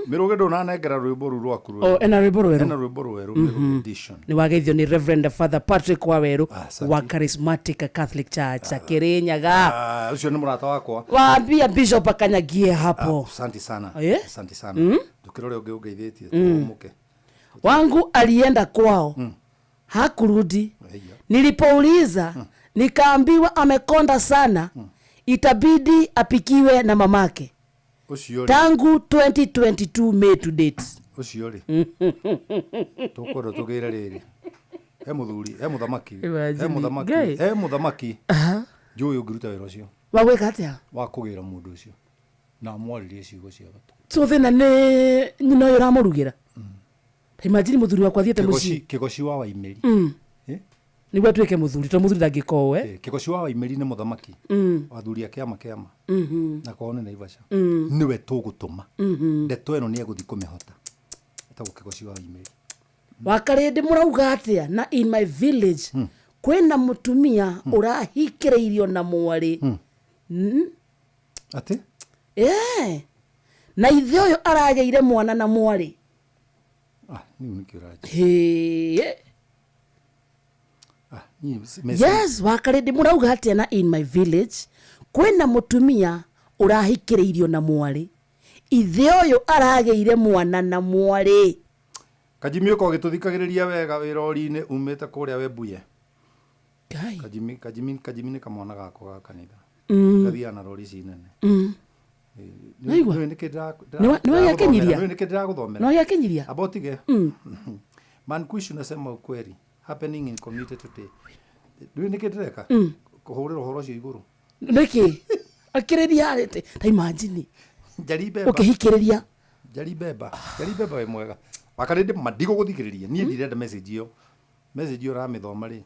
S14: Miruge ndunanengera rwimbo ru rwaku rweru.
S13: Ena rwimbo rweru.
S14: Ena rwimbo rweru Miruge edition.
S13: Ni wageithio ni Reverend Father Patrick Waweru wa Charismatic Catholic Church Kirinyaga.
S14: Ucio ni murata wakwa.
S13: Waambia Bishop akanyagie hapo.
S14: Asante sana. Asante sana. Tukirore ungeithitie tumuke.
S13: Wangu alienda kwao. Hakurudi. Nilipouliza nikaambiwa amekonda sana. Itabidi apikiwe na mamake. Tangu 2022 May to date.
S14: Uciori. Tukoro tugira riri. Muthuri, muthamaki. Muthamaki. Joy ugiruta wira ucio.
S13: Wagwika atia?
S14: Wa kugira mundu ucio. Na mwaririe ciugo cia bata.
S13: So thina ni nyina uyu ramurugira. Imagine muthuri wakwa thiete muci.
S14: Kigoci wa Waimeri.
S13: Niguo atuike muthuri to muthuri ndangikowe.
S14: Kigoci wa Waimeri ni muthamaki. Wathuri akiama. Na kwaone Naivasha. Niwe tugutuma. Ndeto eno ni eguthi kumihota. Etagwo Kigoci wa Waimeri.
S13: Wakarindi murauga atia na in my village kwena mutumia urahikireirio na mwari.
S14: Ati?
S13: Na ithe uyu arageire mwana na mwari. Yes, wakarindi murauga atena in my village kwena mutumia urahikiriirio na mwari ithe uyu arageire mwana na mwari
S14: Kajimi uko gituthikagiriria wega wirori-ini umite kuria Webuye Kajimi ni kamwana gako ga kanitha gathia na rori cinene
S13: no yakenyiria
S14: abotige Man Kush unasema ukweli happening in community today ndio nikidireka kuhurira uhoro ucio iguru
S13: niki akiriria arete ta imagine
S14: Jaribeba
S13: ukihikiriria
S14: Jaribeba we mwega wakarinde madigo guthikiriria nie ndirenda message iyo ramithoma ri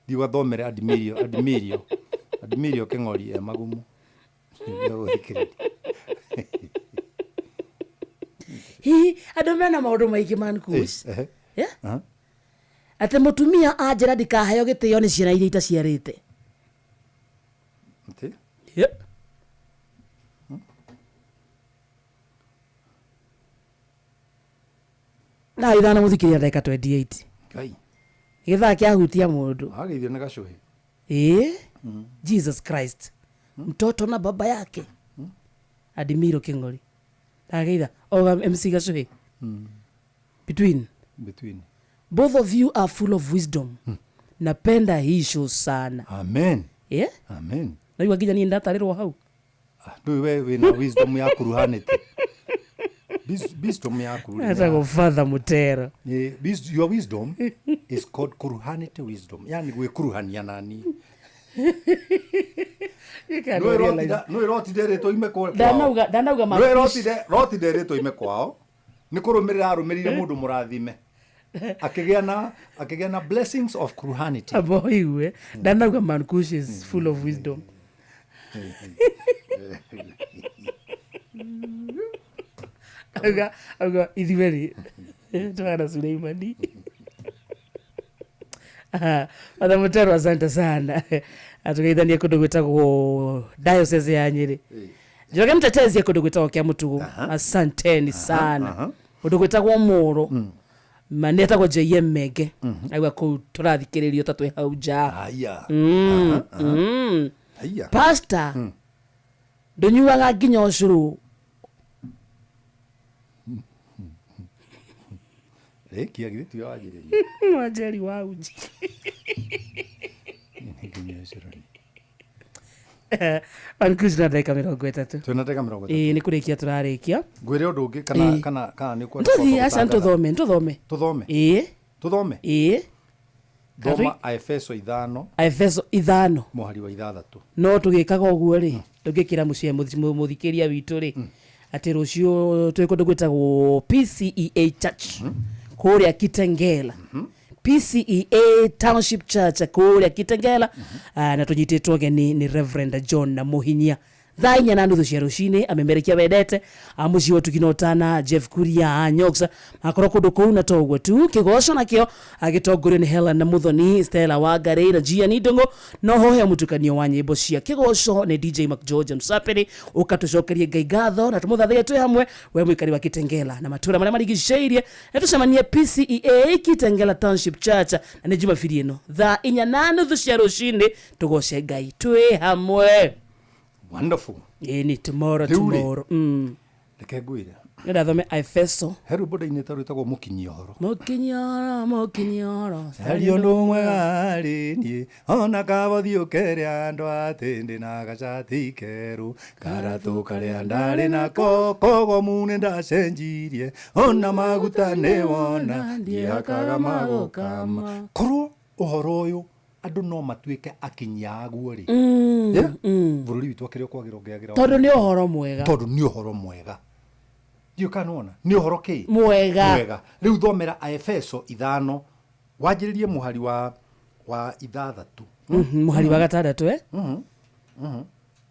S14: diwa thomere admirio kengori magumu ndio guthikiriria
S13: andu mena maundu maingi Man Kush ate mutumia anjira ndikaheo gitio ni ciana iria itaciarite na ithana muthikiria ndeka 28
S14: Kai
S13: githaa kiahutia mundu
S14: ageithio na gacuhi
S13: Jesus Christ mtoto na baba yake Admiro Kingori ageitha MC gacuhi between both of you are full of wisdom napenda hii show sana
S14: amen
S13: amen na iwa ginya ni ndatarirwo hau
S14: ndu we na wisdom ya kuruhanite wisdom ya kuruhanite
S13: hata go father Mutero
S14: your wisdom is called kuruhanite wisdom yani gwe kuruhania nani no iroti dere to ime kwao
S13: danauga
S14: no iroti dere to ime kwao ni kurumirira arumirire mundu murathime akigea na blessings of kuruhanity
S13: aboiwe danauga Man Kush is full of wisdom aga idiveri tuana Suleimani Father Mutero asante sana atugeithania kundu gwitagwo diocese ya Nyeri Njoroge mtetezi kundu gwitagwo kia Mutugu asanteni sana kundu gwitagwo Muro maneta go JM Mege aiwa ku turathikiririo tatwe hau ja pastor ndonyuaga nginya ucuru
S14: kia githiti yo ajiriria
S13: wajeri wa uji Man Kush na dakika 30
S14: tunataka 30
S13: ni kurikia turarikia
S14: ngwire undu ungi kana ni kwa
S13: tuthi asa tuthome
S14: thoma Efeso
S13: 5
S14: muhari wa 6
S13: no tugikaga uguo ri tugikira mucie muthikiria witu ri ati rucio twikundu gwitagwo PCEA Church kuria Kitengela PCEA Township Church kuria Kitengela na tunyititwo geni ni Reverend John na Muhinya thainya na nduthu cia rucini amemerekia wedete amuci wetu kinotana Jeff Kuria Nyoxa akoro kundu kuu na togwe tu kigoco nakio agitongorio ni Helen na Muthoni Stella Wangari na Gianni Ndungu no hohe mutukanio wa nyimbo cia kigoco ni DJ Mac George Msapiri ukatucokerie ngai ngatho na tumuthathie twi hamwe we mwikari wa Kitengela na matura maria marigiceirie na tucemanie PCEA Kitengela Township Church na ni Jumapili ino thaa 4:30 cia rucini tugoce ngai twi hamwe.
S14: Wonderful.
S13: Ni tomorrow.
S14: Leke gwira.
S13: Nda thome Efeso.
S14: Heru boda ine tarutagwo mukinyoro.
S13: Sario
S14: no mwari ni ona kabothio kere andu atindi na gacati keru karatu kare andare na kogo mune ndacenjirie ona maguta ne wona ndiakaga magokama korwo uhoro uyu andu no matuike akinyaguo ri bururi witu akirio kwagira ngeagira
S13: tondu ni uhoro mwega
S14: dio kanona ni uhoro ki
S13: mwega
S14: riu thomera Efeso 5 wajiririe muhari wa 6
S13: muhari wa 6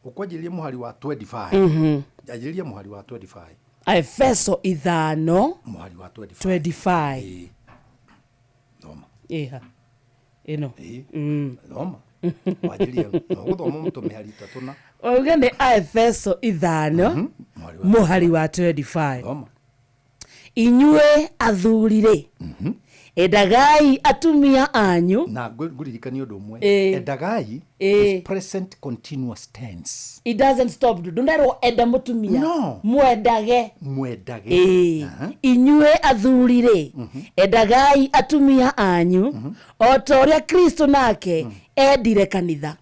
S14: ukwajirie muhari wa 25 ajiririe muhari wa 25
S13: Efeso 5
S14: muhari wa 25
S13: noma ino
S14: noma wajirie guthoma mtu mihari 3 na
S13: ugende Efeso 5 muhari wa 25 inyue athurire endagai atumia anyu
S14: na nguririkania undu umwe
S13: Eh.
S14: endagai
S13: Eh.
S14: is present continuous tense.
S13: it doesn't stop ndero enda mutumia
S14: No.
S13: mwendage
S14: mwendage
S13: inyue athurire endagai atumia anyu ota uria Kristo nake endire kanitha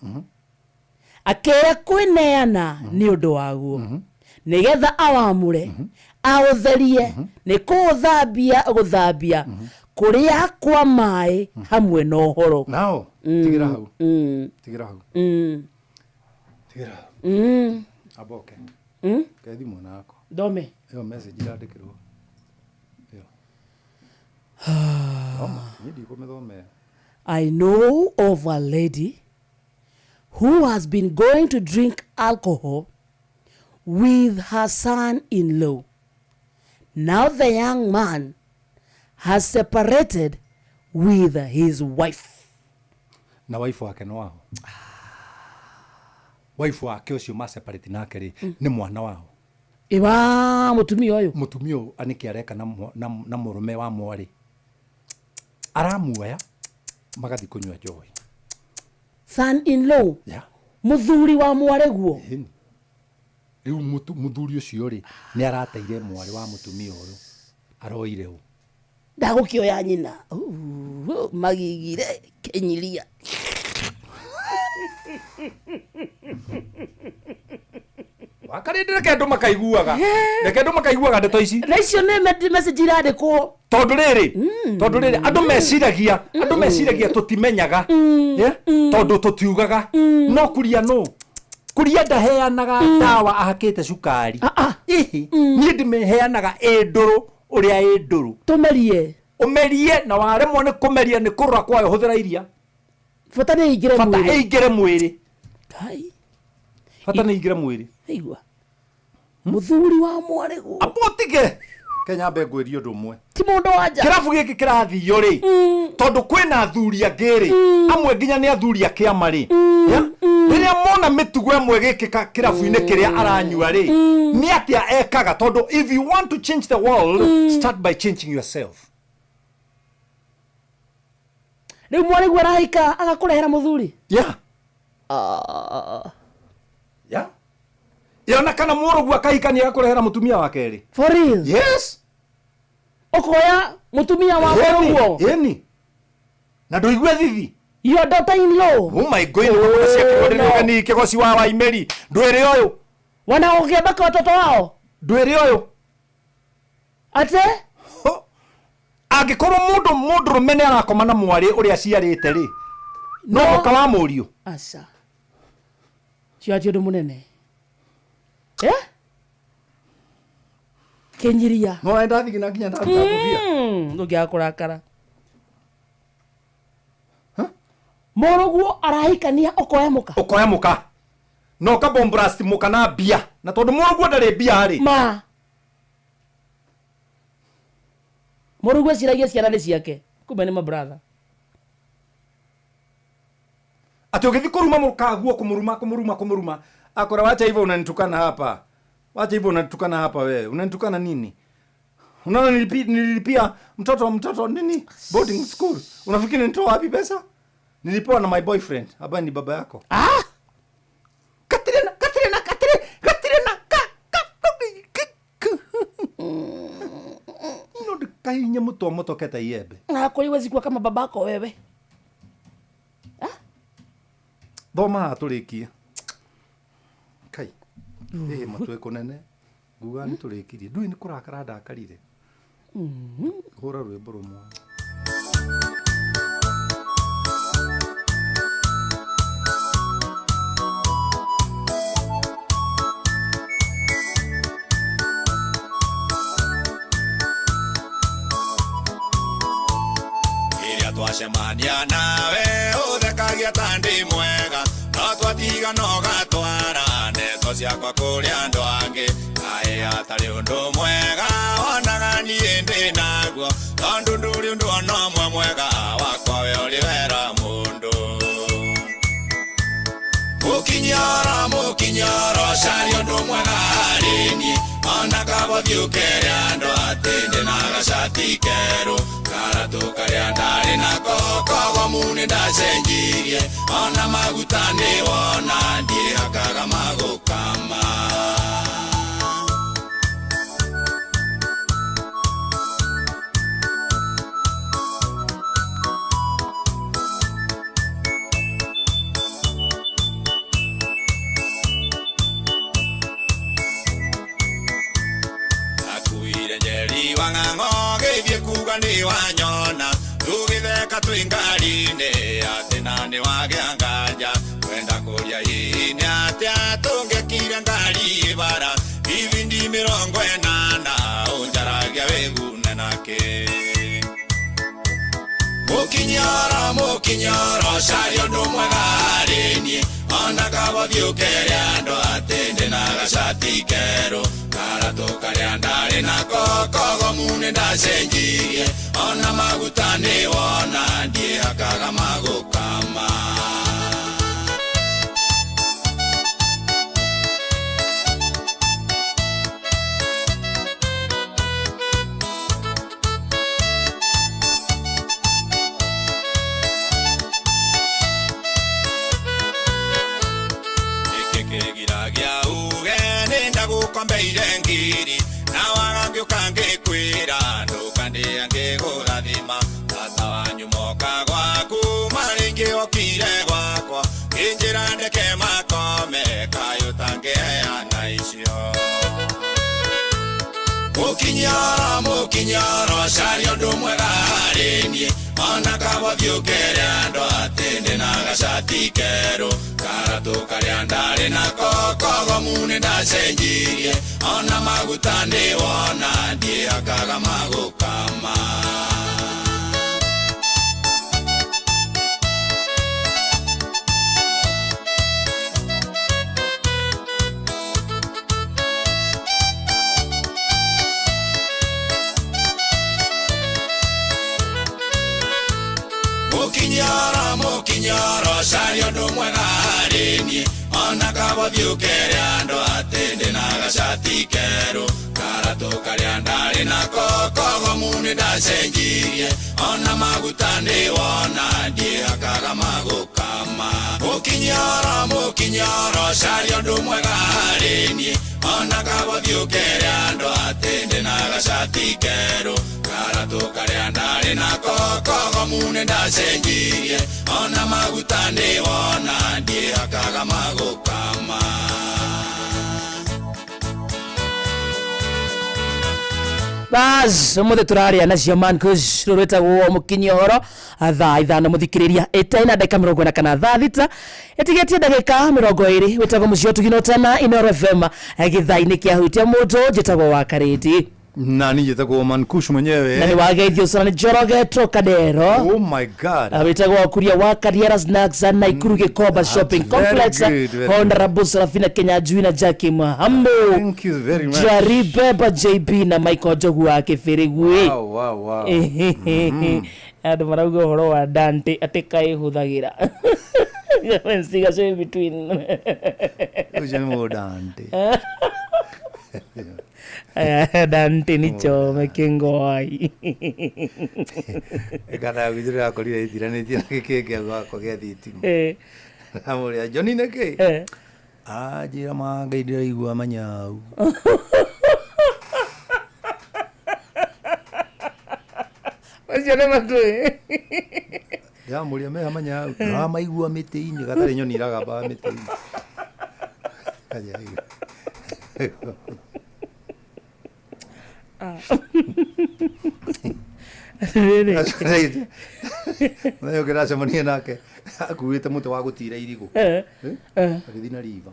S13: akeya kwineana ni undu waguo nigetha awamure autherie ni guthambia kuria kwa mai hamwe na uhoro
S14: nao tigira hau tigira hau aboke kethi mwana wako
S13: dome
S14: yo message irandikirwo yo nidi kumethome.
S13: I know of a lady who has been going to drink alcohol with her son-in-law. Now the young man has separated with his wife.
S14: Na wife wake no wao wife wake ucio ma separate nake ri ni mwana wao
S13: Iwa mutumia uyu
S14: aniki areka na murume wa mwari aramuoya magathi kunywa njohi.
S13: Son-in-law muthuri wa mwari guo
S14: riu muthuri ucio ri ni arateire mwari wa mutumia uyu aroire u
S13: ndagukioya nyina magigire kenyiria
S14: wakarindire kendo makaiguaga kendo makaiguaga ndeto ici
S13: na icio ne message irandikwo
S14: tondu riri andu meciragia tutimenyaga tondu tutiugaga no kuria ndaheanaga dawa ahakite cukari ni ndimeheanaga nduru uria nduru
S13: tumerie
S14: umerie na waremwo ni kumeria ni kurura kwayo huthira iria
S13: fata ni
S14: ingire mwiri fata ni ingire mwiri
S13: igwa muthuri wa mwari guo
S14: apotige Kenya mbengo irio ndumwe
S13: ti mundu wanja
S14: kirabu giki kirathio ri tondu kwina athuri angiri amwe nginya ni athuri akiama ri riria mona mitugo emwe gikika kirabu-ini kiria aranyua ri ni atia ekaga tondu if you want to change the world start by changing yourself.
S13: Riu mwari guo arahika agakurehera muthuri
S14: yona kana murugu akahikania agakurehera mutumia wake ri
S13: for real
S14: yes
S13: okoya mutumia wa murugu
S14: yeni na nduigwe thithi
S13: your daughter-in-law
S14: oh my god kuna cia ni kigoci wa Waimeri ndwiri uyu
S13: wanaogeba watoto wao
S14: ndwiri uyu
S13: ate
S14: angikorwo mundu rumene arakoma na mwari uria aciarite ri no muka wa murio
S13: asa ciatio ndu munene kenyiria
S14: no enda thigina nginya ndakuvia
S13: ndugia kurakara muruguo arahikania okoya muka no ka
S14: bombrast muka na bia na tondu muruguo ndari bia ri
S13: ma muruguo ciragia ciana ni ciake kumbe ni mabrother
S14: ati ugithi kuruma mukaguo kumuruma akora wacha hivyo unanitukana hapa wewe unanitukana nini unaona nilipia mtoto nini boarding school unafikiri nitoa wapi pesa nilipewa na my boyfriend hapa ni baba yako Katrina ino kahinya muto keta yebe
S13: na kuliwezi kuwa kama babako wewe
S14: thoma aturikia kai matwe kunene guga ni turikirie ndui ni kurakara ndakarire hura rwimbo rumwe
S11: twacemania nawe uthekagia tandi mwega no twatiga no gatwara ndeto ciakwa kuria andu angi ai atari undu mwega onaga nie ndi naguo tondu nduri undu ono mwe mwega wakwa we uri wera mundu mukinyoro cari undu mwega harini ona kabothiukere andu ati ndi naga gacati keru karatu karia ndari nako kogo mune ndacenjirie ona maguta ni wona ndiakaga magukama ni wanyona tugitheka twingarine ati nani wagiangaja kwenda kuria ini ati atungekire ngari bara ibindi 80 unjaragia wegune nake mukinyoro cario ndumwega harini ona kabothiukere andu atinde na gacati keru karatu karia ndari nako kogo mune ndacenjirie ona maguta ni wona ndiakaga magukama kombeire ngiri na warangi ukangikwira ndukandi angigurathima tata wanyu moka gwaku maringi okire gwakwa injira ndeke makome kayo tangeana icio mukinyoro cario ndumwega harini ona kabothiukere andu atinde na gacati keru karatu karia ndari nako kogo mune ndacenjirie ona maguta ni wona ndiakaga magukama mukinyoro cario ndumwega harini ona kabothiukere andu atinde na gacati keru karatu karia ndari nako kogo mune ndacenjirie ona maguta ni wona ndiakaga magukama mukinyoro cario ndumwega harini ona kabothiukere andu atinde na gacati keru karatu karia ndari nako kogo mune ndacenjirie ona maguta ni wona ndiakaga magukama
S13: bas muthe turaria na Shaman Kush rurwetagwo mukinyoro thaa ithano muthikiriria itaina ndagika 40 kana thaa thita etigetie ndagika 20 wetagwo mucio tuginotana Inoro FM githaini kia hutia mutu jitagwo wa Kareti
S14: na nije tako Mankush mwenyewe
S13: na ni wageithio sana ni Joroge Trocadero.
S14: Oh my god
S13: awetagwo kuria wa Kariera Snacks na Ikuru Gikoba Shopping Complex Honorable Serafina Kenya Juina Jackie Mahambo.
S14: Thank you very much.
S13: Jari Beba JB na Michael Jogu wa Keferegwe.
S14: Wow
S13: adu marauga horo wa Dante atekai huthagira wensiga so between
S14: ujemo Dante
S13: Dante ni chome kengoi
S14: ekana githira akorire itiranĩtie na gĩkĩngĩ gwakwa gĩa thitima amũrĩa Johnny nĩkĩ anjĩra manga ndĩraigua manyau
S13: wacĩone matũ
S14: yamũrĩa meha manyau ndĩramaigua mĩtĩ-inĩ gatarĩ nyoni iragambaga mĩtĩ-inĩ Nayo kira semania nake akuite muti wa gutira irigo agithii na riva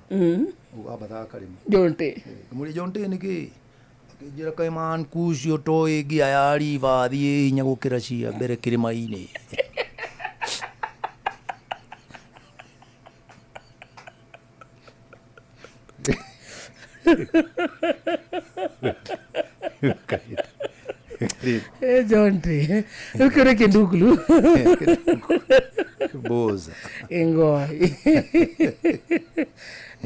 S14: ugamba karima
S13: Jonte
S14: muri Jonte niki akijira kai man kusio to igi ya riva thie hinya gukira cia mbere kirima-ini
S13: Jonte ukore kindugulu
S14: boza
S13: engoi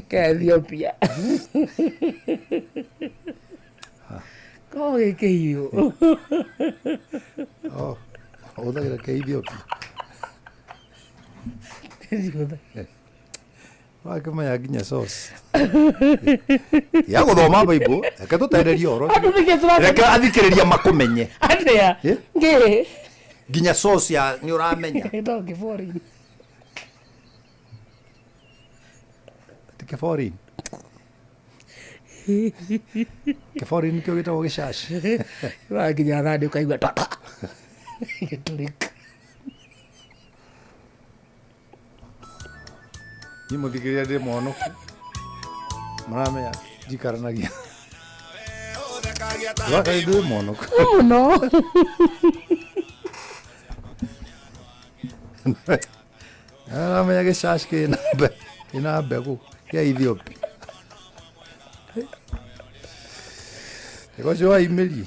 S13: ka Ethiopia Ko gekeio.
S14: Uthagira ke Ethiopia. Wakamaya nginya sauce. Ya guthoma Bible, reke tutererie oro. Reke athikiriria makumenye.
S13: Atia. Nge.
S14: Nginya sauce ya ni uramenya.
S13: Ndo kifori.
S14: Kefori. Kefori ni kyo gitagwo gicaci.
S13: Wa nginya thandi ukaigua tata. Giturika.
S14: Ni muthikiria ndi monoku. Maramenya jikaranagia. Waka ndi monoku.
S13: No.
S14: Maramenya gicaci kina mbegu ya Ethiopia. Because you are Emily.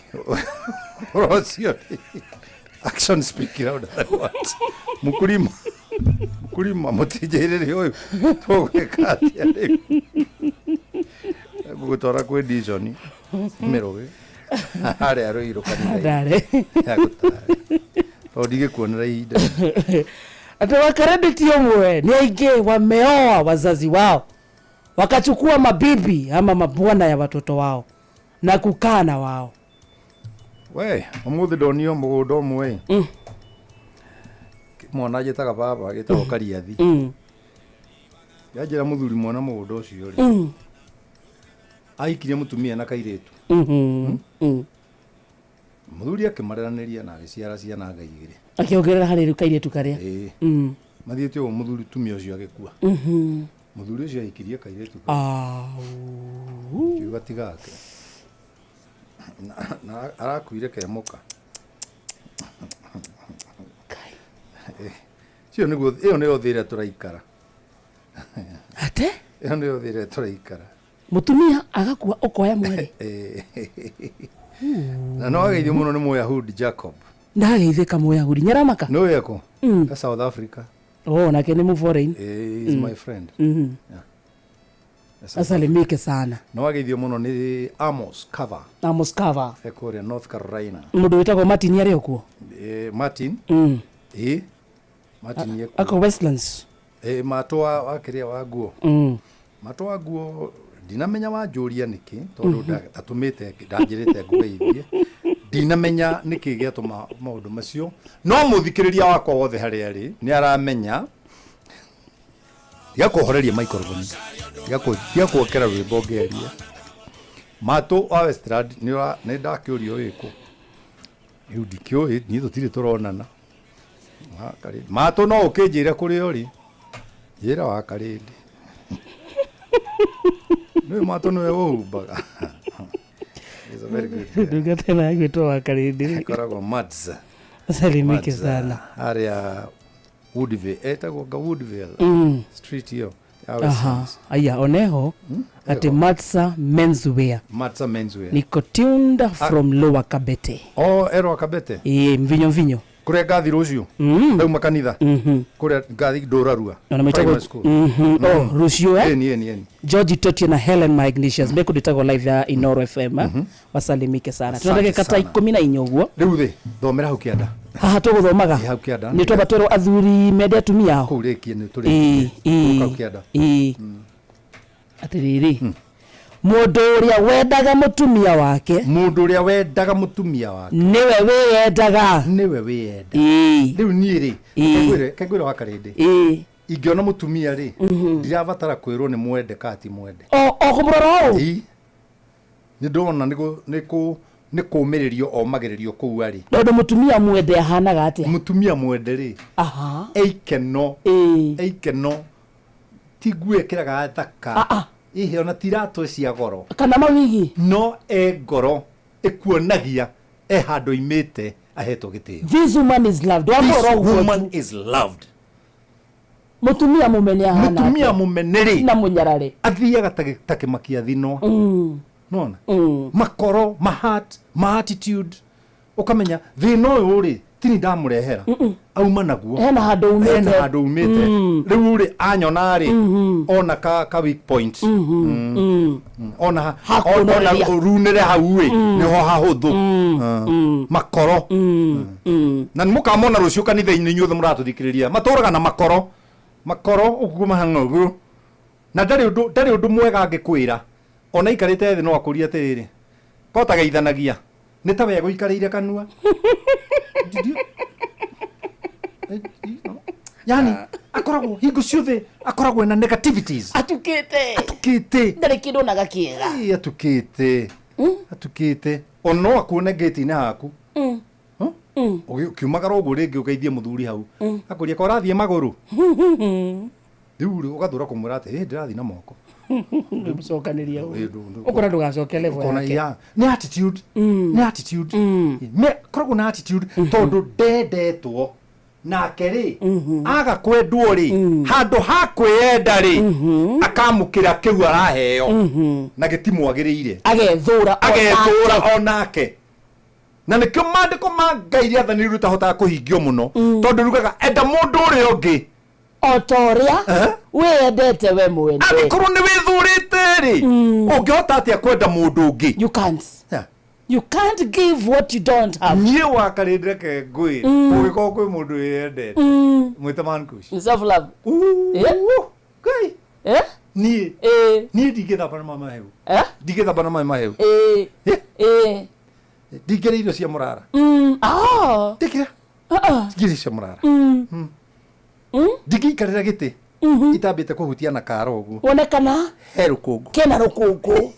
S14: Action speaking out of that words. Mukulima mutijerere oyo. Toge kati ale. Gutora kwe dizoni. Merowe. Ale aro iro kanira.
S13: Dare.
S14: Odige kuonera ida.
S13: Ata wakarabiti omwe ni aige wameoa wazazi wao. Wakachukua mabibi ama mabwana ya watoto wao na kukaa na wao.
S14: We, umuthi donio mugundo umwe. Mwana jetaga baba gitagwo Kariathi. Yajira muthuri mwana mugundo ucio ri. Aikirie mutumia na kairetu. Muthuri akimareraniria na agiciara ciana ngai igiri.
S13: Akiongerera hariru kairetu karia.
S14: Mathiete o muthuri tumia ucio agikua. Muthuri ucio aikirie kairetu. Kiuga tigake. Na arakuire kemoka. Sio niguo iyo ni othire turaikara.
S13: Ate?
S14: Iyo ni othire turaikara.
S13: Mutumia agakua ukoya mwere.
S14: Na no ageithio muno ni Muyahudi Jacob.
S13: Ndageithika Muyahudi Nyaramaka.
S14: No yako. Ka South Africa.
S13: Oh, na kene mu foreign.
S14: Is my friend.
S13: Yeah. Asalimike sana.
S14: No ageithio muno ni Amos Cover.
S13: Amos Cover.
S14: Ekoria North Carolina.
S13: Mundu witagwo Martin yari okuo.
S14: Martin. Martin yeko.
S13: Ako Westlands.
S14: Matwa akiria wa guo. Matwa wa guo dinamenya wa juria niki tondu atumite ndanjirite ngugeithie. Dinamenya niki giatuma maundu macio. No muthikiriria wakwa wothe hari ari ni aramenya. Yakohoreria microphone. Yakuokera rwimbo ngeria. Mato wa Westland ni ndakiurio wiko. Riu ndikio ni tutire turonana. Mato no ukinjira kuri ori. Jira wa karindi. No mato no ubaga. Is a very good.
S13: Ndugatena gwitwa wa karindi.
S14: Koragwo Mats.
S13: Salimike sana.
S14: Area Woodville. Etagwo Woodville. Street hiyo.
S13: Aha. Aya oneho ati Matsa Menswear.
S14: Matsa Menswear.
S13: Niko tuned from Lower Kabete.
S14: Oh, Lower Kabete.
S13: Mvinyo.
S14: Kure gathi rucio. Ndau makanitha. Kure gathi Ndorarua.
S13: Na metagwo. Oh, rucio
S14: Ni.
S13: George Toti na Helen My Ignatius. Meko ditago live ya Inoro FM. Wasalimike sana. Tunataka kata 14 uguo.
S14: Riu thi thomera hau kianda.
S13: Haha tuguthomaga.
S14: Hau kianda.
S13: Ni twabatwerwo athuri media atumia hao.
S14: Kurikie ni turi. Hau kianda.
S13: Atiriri. Mundu uria wendaga mutumia wake.
S14: Mundu uria wendaga mutumia wake.
S13: Niwe wiyendaga.
S14: Niwe wiyenda. Riu ni ri. Kegwira wa karindi. Ingiona mutumia ri. Ndirabatara kwirwo ni mwende kati mwende.
S13: O kumuroro.
S14: Ni ndona ni kumiririo o magiririo kuu ari.
S13: Ndondo mutumia mwende ahanaga atia?
S14: Mutumia mwende ri.
S13: Aha.
S14: Eikeno. Tigwe kiraga thaka. Ihe ona tirato cia goro.
S13: Kana mawigi.
S14: No goro ekuonagia handu imite ahetwo gitio.
S13: This woman is loved.
S14: This woman is loved.
S13: Mutumia mumene ahana.
S14: Mutumia mumeneri.
S13: Na munyarare.
S14: Athiaga takimakia thino. Nona. Makoro, ma attitude. Ukamenya thino uyu ri tini ndamurehera auma naguo
S13: hena handu
S14: umite riu ri anyona ri ona ka weak point ona runire hau ri niho hahuthu makoro na mukamona rucio kanitha-ini inyuothe muratuthikiriria maturaga na makoro uguma hangugu na ndari undu mwega angikwira ona ikarite thi no akuria atiriri kota geithanagia ni ta we guikarire kanua yani akoragwo hingo ciothe akoragwo na negativities atukite
S13: ndari kindu na gakiega
S14: atukite ono akuone gate-ini haku ukiumagara uguo ringi ugeithie muthuri hau akuria ko rathie maguru riu ugathura kumwira ati ndirathi na moko
S13: ndimcokaniria ukora ndugacoke level yake
S14: ni attitude me koragwo na attitude tondu ndendetwo nake ri aga kwendwo ri handu ha kwenda ri akamukira kiu araheo na gitimwagiriire
S13: agethura
S14: onake na nikio mandiko ma Ngai riathani rutahota kuhingio muno tondu rugaga enda mundu uri ungi
S13: otoria wendete we mwende
S14: akorwo ni withurite ri ungihota atia kwenda mundu ungi
S13: you can't give what you don't have
S14: nie wakarindire ke ngui ugiko kwi mundu yende mwite mankush
S13: self love
S14: Ngai nie ndigithamba na mama heu ndigithamba na mama heu ndigire irio cia murara ndikira ndigire cia murara ndigiikarira giti itambite kuhutia na karo uguo
S13: wonekana
S14: herukungu
S13: kena rukungu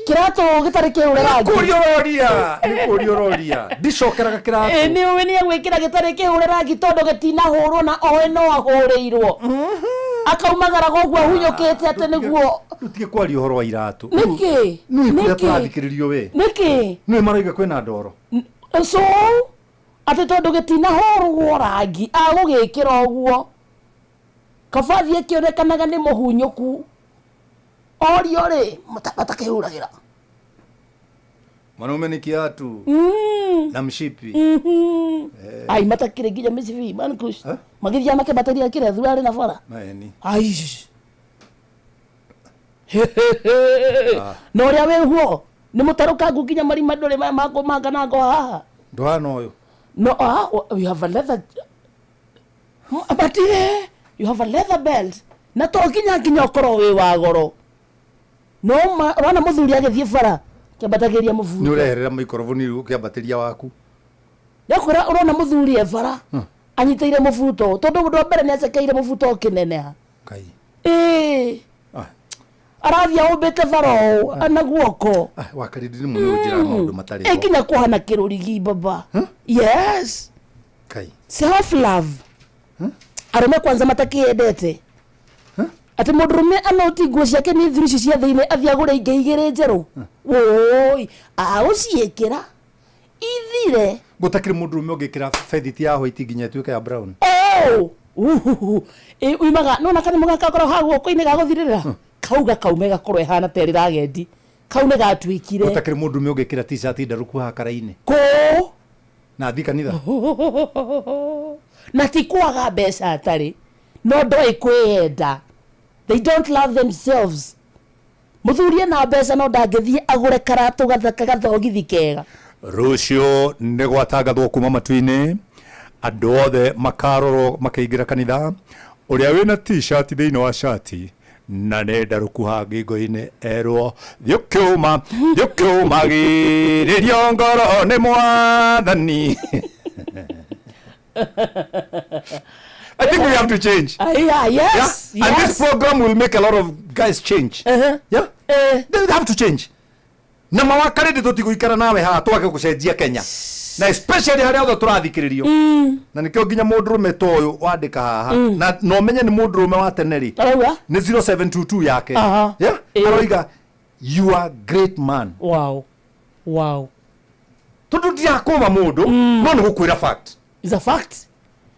S13: kirato gitari kiurera
S14: nikuria ndicokeraga kirato
S13: ni we ni gwikira gitari kiurera gitondo gitina hurwo na oe no ahurirwo akaumagara gogwa hunyukite ate niguo
S14: rutige kwari uhoro wa iratu
S13: niki
S14: niki turathikiririo we
S13: niki
S14: ni maraiga kwina ndoro
S13: so ate tondu gitina hurwo rangi agugikira uguo kabathi akionekanaga ni muhunyuku orio ri matakihuragira
S14: mwanaume ni kiatu na mshipi
S13: ai matakire nginya micibi mankush magithia make bataria kire thurari na bara
S14: maeni
S13: ai no ria we huo ni mutaruka nginya marima ndore mako mangana ngo haha
S14: ndwana uyu
S13: no you have a leather batire you have a leather belt na to nginya okoro we wa goro no rona muthuri agithie bara kiambatagiria muvuto
S14: ni ureherera microphone kiambatiria waku
S13: yakora urona muthuri bara anyiteire muvuto tondu mundu mbere ni acekeire muvuto kineneha
S14: kai
S13: arathia umbite baro ana guoko
S14: wakaridi ni muno njira maundu matari
S13: nginya kuhana kirurigi baba yes
S14: kai
S13: self love arume kwanza matakiendete ati mundurume anoti nguo ciake ni thuru cia thiine athia gure inge igire njeru woi uciikira ithire
S14: gutakire mundurume ungikira fediti ya white nginya tuike ya brown
S13: uimaga nona kana mugaka koro ha guoko-ini ga guthirira kauga kaume gakorwo ihana teri ragendi kau ni gatwikire
S14: gutakire mundurume ungikira t-shirt ndaruku ha karaine
S13: ko
S14: na thi kanitha
S13: na tikwaga mbeca atari no ndoi kwenda. They don't love themselves. Muthurie na mbeca no ndangithie agure karatu gathaka gathogithi kega.
S14: Rucio nĩ gwatangathwo kuma matu-inĩ andũ othe makarorwo makĩingĩra kanitha ũrĩa wĩna t-shirt thĩinĩ wa shati na nenda rũkuha ngingo-inĩ erwo thiũkĩũmagĩrĩrio ngoro nĩ mwathani. I think we have to change.
S13: Yes.
S14: And this program will make a lot of guys change. Yeah? They have to change. Na mawakaridi tutiguikara nawe ha twake gucenjia Kenya. Na especially haria othe turathikiririo. Na nikio nginya mundurume toyo wandika haha. Na no menye ni mundurume wa teneri. Ni 0722 yake. Yeah? Aroiga you are great man.
S13: Wow.
S14: Tundu dia kuma mundu no ni gukwira fact.
S13: It's a fact.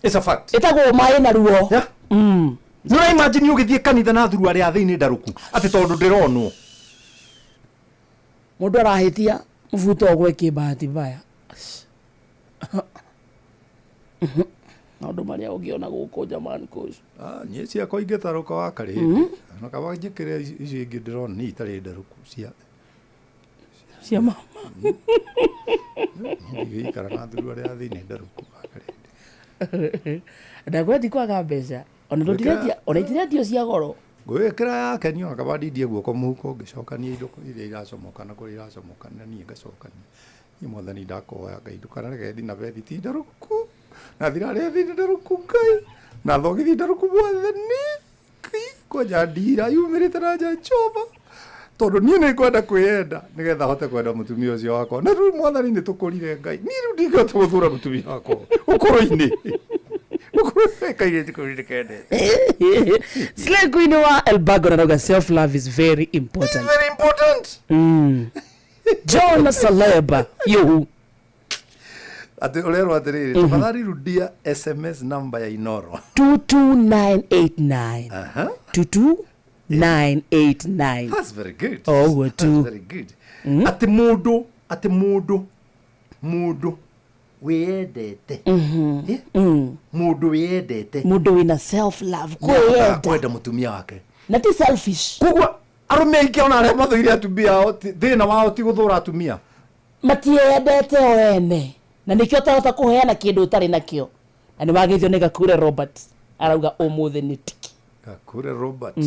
S14: It's a fact.
S13: Itago mai na ruo.
S14: Yeah. No imagine ugithie kanitha na thuru aria thiini ndaruku ati tondu ndironwo.
S13: Mundu arahitia muvuto ogwe kibahati mbaya. maundu maria ungiona guku jamani kush
S14: Nye ciakwa ingĩtarũka wa karĩndĩ na kaba njĩkĩre icio ingĩ ndĩrona nĩ itarĩ ndarũku
S13: cia mama
S14: ngĩikara na thuru arĩa thĩinĩ ndarũku wa karĩndĩ
S13: ndagwethi kwaga mbeca ona itirendio cia goro
S14: ngwĩkĩra yakeni ona kaba ndindie guoko mũhuko ngĩcokania indo iria iracomokana kũrĩa iracomokana niĩ ngacokania niĩ mwathani ndakoya Ngai ndũkanareke thiĩ na bethi ti ndarũku na thirarĩ thiĩ ndarũku Ngai na thogithi ndarũku mwathani koja ndira yumĩrĩte na nja Jehova tondũ niĩ nĩ ngwenda kwĩyenda nĩgetha hote kwenda mũtumia ũcio wakwa na rĩu mwathani nĩ tũkũrire Ngai niĩ rĩu ndingĩhota gũthũra mũtumia wakwa ũkũrũ-inĩ
S13: Slay Queen wa Elbago na self love is very important.
S14: It's very important.
S13: John Saleba you
S14: ati olero atiriri tafadhali rudia SMS number ya Inoro
S13: 22989 22989.
S14: That's very good.
S13: Oh,
S14: that's very good. Ati mundu wiyendete mundu wiyendete
S13: mundu wina self love
S14: kwenda mutumia wake
S13: na ti selfish
S14: kugwa arume aingĩ ona arĩa mathuire atumia ao thĩna wao ti gũthũra atumia
S13: matiendete o ene na nĩkĩo ũtahota kũheana kĩndũ ũtarĩ nakĩo na nĩ wagĩthio nĩ Gakure Robert arauga ũmũthĩ nĩ tiki
S14: Gakure Robert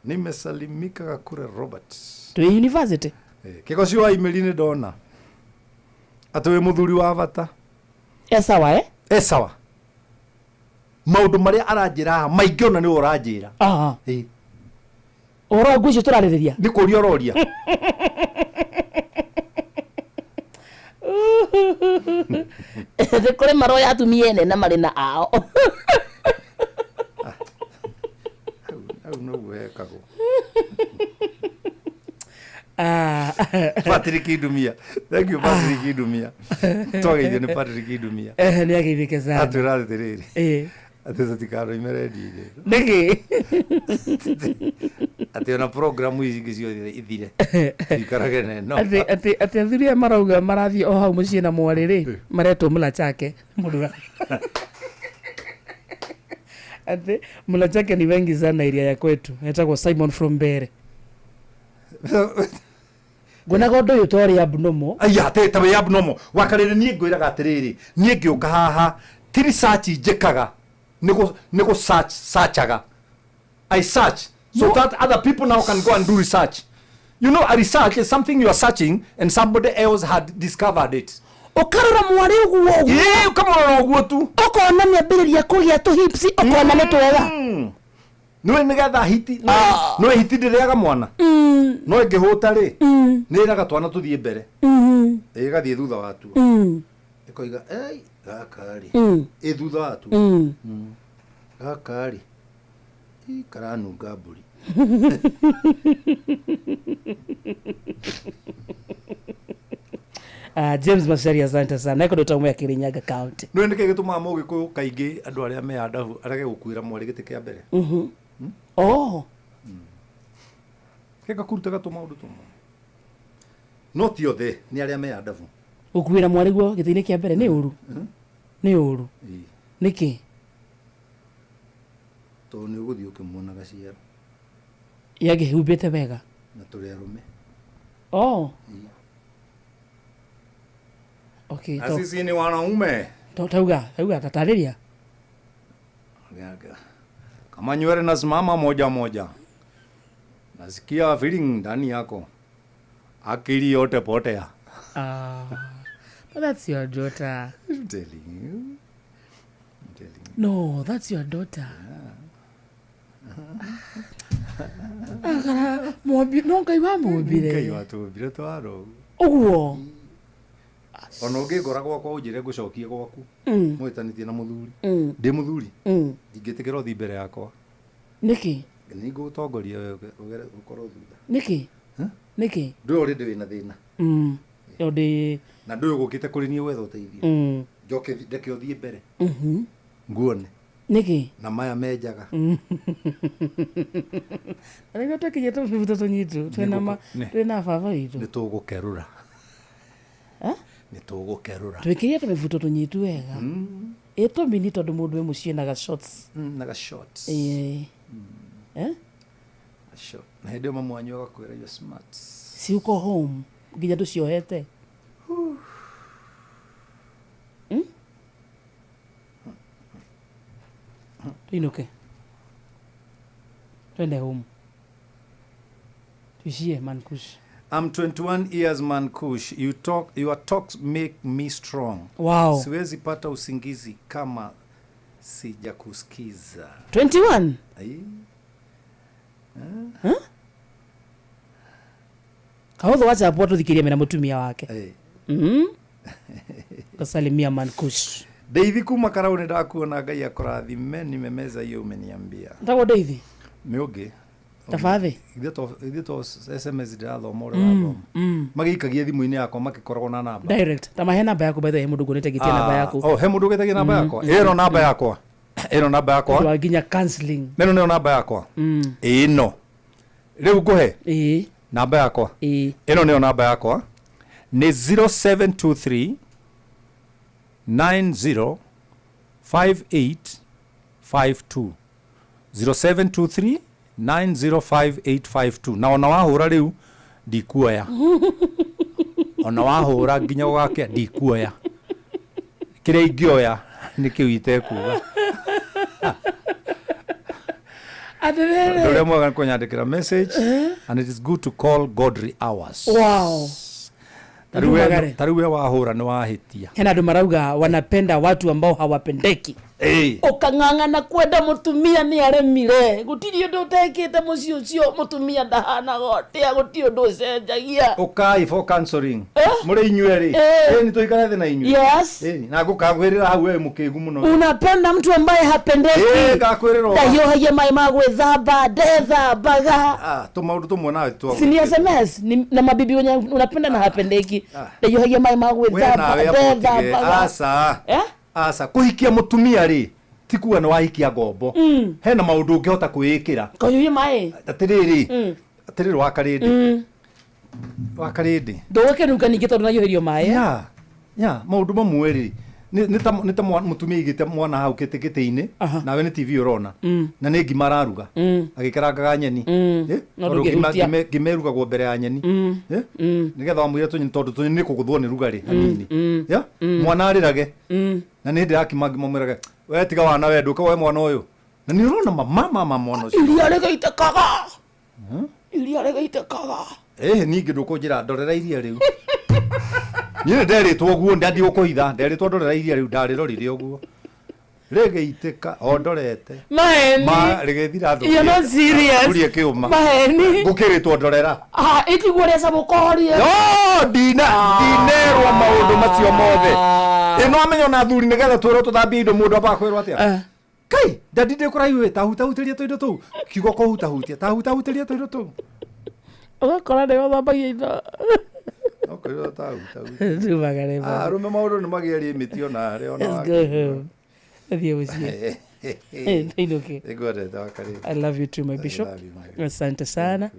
S14: nimesalimika Gakure Robert
S13: twi university
S14: kĩgoci wa email-inĩ ndona atĩ wĩ mũthuri wa bata
S13: esawa
S14: esawa maũndũ marĩa aranjĩra maingĩ ona nĩ ũranjĩra
S13: ũhoro ngũ icio tũrarĩrĩria
S14: nĩ kũria ũroria
S13: nĩ kũrĩ maroya atumia ene na marĩ na ao
S14: hau noguo hekagwo Patrick Idumia. Thank you Patrick Idumia. Twageithio nĩ Patrick Idumia.
S13: Nĩ ageithĩke sana.
S14: Atwĩra atĩrĩrĩ. Atĩ tikaro imeredi.
S13: Nĩkĩ?
S14: Atĩ ona program ici ingĩ ciothe ithire. Ikarage neno.
S13: Atĩ athuri marauga marathiĩ o hau mũciĩ na mwarĩ maretwo mula chake. Mũruga. Atĩ mula chake ni wengi sana area ya kwetu. Etagwo Simon from Mbere. Gwena gondo yu tori abnormal.
S14: Aya teta we abnormal. Wakarere niĩ ngwĩraga atĩrĩrĩ, niĩ ngĩũka haha ti research njĩkaga. Nĩgo searchaga. I search so that other people now can go and do research. You know, a research is something you are searching and somebody else had discovered it.
S13: Ukarora mwari uguo.
S14: Ukamurora uguo tu.
S13: Ukona nĩ ambĩrĩria kũgĩa tu hips ukona nĩ twega.
S14: No nĩgetha hiti no hiti ndĩrĩaga mwana no ĩngĩhũta rĩ nĩ ĩraga twana tũthiĩ mbere ĩgathiĩ thutha watu ĩkoiga ei gakari thutha watu gakari karanunga mbũri
S13: James Macharia asante sana eko ndota umwe Kirinyaga County
S14: no nĩkĩ gĩtũmaga mũgĩkũyũ kaingĩ andũ arĩa me andahu arege gũkuĩra mwari gĩtĩ kĩa mbere
S13: oh
S14: kega kuruta gato maundu tumwe no ti othe ni aria me andavu
S13: ukuira mwari guo gĩtĩ-inĩ kĩa mbere nĩ ũru nĩ ũru nĩkĩ
S14: to nĩ ũgũthiĩ ũkĩmuona gaciaro
S13: yagĩhumbĩte wega
S14: na tũrĩ arume
S13: oh okay
S14: to sisi ni wanaume
S13: tauga tatarĩria
S14: kama nywele nasimama moja moja nasikia feeling ndani yako akili yote potea
S13: but that's your daughter.
S14: I'm telling you.
S13: No, that's your daughter. Mwabi no ngai wa mwobire.
S14: Ngai wa tubire twaro.
S13: Oguo.
S14: Ono ngĩngora gwakwa ũnjĩre ngũcokie gwaku mwĩtanĩtie na mũthuri ndĩ mũthuri ndingĩtĩkĩra ũthiĩ mbere yakwa
S13: nĩkĩ
S14: nĩ ngũtongoria wewe ũkorwo thutha
S13: nĩkĩ nĩkĩ
S14: ndũĩ ũrĩ ndĩ na thĩna
S13: ndĩ
S14: na ndũĩ gũkĩte kũrĩ niĩ wetha ũteithio njoke ndeke ũthiĩ mbere nguone
S13: nĩkĩ
S14: na maya menjaga
S13: ariko tũkinyĩte tũnyitu twĩna baba witũ
S14: nĩ tũgũkerũra nĩ tũgũkerũra
S13: twĩkĩrie tũmĩbuto tũnyitu wega ĩtũmini tondũ mũndũ wĩ mũciĩ na shots
S14: na shots short na hĩndĩ ĩmwe mwanyu agakwĩra you're smart
S13: si uko home nginya ndũciohete tuinuke twende home tuishie Mankush.
S14: I'm 21 years Mankush. Your talks make me strong.
S13: Wow.
S14: Siwezi pata usingizi kama sijakusikiza.
S13: 21? Kahodho wacha hapo tuthikirie mena mutumia wake. Kasalimia Mankush.
S14: David kuma Karauni ndakuona Ngai akurathime nimemeza hiyo umeniambia.
S13: Ndago David.
S14: Mioge.
S13: Tafadhi.
S14: Ithe to SMS ndathoma ore wathoma. Magikagia thimu-ini yakwa makikoragwo na namba.
S13: Direct. Tamahe namba yaku bethe he mundu ngunite gitia namba yaku.
S14: He mundu ngunite namba yakwa. Ero namba yakwa. Ero namba yakwa.
S13: Wa ginya counseling.
S14: Neno neno namba yakwa. Ino. Riu nguhe. Namba yakwa. Ino neno namba yakwa. Ni 0723 90 5852 0723 905852 na ona wahura riu ndikuoya ona wahura nginya gwake ndikuoya kire ingioya nikiwite kuga
S13: adere
S14: mwega kunyandikira message and it is good to call godly hours.
S13: Wow.
S14: Taruwe wahura ni wahitia.
S13: Hena andu marauga wanapenda watu ambao hawapendeki. Ukang'ang'ana kwenda mutumia ni aremire gutiri undu utekite muci ucio mutumia ndahana gote gutiri undu ucenjagia
S14: ukai for counseling muri inyueri ni tuikare thina inyueri
S13: yes
S14: na gukagwirira hau we mukigu muno
S13: unapenda mtu ambaye hapendeki
S14: gakwirira
S13: ndayo haye mai magwethamba ndethambaga
S14: tumaundu tumwe nawe twa
S13: si ni SMS na mabibi wenye unapenda na hapendeki ndayo haye mai magwethamba ndethambaga asa
S14: kuhikia mutumia ri tikuwa na wahikia ngombo hena maundu ungehota kwikira
S13: koyuye mai
S14: atiriri wakarindi
S13: ndoke nuka ningito nayoherio mai
S14: maundu mamwe ri ni ta mutumia igite mwana hau kitikite-ini nawe ni TV urona na ni ngima araruga agikarangaga nyeni ngimerugagwo mbere ya nyeni nigetha wamwire tunyeni tondu tunyeni ni kuguthwo ni rugari hanini mwana arirage na ni ndirakima ngimwiraga we tiga wana we nduka we mwana uyu na ni urona mama mwana ucio
S13: iria regaitekaga
S14: ningi ndukunjira ndorera iria riu ni nderitwo guo ndandi ukuitha nderitwo ndorera iria riu ndarirorire uguo regeiteka ondorete
S13: maheni
S14: regethira
S13: thũ you're not serious
S14: kurie kiuma
S13: maheni
S14: ngukiritwo ndorera
S13: itigwo resa mukorie
S14: ndinerwa maundu macio mothe ino amenyo na thuri nigetha twirwo tuthambie indo mundu abakwirwo atia kai ndandi ndikuraiwe tahutahutiria tuindo tu kiugo kuhutahutia tahutahutiria tuindo tu
S13: ugakora ndio thambagia indo
S14: okay tahuta
S13: tumagareba
S14: arume maundu ni magieri mitio na ari ona
S13: wake thie ucie Inuke. I love you too, my bishop. Asante sana.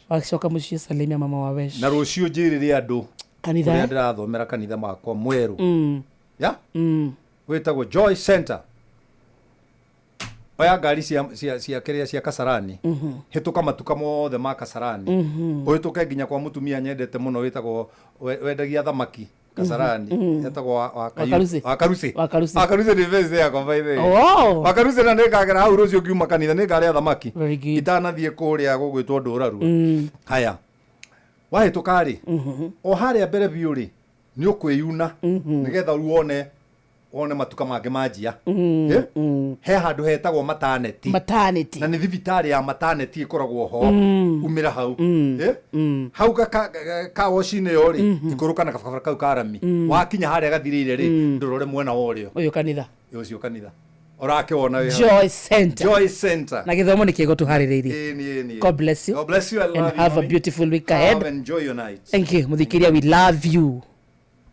S13: Wakicoka muciĩ salimia mama wa Wesh.
S14: Na rũciũ njĩrĩre andũ
S13: kanitha
S14: ũrĩa ndĩrathomera kanitha makwa mwerũ. Ya? Wĩtagwo Joy Center. Oya ngari cia kĩrĩa cia Kasarani. Hĩtũka matuka mothe ma Kasarani. Ũhĩtũke nginya kwa mũtumia nyendete mũno wĩtagwo wendagia thamaki Kasarani. Wĩtagwo Wakarusi ni base yako by the way. Wakarusi na nĩngagera hau rũciũ ngiuma kanitha nĩngarĩa thamaki. Itanathiĩ kũrĩa gũgwĩtwo Ndũraru. Haya. Wahĩtũka rĩ o harĩa mbere biũ rĩ nĩ ũkwĩyuna nĩgetha ruone matuka mangĩ manjia he handũ hetagwo maternity na nĩ thibitarĩ ya maternity ĩkoragwo ho umĩra hau hau ka woci-inĩ yo rĩ ikũrũka na kabara kau karami wakinya harĩa gathirĩire rĩ ndũrore mwena wa ũrĩo ũcio kanitha orakĩwona wĩ
S13: Joy Center
S14: na
S13: gĩthomo nĩ kĩego tũharĩrĩirie. God bless you and have a beautiful week ahead.
S14: Enjoy your night.
S13: Thank you mũthikĩria, we love you.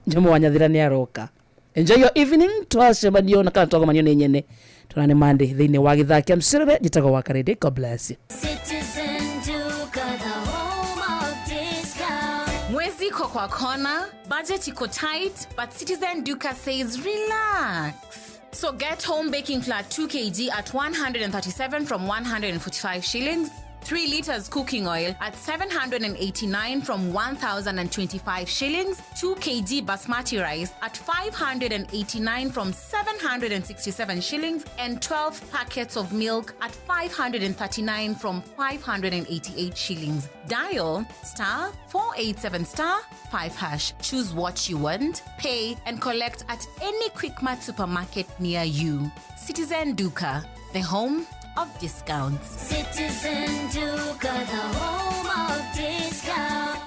S13: Njomo Wanyathira nĩ aroka. Enjoy your evening. Twacemania na kana twagomanio nĩ nyene tũrane Monday thĩinĩ wa gĩthaka kĩa Mcirĩre njĩtagwo Wakarĩndĩ. God bless you.
S10: Citizen Duka, the home of discount. Mwezi Kazi iko kwa kona, budget iko tight, but Citizen Duka says relax. So get home baking flour 2 kg at 137 from 145 shillings. 3 liters cooking oil at 789 from 1,025 shillings, 2 kg basmati rice at 589 from 767 shillings, and 12 packets of milk at 539 from 588 shillings. Dial *487*5#. Choose what you want, pay, and collect at any Quickmart supermarket near you. Citizen Duka, the home of discounts.
S15: Citizen Duka, the home of discounts.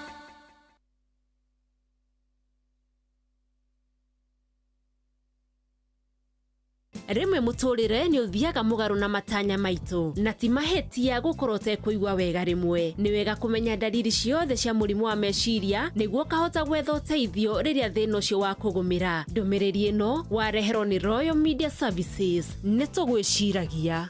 S16: Rimwe muturire ni uthiaga mugaru na matanya maitu na ti mahetia gukorwo te kuigwa wega rimwe. Ni wega kumenya dalili ciothe cia murimu wa meciria niguo kahota gwetha uteithio riria thina ucio wa kugumira. Ndumiriri ino wareherwo ni Royal Media Services. Ni tugwiciragia.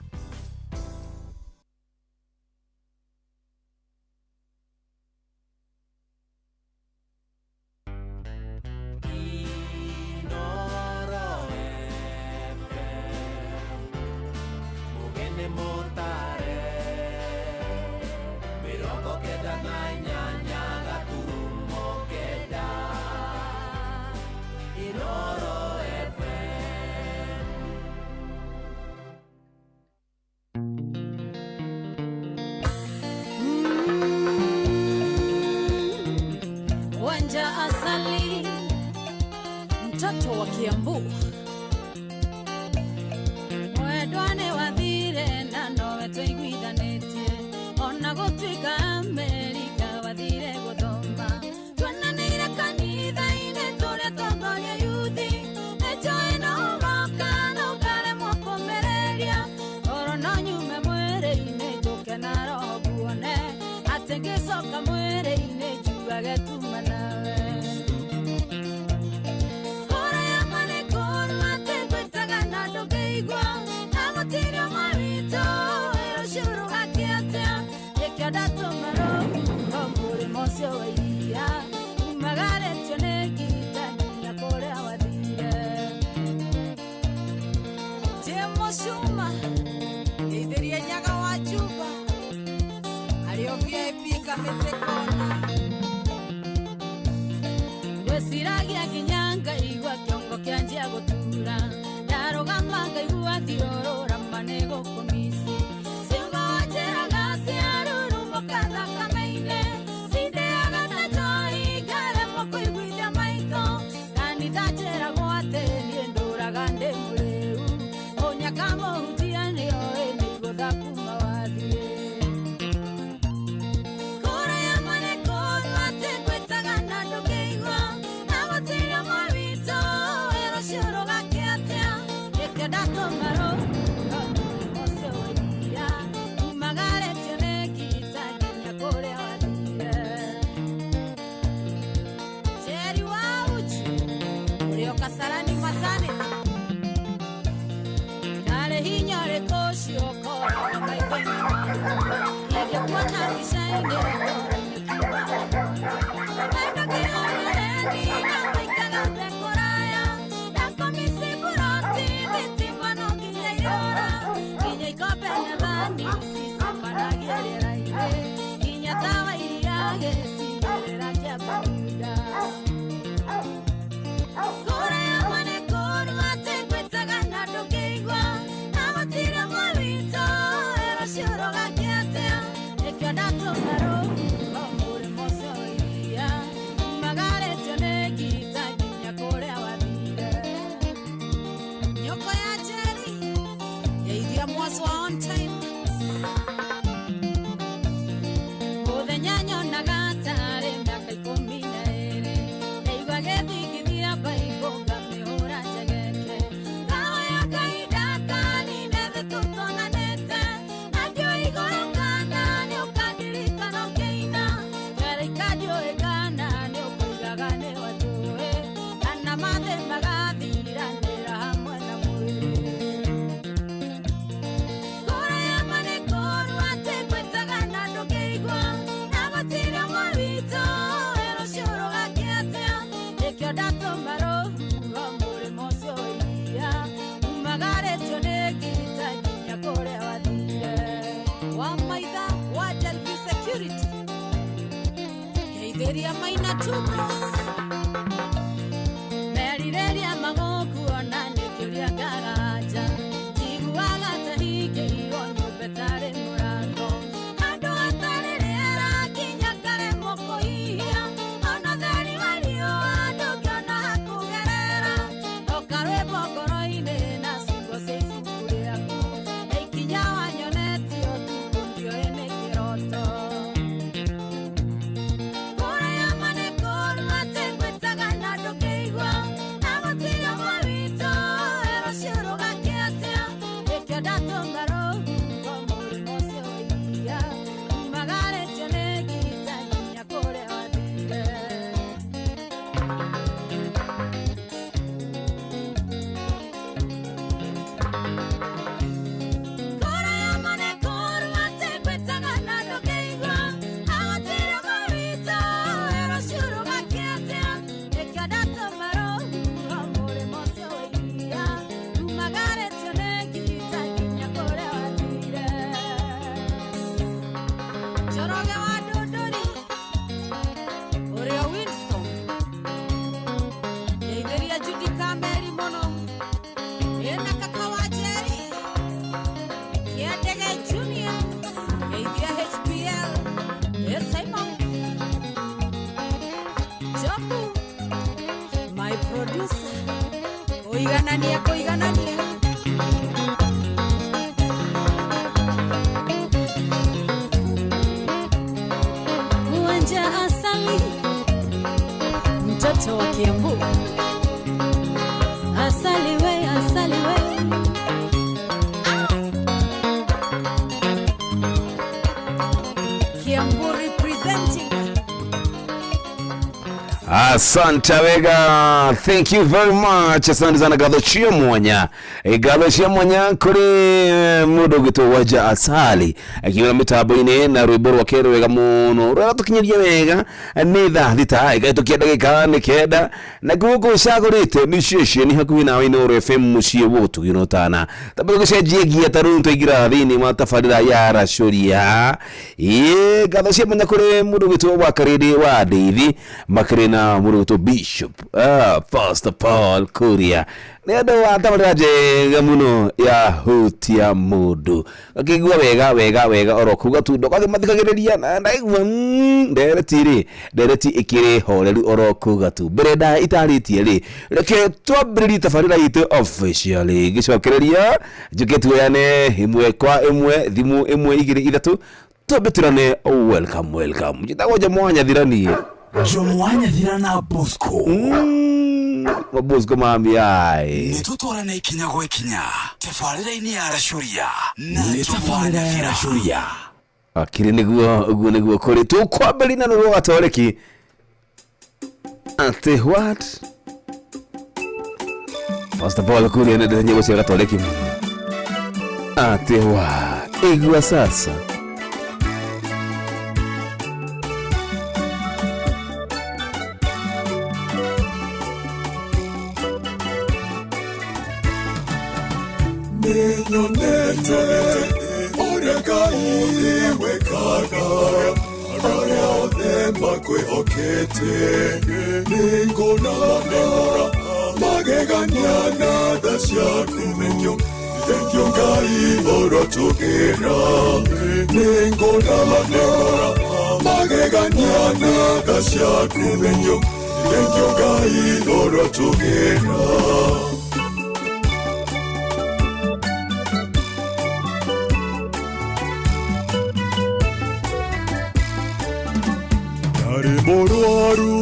S17: Wanja asali mtoto wa Kiambu mwedwane wathire na nowe twaiguithanĩtie ona gũtuĩka Amerika wathire gũthoma tuonanĩire kanitha-inĩ tũrĩa tongoria yuthi nĩnjũĩ no ũgoka na ũkaremwo kũmĩrĩria oro no nyume mwĩrĩ-inĩ njũke na roho nguone atĩ ngĩcoka mwĩrĩ-inĩ njugage tuma nawe kũra yakwa nĩ kũru atĩ ngwĩtaga na ndũngĩigua na gũtirĩ ũmwe witũ ũcurũgake atĩa ĩkĩo ndatũma rũhuho mũrĩmo ũcio wa iria umagarĩtio nĩ ngitania kũrĩa wathire Jemocuma ithĩrie nyaga wa Juba arĩ o VIP kamĩtĩ kona gwĩciragia nginya ngaigua kĩongo kĩanjia gũtura ndarũgama ngaigua thiũrũra manĩ gũkũmici ciugo njĩraga ciarurumũka thakame-inĩ cindĩaga na njohi ngaremwo kũiguithia maitho kanitha njĩragwo atĩ niĩ ndũraga ndĩ mũrĩu ũnyaka mũhutia nĩoĩ nĩigũtha kuma wathiĩ Kasarani matane Kale hinyore koshio kora maiteni Yege kwana kishainge Endo kihomereni na maikaga dekoraya Dako misiburoti biti mano kinye yora Kinye ikope nevani sisi panagielera ile Kinye tawa iriage sigerera kia pamuda on time Nyanyo nagatare miaka 12 Eigua gethigithia baiko ngamihũra njegeke Kawa ya kahinda kanine thĩ tũtonanĩte Na ndiũĩ igũrũ kana nĩ ũkandirikana ũkĩina Mbere ikanjũĩ kana nĩ ũkũigaga nĩ wanjũĩ Kana mathĩ magathiranĩra hamwe na mwĩrĩ Kũrĩa Iria maina tubos Merireria magoku ona nikiria garaja Jiguaga tahike hiyo nyubetare murango Ando ataririera kinya kare moko hiya Ona theri walio ando kiona hakugerera Okarwe bogoro ine na sugo seisukure aku Eikinya wanyoneti otuku ndio ene kiroto Koiganania Mwanja asali mtoto wa Kiambu asali we Kiambu representing
S1: Asante wega, thank you very much. Asante sana Gathachia Mwanya. Gathachia Mwanya kuri mudo gitu waja asali. Akiwa mitaboine na rwimbo rwa kero wega muno. Rwa tukinyiria wega ni thita igatukia ndagika ni kenda na gugu shagurite ni sheshe ni hakuhi nawe Inooro FM mucie wotu ginotana. Tabu gucenjie gia tarunto igira thini matafarira ya Rashuria. Gathachia Mwanya kuri mudo gitu wa karidi wa David Makrina Muruto Bishop Pastor Paul Kuria Nendo watamaraje gamuno ya hutia mudu akigwa wega orokuga tundo kagimathikagireria na ndaigwa ndereti ikire horeru orokuga tu bereda itaritie ri reke twambiriri tafarira itu officially gicokereria juketu yane imwe kwa imwe thimu imwe igire ithatu tubeturane welcome jitagoje mwanya thirani
S9: Jomwanya thirana Bosco
S1: Bosco mami ai
S9: nitutwarana ikinya gwe kinya tafarira-ini ya Rashuria na tafarira ya Rashuria
S1: akiri niguo kuri tukwambirina no gatoreki ante what Pastor Paul Kuria ndio nyengo cia gatoreki ante what igua sasa
S11: Nyonete oreka iwe kagaya Agaya odemba kwe okete Ningona mageganyana dasyaku menyo Tenkyo ngai orotogera Ningona mageganyana dasyaku menyo Tenkyo ngai orotogera Morwaru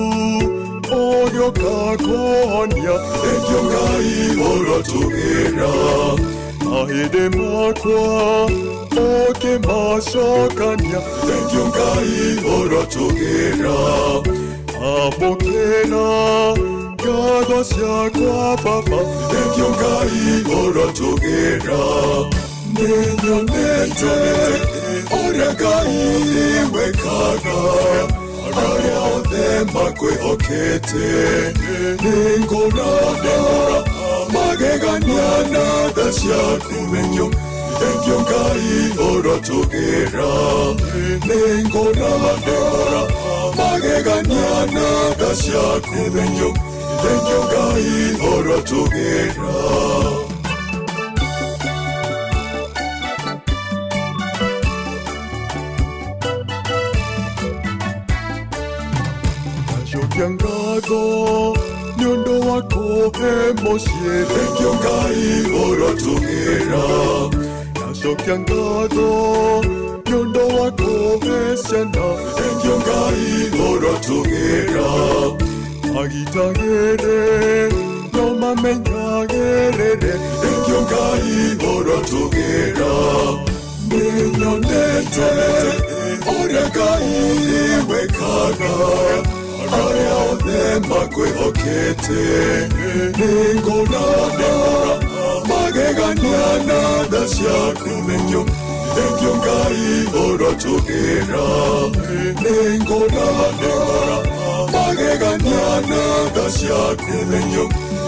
S11: Oyo kakonya Ekyo ngai orotugera Ahide makwa Oke masakanya Ekyo ngai orotugera Abokena Gathachia kwa papa Ekyo ngai orotugera Nenyonete Oreka iwe kagaya Agaya odemba kwe okete Ningona mageganyana dasyaku menyo Tengio ngai orotugera Nengora Magegania na gashaku Tengio ngai orotugera Yangago Nyondo wako emosie Tengio ngai orotugera Nashokiangago Nyondo wako esena Tengio ngai orotugera Agitagere Noma menyagerere Tengio ngai orotugera Ninyonete Oregai wekaga Area othe makwĩhokete Nĩngona magegania na tha ciaku Tengio ngai orotugera Nĩngona magegania na tha ciaku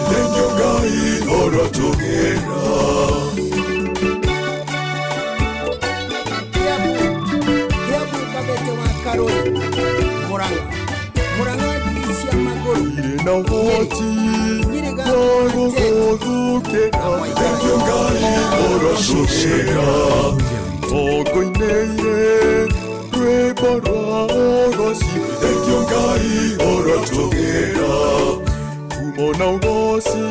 S11: Tengio ngai orotugera
S8: Kiabu kabete wa Karoli Muranga disia magoro
S11: na hoti Tengio ngai orotugera Ogoineye Rwebora ogosi Tengio ngai orotugera Kumona ugosi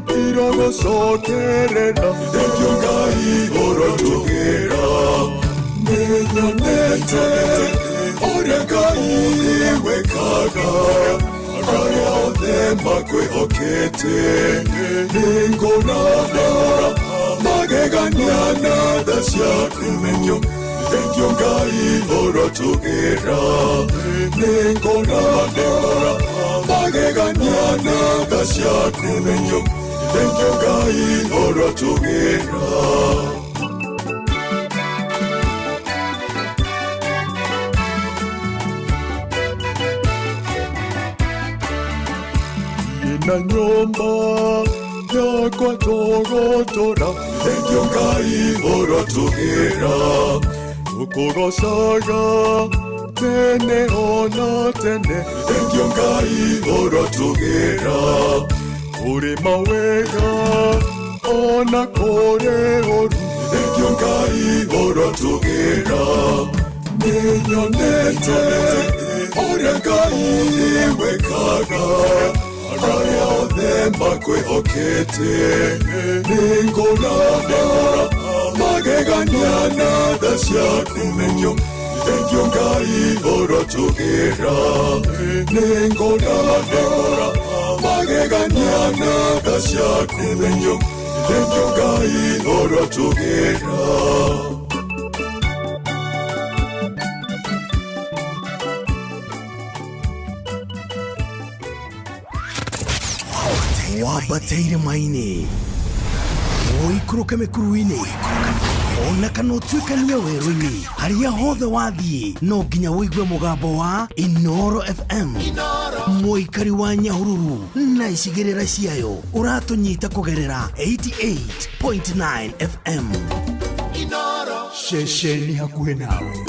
S11: Iragosokerera Tengio ngai orotugera Ninyonete Oregai wekaga Area othe makwĩhokete Nĩngona magegania na tha ciaku Tengio ngai orotugera Nĩngona magegania na tha ciaku Tengio ngai orotugera Na nyomba yakwa togotora Tengio ngai orotugera Ukogocaga tene ona tene Tengio ngai orotugera Uri mawega ona kore oru Tengio ngai orotugera Ninyonete Oregai wekaga Area othe makwĩhokete Nĩngona magegania na tha ciaku Tengio ngai orotugera Nĩngona magegania na tha ciaku Tengio ngai orotugera
S9: Wabateire maine Oikũrũke mĩkuru-inĩ Ona kana ũtuĩkania werũ-inĩ Harĩa hothe wathiĩ No nginya wĩigue mũgambo wa Inoro FM Mũikari wa Nyahururu Na icigĩrĩra ciayo Ũratũnyita kũgerera 88.9 FM Inoro Ceceni hakuhĩ nawe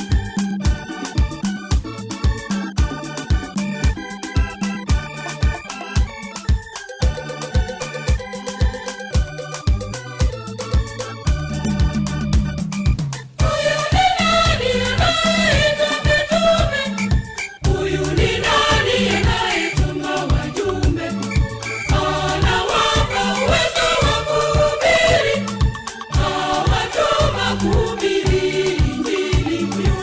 S15: Kuhubiri Injili, huyu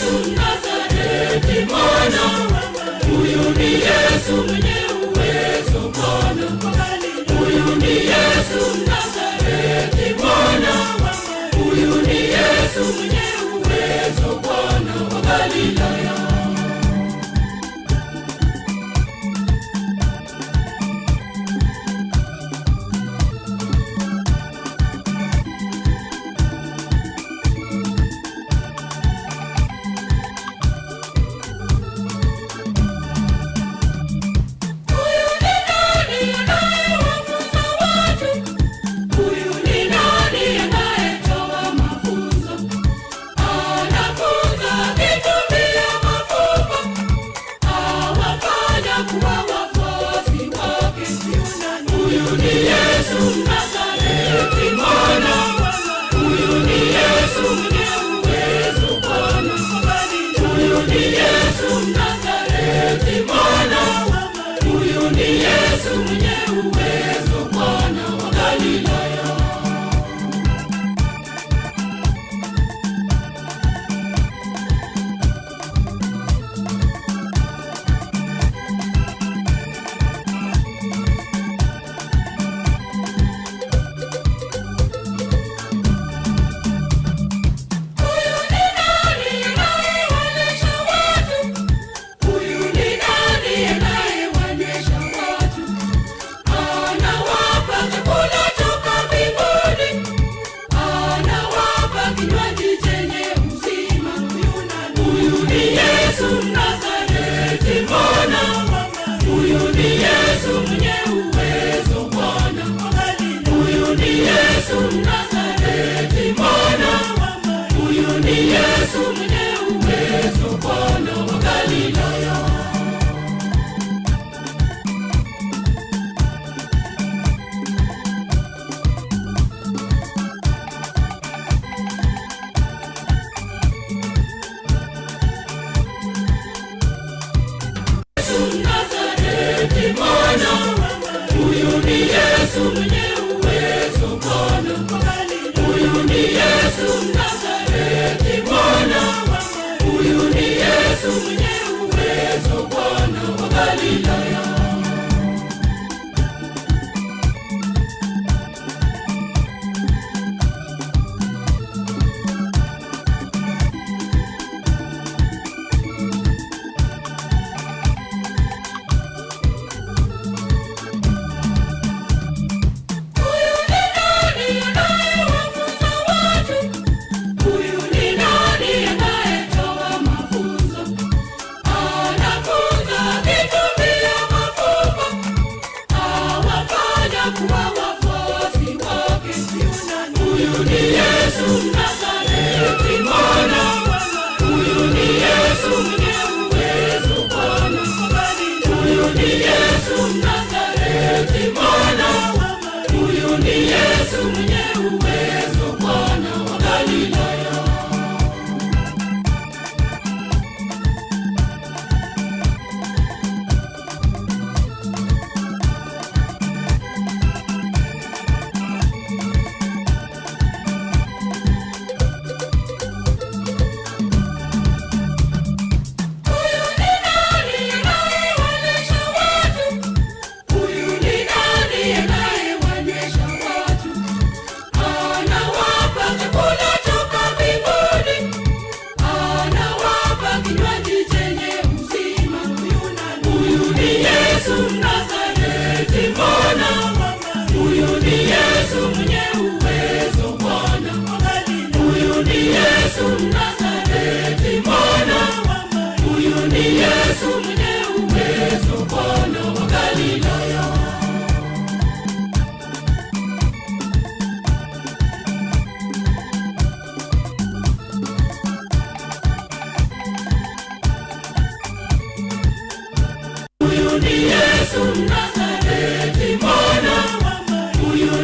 S15: Yesu Mnazareti Bwana, huyu ni Yesu mwenye uwezo Bwana. Huyu ni Yesu Mnazareti Bwana, huyu ni Yesu mwenye uwezo Bwana wa Galilaya.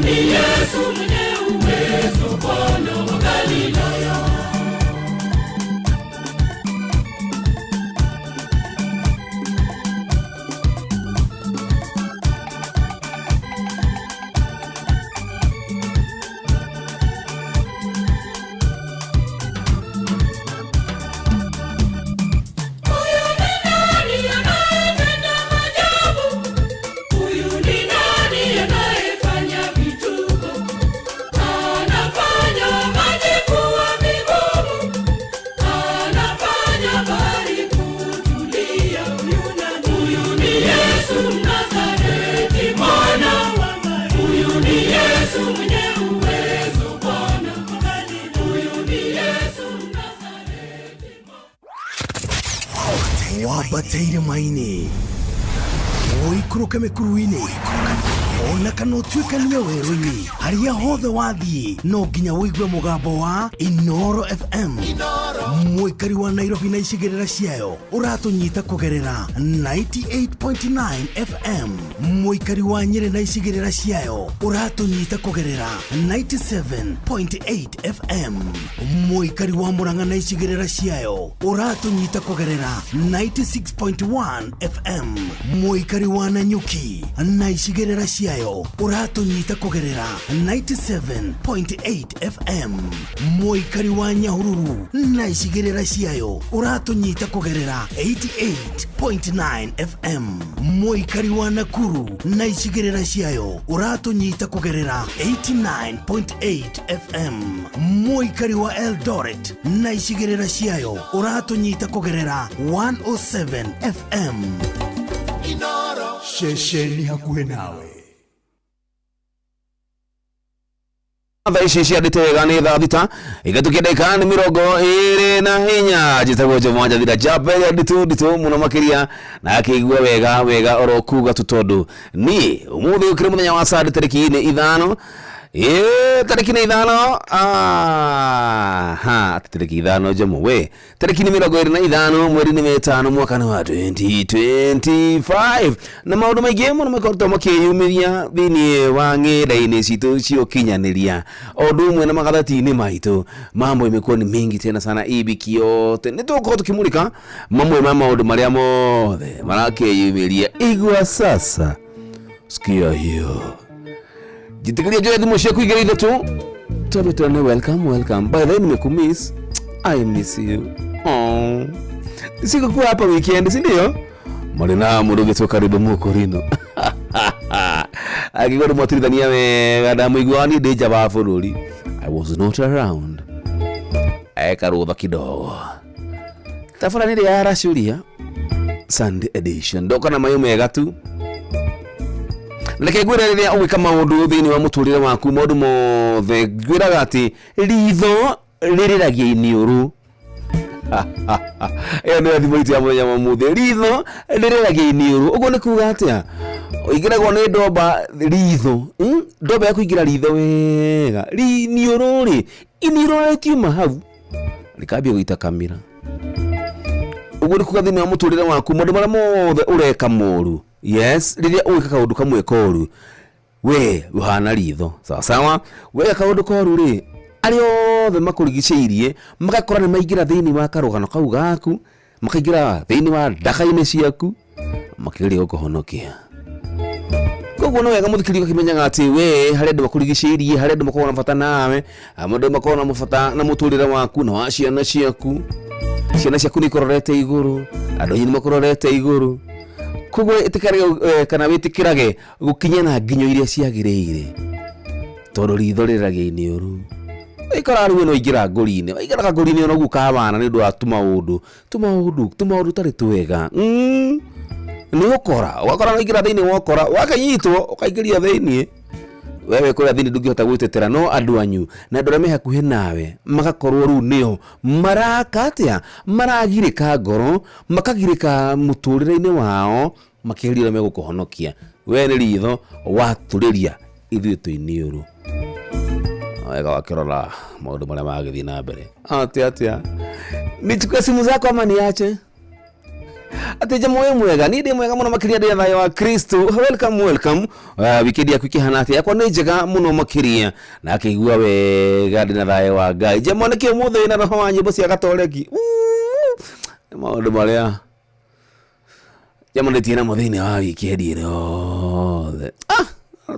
S15: ni Yesu mwenye uwezo, Bwana wa Galilaya.
S9: wabateire maini oikuruke mekuruini ona kana utuikania werũ-inĩ harĩa hothe wathiĩ no nginya wĩigue mũgambo wa Inoro FM mũikari wa Nairobi na icigĩrĩra ciayo ũratũnyita kũgerera 98.9 FM mũikari wa Nyĩrĩ na icigĩrĩra ciayo ũratũnyita kũgerera 97.8 FM mũikari wa Murang'a na icigĩrĩra ciayo ũratũnyita kũgerera 96.1 FM mũikari wa Nanyuki na icigĩrĩra ciayo uratunyita kugerera 97.8 FM mũikari wa Nyahururu na icigĩrĩra ciayo uratunyita kugerera 88.9 FM mũikari wa Nakuru na icigĩrĩra ciayo uratunyita kugerera 89.8 FM mũikari wa Eldoret na icigĩrĩra ciayo uratunyita kugerera 107 FM Inoro shesheni hakuhe nawe
S1: Thaici ciandĩte wega nĩ thaa thita igatukia ndagĩka nĩ mĩrongo ĩrĩ na hinya njĩtagwo Jomanja Thira Jamba ya nditũ mũno makĩria na akĩigua wega oro kuga tu tondũ niĩ ũmũthĩ ũkĩrĩ mũthenya wa Sunday tarĩki 5 tarĩki 5 tarĩki 5 Jomo we tarĩki 25 mweri ni 5 mwaka wa 2025 na maũndũ maingĩ mũno makoretwo makĩyumĩria thĩinĩ wa ng'enda-inĩ citũ cia ũkinyanĩria o ũndũ ũmwe na magathĩti-inĩ maitũ mambo imekuwa ni mingi tena sana ibiki yote nĩtũgũkorwo tukimulika mamwe ma maũndũ marĩa mothe marakĩyumĩria igua sasa sikia hiyo Jitikilia joya thimo ciaku igĩrĩ ithatũ tondũ tene welcome by the way nimekumiss I miss you sikukuwa hapa weekend si ndio Marina murugeto karibu mukorino akigoro mwatirithania wega ndamuiguani ndĩ nja wa bũrũri I was not around karũtha kidogo tabarani nĩ ya racuria Sunday edition ndoka na mayo mega tu Leke gwira rĩrĩa ũgĩka maũndũ thĩinĩ wa mũtũrĩre waku maũndũ mothe gwĩraga atĩ ritho rĩrĩragia iniũrũ nĩ thimo itu ya mũthenya wa mũthĩ ritho rĩrĩragia iniũrũ ũguo nĩ kuuga atĩa ũingĩragwo nĩ ndomba ritho ndomba ya kũingĩra ritho wega iniũrũ rĩ iniũrũ rĩkiuma hau rĩkambia gũita kamera ũguo nĩ kuuga thĩinĩ wa mũtũrĩre waku maũndũ marĩa mothe ũreka moru Yes, rĩrĩa ũgĩka kaũndũ kamwe koru we ũhana ritho sawa wega kaũndũ koru rĩ arĩa othe makũrigicĩirie magakora nĩ maingĩra thĩinĩ wa karũgano kau gaku makaingĩra thĩinĩ wa ndaka-inĩ ciaku makĩgeria gũkũhonokia koguo no wega mũthikĩrĩria ũkĩmenyaga atĩ we harĩ andũ makũrigicĩirie harĩ andũ makoragwo na bata nawe andũ makoragwo na bata na mũtũrĩre waku na wa ciana ciaku nĩ ikororete igũrũ andũ nĩ makororete igũrũ Kugo itikare kana witikirage gukinya na nginyo iria ciagĩrĩire tondũ ritho rĩrĩragia iniũrũ ikara rĩu no ingira ngũri-inĩ waigaraga ngũri-inĩ no gukabana nĩ ũndũ wa tũmaũndũ tarĩ twega nĩ ũkora wakora no ingira thĩinĩ wokora wakanyitwo ũkaingĩria thĩinĩ wewe kũrĩa thĩinĩ ndũngĩhota gwĩtetera no andũ anyu na andũ arĩa me hakuhĩ nawe magakorwo rĩu nĩo maraka atĩa maragirĩka ngoro makagirĩka mũtũrĩre-inĩ wao makĩgeria megũkũhonokia we nĩ ritho watũrĩria ithuĩ tũiniũrũ wega wakĩrora maũndũ marĩa magĩthiĩ na mbere atĩa nichukue simu zako ama niache ati jamu mwega ni ndi mwega muno makiria ndi thayo wa Kristo welcome weekend yaku ikihana ati yakwa ni njega muno makiria na akigua wega ndi na thayo wa Ngai jamu nĩ kĩo mũthĩ na roho wa nyĩmbo cia gatoreki maũndũ marĩa jamu nĩ tiena mũthĩ wa weekend ĩno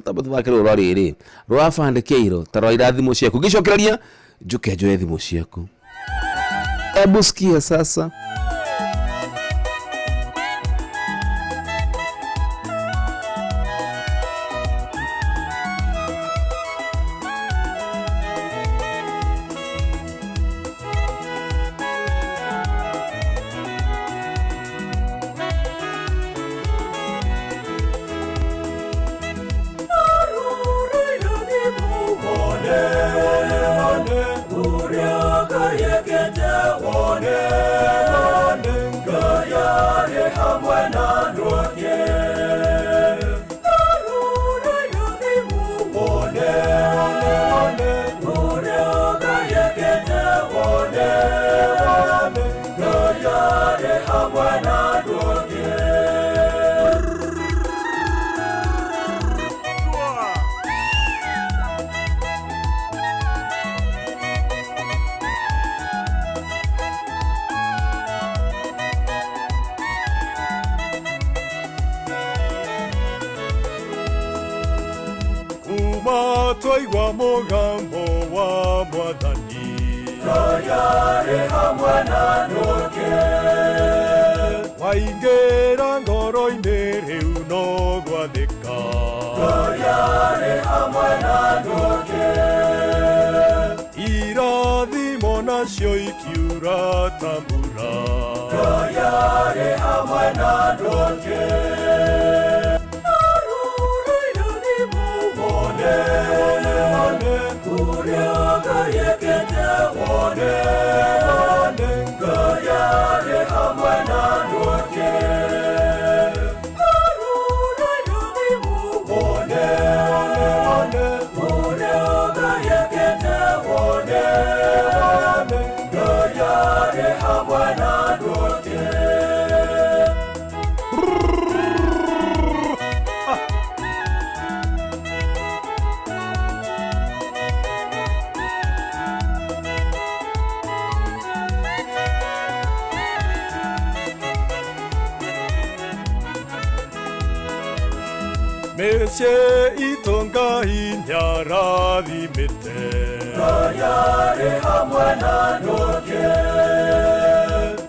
S1: tabu twakĩrwo rĩrĩ rwabandĩkĩirwo ta rwa irathimo ciaku ngĩcokereria njuke njoe thimo ciaku ebu sikia sasa
S15: Uriaka yekete wone
S2: twaigua mugambo wa mwathani
S15: Royare hamwe na nduke
S2: waingĩra ngoro-inĩ rĩu no gwathĩka
S15: Royare hamwe na nduke
S2: irathimo nacio ikiura ta mbura
S15: Royare hamwe na nduke
S2: Mĩciĩ itũ Ngai nĩarathimĩte
S15: Royare hamwe na nduke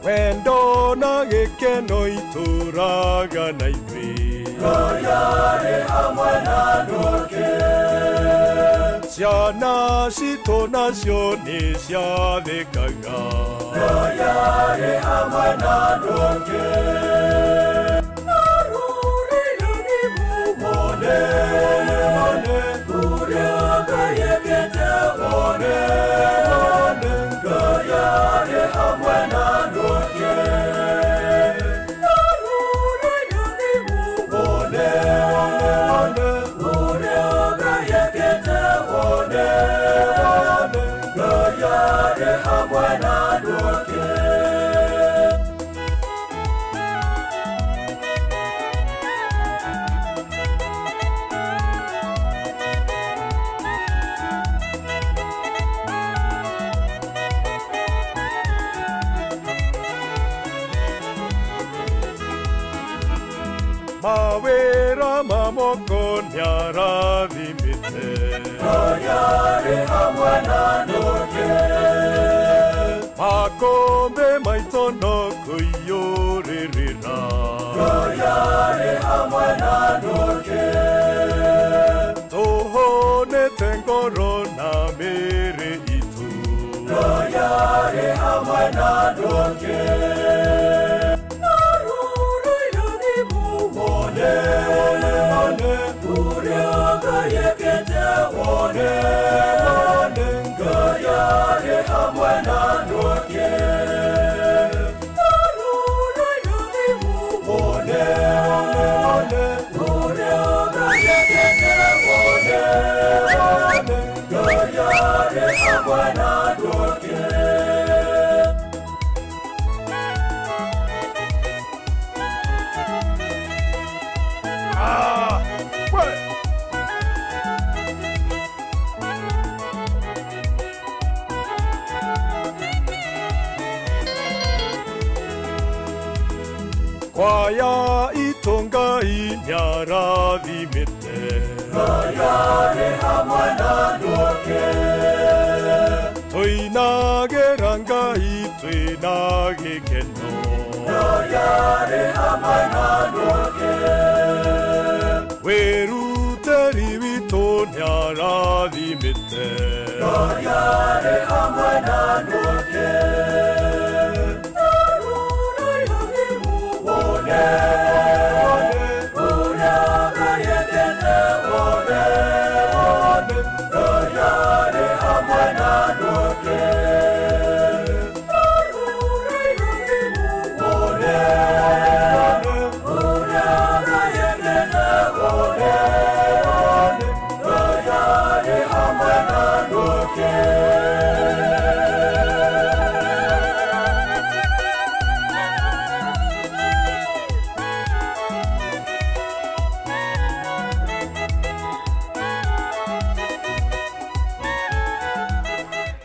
S2: wendo na gĩkeno itũraga na ithuĩ
S15: Royare hamwe na nduke
S2: ciana citũ nacio nĩ ciathĩkaga
S15: Royare hamwe na nduke
S2: mawĩra ma moko nĩarathimĩte
S15: Royare hamwe na nduke
S2: makũmbĩ maitũ no kũiyũrĩrĩra
S15: Royare hamwe na nduke
S2: tũhũnĩte ngoro na mĩĩrĩ itũ
S15: Royare hamwe na nduke
S2: kwaya itũ Ngai nĩarathimĩte
S15: Royare hamwe na nduke
S2: tũinagĩra Ngai twĩna gĩkeno
S15: Royare hamwe na nduke
S2: wĩrutĩri witũ nĩarathimĩte
S15: Royare hamwe na nduke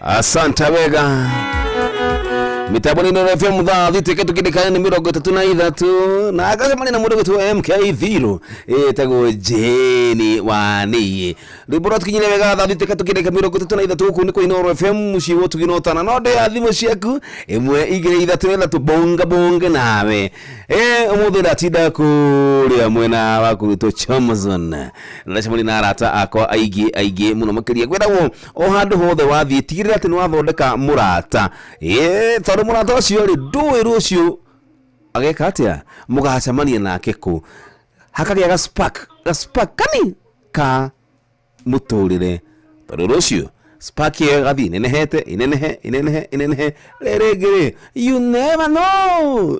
S1: Asante wega mitambo ni Nuru FM dha thite tukidikana ni 33 na akasema na mudogo tu MK0 tago Jeni wani ribora tukinyine wega dha thite tukidika 33 huku ni kwa Nuru FM mushiwo tukinotana node athimo ciaku emwe igire ithatwela tubonga nawe umuthe datida kuria mwena waku to Chamazon ndachamuli na arata akwa aigi muno makiria gwethawo o handu hothe wathie tigirira ati ni wathondeka murata tondu murata ucio ri nduwi rucio ageka atia mugacamania nake ku hakagia ga spark kani ka muturire tondu rucio spark ye gathi inenehe regere you never know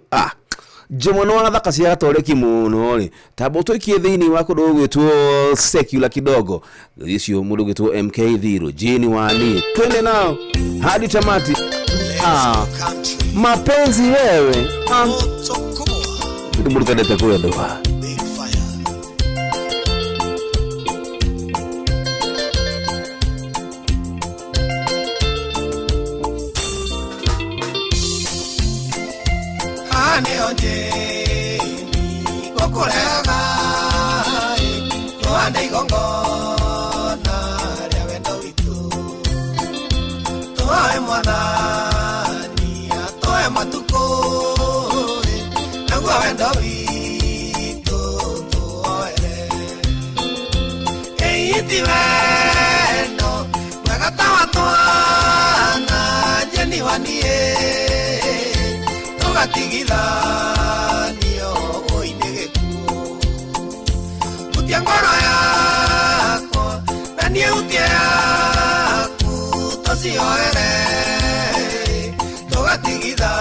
S1: Jomono wana thaka cia gatoreki muno ri tabo twikie thiini wa kundu gwitwo secular kidogo icio mundu gwitwo MK0 Jeni wani twende nao hadi tamati mapenzi wewe ndio mtendete kwa ndoa
S18: Onje kokolega toande igongo na wendo witu toe mwanani atoe matuko na wendo witu toere eiti wendo magatawa toana Jeni wanie Tigila niyo oinegekuo utia ngoro yako na niye utia yaku tosioere togatigila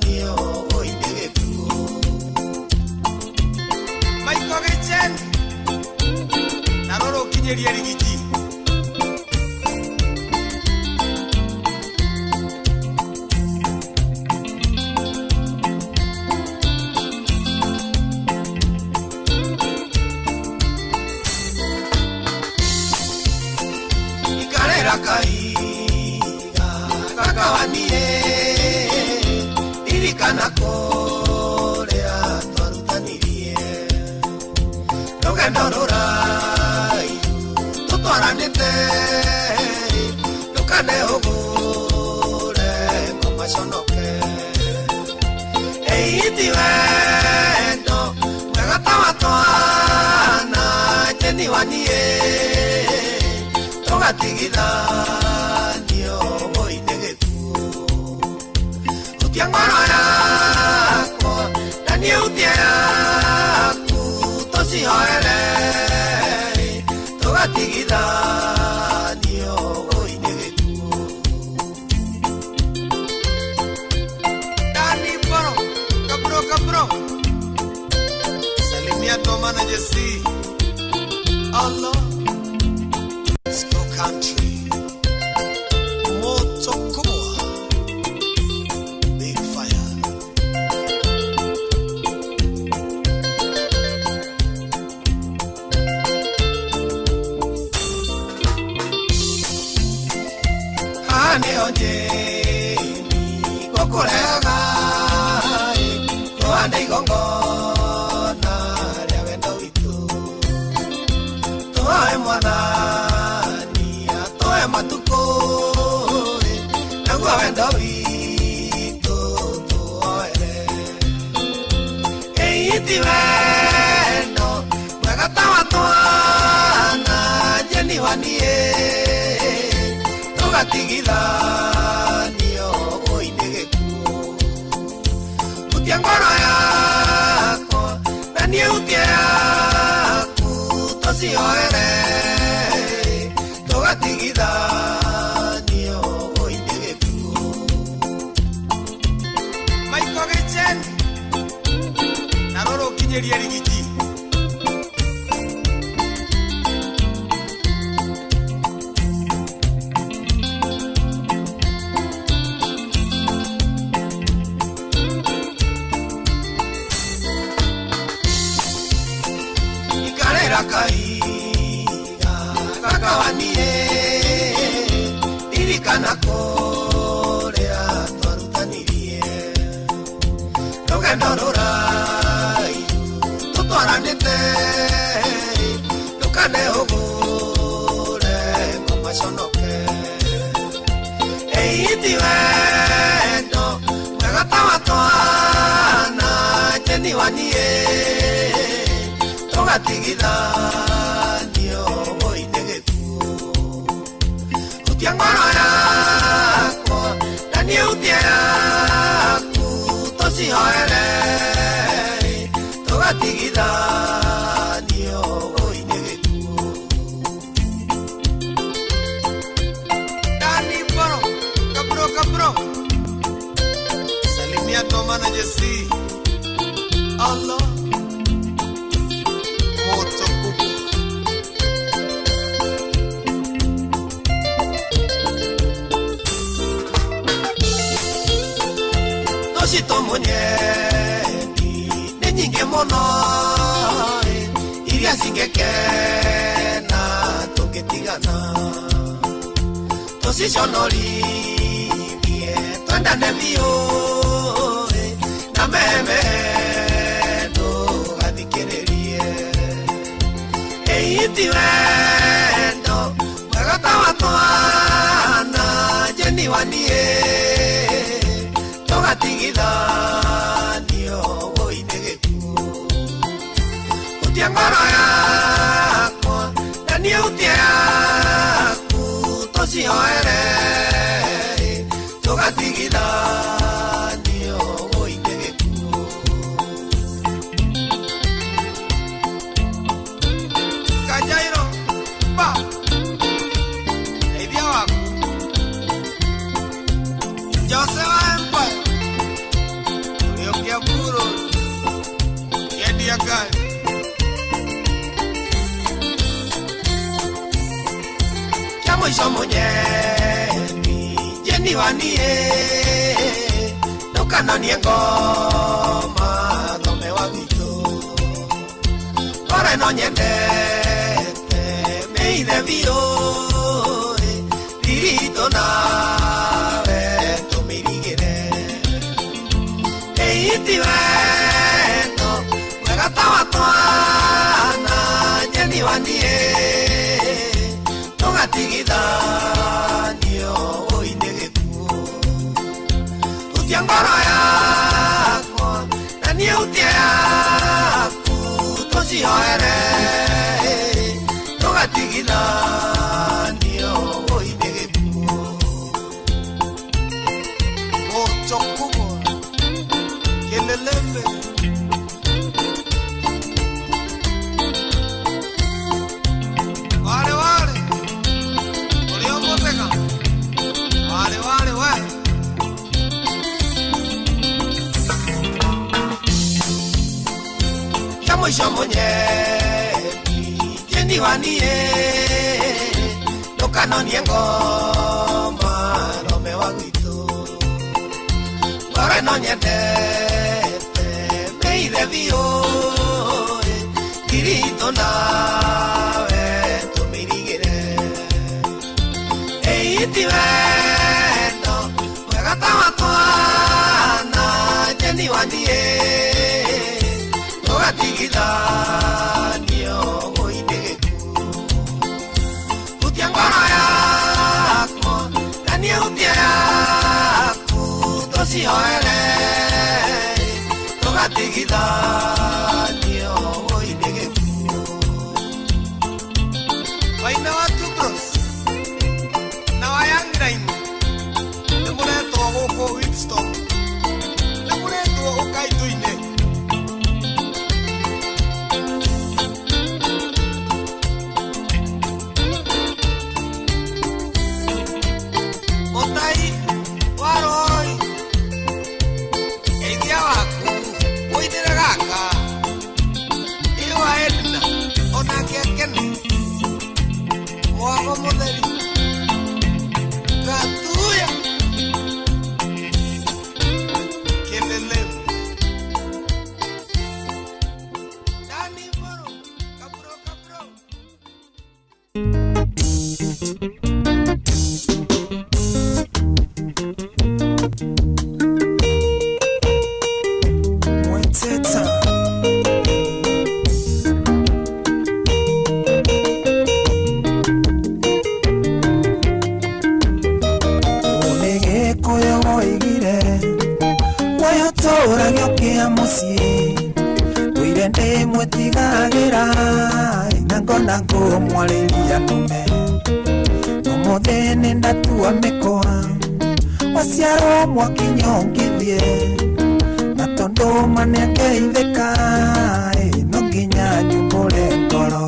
S18: niyo oinegekuo Maiko Gichen naroro kinyeria rigiti Kakawanie irikana korea twarutanirie rugendo rurayu tutwaranite tukanehugure mumaconoke eiti wendo mwegatawa twana Jeni wanie tugatigitha ngoro yako na niye utia yaku tosioere togatigitha niyo oinegekuo Dani kabro salimia tomana Jesi Allah let's go country moto kubwa onje kokolega toande igongo na wendo witu toe mwanani atoe matuko na wendo witu toere eiti wendo mwegatawa twana Jeni wanie Tigila niyo oinegekuo utia ngoro yako na niye utia yaku tosioere togatigitha niyo oinegekuo Maiko Gichen naroro kinyeria rigiti Kakawanie irikana korea twarutanirie rũgendo rũraihu tũtwaranĩte ndũkane ũgũre ngoma conoke ĩiti wendo mwega ta wa twana Jeni wa niĩ tũgatigithanio ũine gĩkuũ hutia ngoro yakwa na niĩ hutia yaku tũcihoere tũgatigithanio ũine gĩkuũ Dani Mboro kabro salimia Toma na Jesse Allah moto kubwa Toshito monyeni ni nyingi mũno iria cingĩkena tũngĩtigana tũciconorithie twendane biũ na meme ĩiti wendo mwega ta wa twana Jeni wa niĩ tũgatigithanio ũine gĩkuũ hutia ngoro yakwa na niĩ hutia yaku tũcihoere tũgatigithanio ũine gĩkuũ Kajairo pa Eibia waku Jose wa Empire Uliokia Buro Yedi ya Gai Kia mwisho monyeni Jeni wa niĩ Ndũkanonie ngoma Thome wa gwitũ Ore no nyendete Meithe biũ Ririto nawe tũmĩrigĩre ĩiti wendo mwega ta wa twana Jeni wa niĩ tũgatigithanio ũine gĩkuũ hutia ngoro yakwa na niĩ hutia yaku tũcihoere tũgatigithanio ũine gĩkuũ moto kubwa keleleme wale uliomoteka wale we ya mwisho monyeni Jeni wa niĩ ndũkanonie ngoma Rome wa gwitũ ngoro no nyendete Meithe biũ Ririto nawe tũmĩrigĩre ĩiti wendo mwega ta wa twana Jeni wa niĩ tũgatigithanio ũine gĩkuũ hutia ngoro yakwa na niĩ hutia yaku tũcihoere tũgatigithanio ũine gĩkuũ Waina wa Tubros na wa Young Line nĩ mũretwo gũkũ Winston nĩ mũretwo ũkaitũ-inĩ Mũtai wa Roi Eithia waku mũinĩre gaka Oyo tũũrage ũkĩa mũciĩ Tũire ndĩmwĩtigagĩra Na ngona ngũmwarĩria nũme Ũmũthĩ nĩndatua mĩkwa Waciarwo mwakinyongithie Na tondũ manĩangeithĩka No nginya nyumbũre ngoro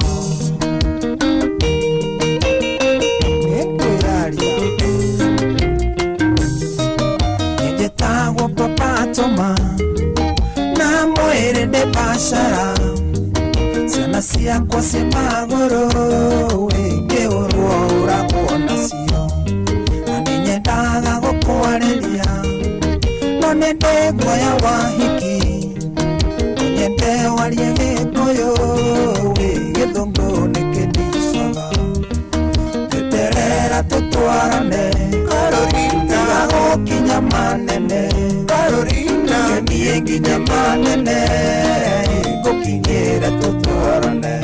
S18: Nĩnjĩtagwo Papa Toma Na mwĩrĩ ndĩ Bacara Ciana ciakwa ciĩ magũrũ Ngĩũrwo ũragwo nacio Na nĩnyendaga gũkwarĩria No nĩndĩ guoya wahiki Nyende warie Gĩkũyũ Gĩthũngũ nĩkĩndicaga Njeterera tũtwarane Carolina Gũkinya manene Carolina Ngendiĩ nginya manene Ngũkinyĩre tũtwarane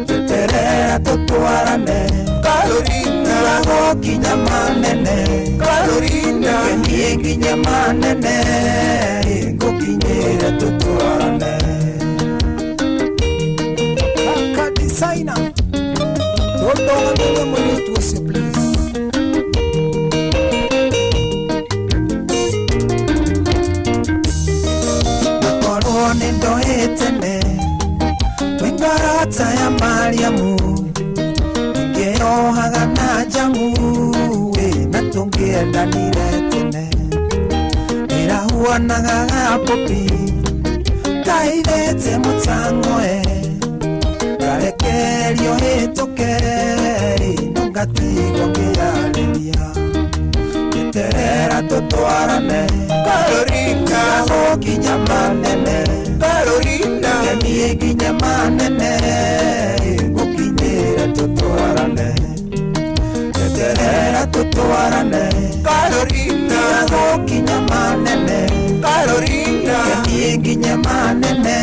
S18: Njeterera tũtwarane Carolina Gũkinya manene Carolina Ngendiĩ nginya manene Ngũkinyĩre tũtwarane Kaka designer Tũndũga mũno mũirĩtu ũcio please Nakorwo nĩndoĩtene Twĩngorota ya Mariamu Ngĩyohaga na njamu Na tũngĩendanire tene Ĩrahuanaga gapopi Kaithĩte mũtang'oe Ngarekerio hĩtũke No ngatigwo ngĩyarĩria Njeterera tũtwarane Carolina Gũkinya manene Carolina Ngendiĩ nginya manene Ngũkinyĩre tũtwarane Njeterera tũtwarane Carolina Gũkinya manene Carolina Ngendiĩ nginya manene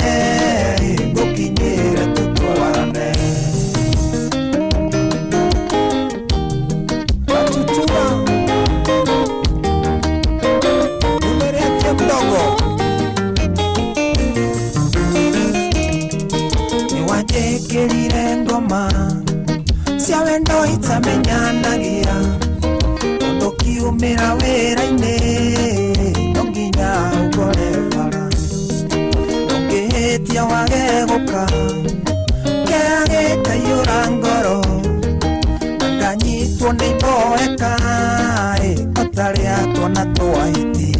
S18: Ngũkinyĩre tũtwarane Watutura Umerekia mdogo Niwajĩkĩrire ngoma Cia wendo itamenyanagia Ũndũ kiumĩra wĩra-inĩ No nginya ũgore bara Ndũngĩhĩtia wage gũka Kĩrĩa gĩkaiyũra ngoro Na nganyitwo nĩ iboeka Atarĩ atwana twahĩti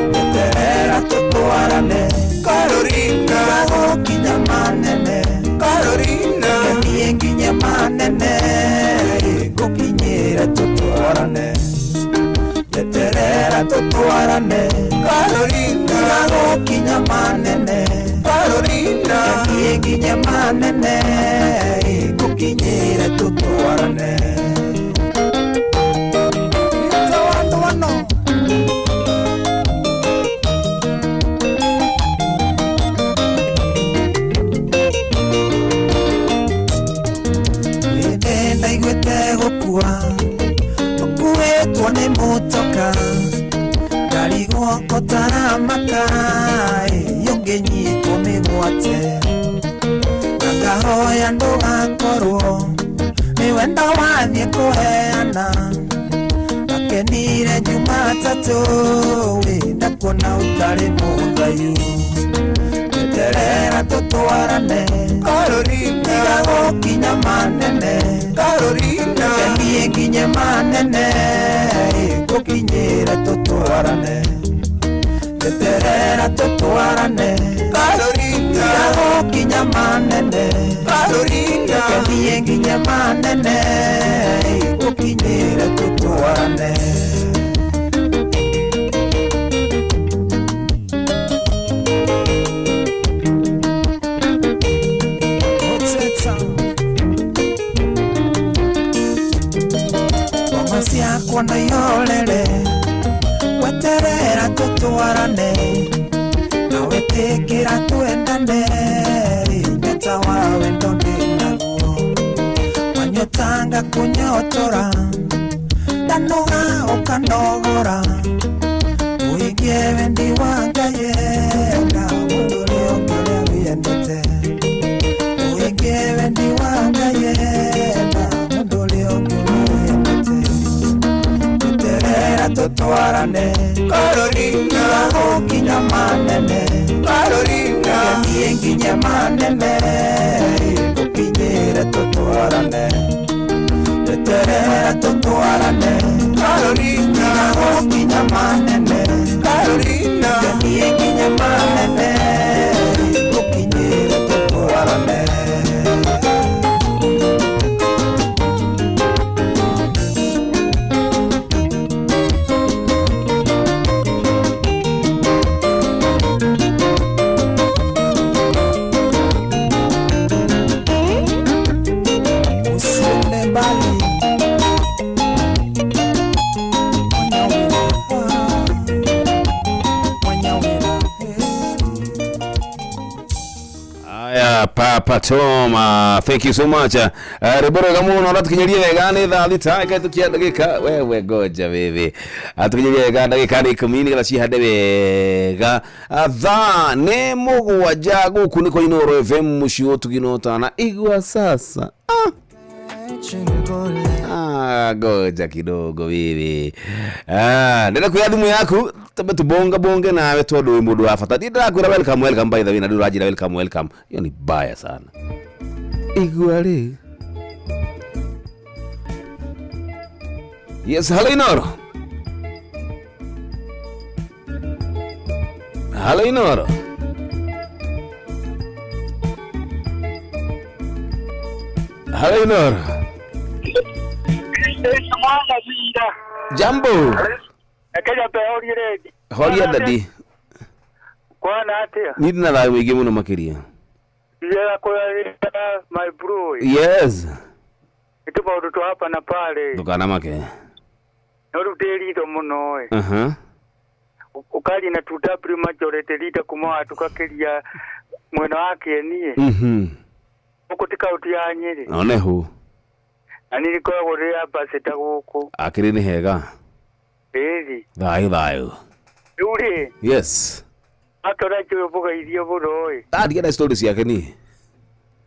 S18: Njeterera tũtwarane Carolina Gũkinya manene Carolina Ngendiĩ nginya manene Ngũkinyĩre tũtwarane Njeterera tũtwarane Carolina Gũkinya manene Carolina Ngendiĩ nginya manene Ngũkinyĩre tũtwarane Ndaiguĩte gũkua Ũkuĩtwo nĩ mũtoka Ngari guoko taramaka Yũngĩnyitwo mĩgwate Na ngahoya ndũgakorwo Nĩ wendo wathiĩ kũheana Nakenire Jumatatũ Ndakuona ũtarĩ mũthayu Njeterera tũtwarane Carolina Gũkinya manene Carolina Ngendiĩ nginya manene Ngũkinyĩre tũtwarane Njeterera tũtwarane Carolina Gũkinya manene Carolina Ngendiĩ nginya manene Ngũkinyĩre tũtwarane Ciakwa na iholere Weterera tũtwarane Na wĩtĩkĩra twendane Nyota wa wendo ndĩnaguo Wanyotanga kunyotora Ndanoga ũkanogora Ũingĩwe
S1: Papa Toma, thank you so much. Rebora kama unaona tukinyelia wegane tha thitaka tukia dakika wewe goja baby. Tukinyelia wegane dakika 10 kala shihade wega. Tha ne mugwaja guku niko Inoro FM mushio tukinotana igwa sasa. Goja kidogo bibi. Ndenda kuya thimu yaku tabe tubonge nawe todo wimbo ndo afata. Ndenda kuya welcome by the way na ndo rajira welcome. Hiyo ni baya sana. Igwale. Yes, hello Inoro. Hello Inoro. Hello Inoro. Jambo. Horia dadi.
S19: Kwana atia.
S1: Nina la wege muno makiria.
S19: Ya kwa my bro.
S1: Yes.
S19: Itupa utoto hapa na pale.
S1: Dukana make.
S19: Noruteli to muno oi. Ukali na tutapri majority lita kumoa tukakiria mweno wake nie. Ukutika utia nyeri.
S1: One hu.
S19: Ani ko gore hapa seta guku.
S1: Akiri ni hega.
S19: Eri.
S1: Thayo.
S19: Uri.
S1: Yes.
S19: Atora chubuga idio buroi.
S1: Get stories yake ni.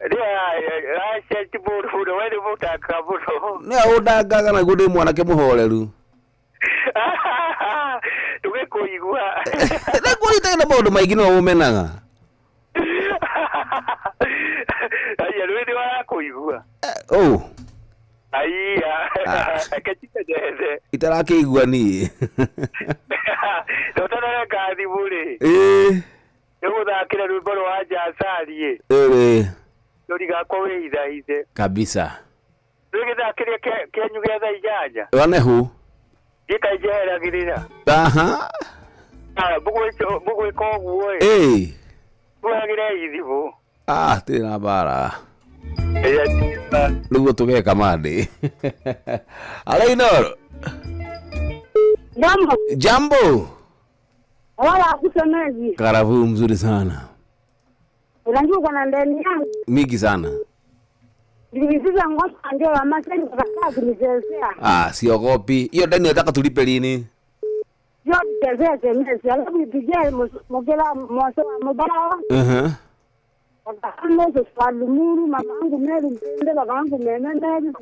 S19: Acha tiburu wale mutaka buru.
S1: Ne odaga kana gude mwana ke muhoreru.
S19: Tugekuigwa.
S1: Ne kuita na bodo maigino umenaga.
S19: Aya rwede wa kuigwa.
S1: Oh.
S19: Aya. Akachika dede.
S1: Itarake igwa ni.
S19: Totana kazi bure. Yego dakira rwebo waja asalie. Yori gako weida ide.
S1: Kabisa.
S19: Yego dakira kenyugeza ijaja.
S1: Wane hu?
S19: Dika ijera girira. Bugo ko buwe. Buagira idibo.
S1: Tena bara. Lugo tuge kamande. Ala Inoro. Jambo.
S21: Wala kusemezi.
S1: Karavu mzuri sana.
S21: Unajua kuna ndani yangu.
S1: Migi sana.
S21: Nilisiza ngosa ndio amaseni kaka kunizezea.
S1: Siogopi. Hiyo ndani nataka tulipe lini?
S21: Yo tezeze mezi alafu dijai mogela mwaso mobala. Kama swalumuru mamangu meri mpende babangu menene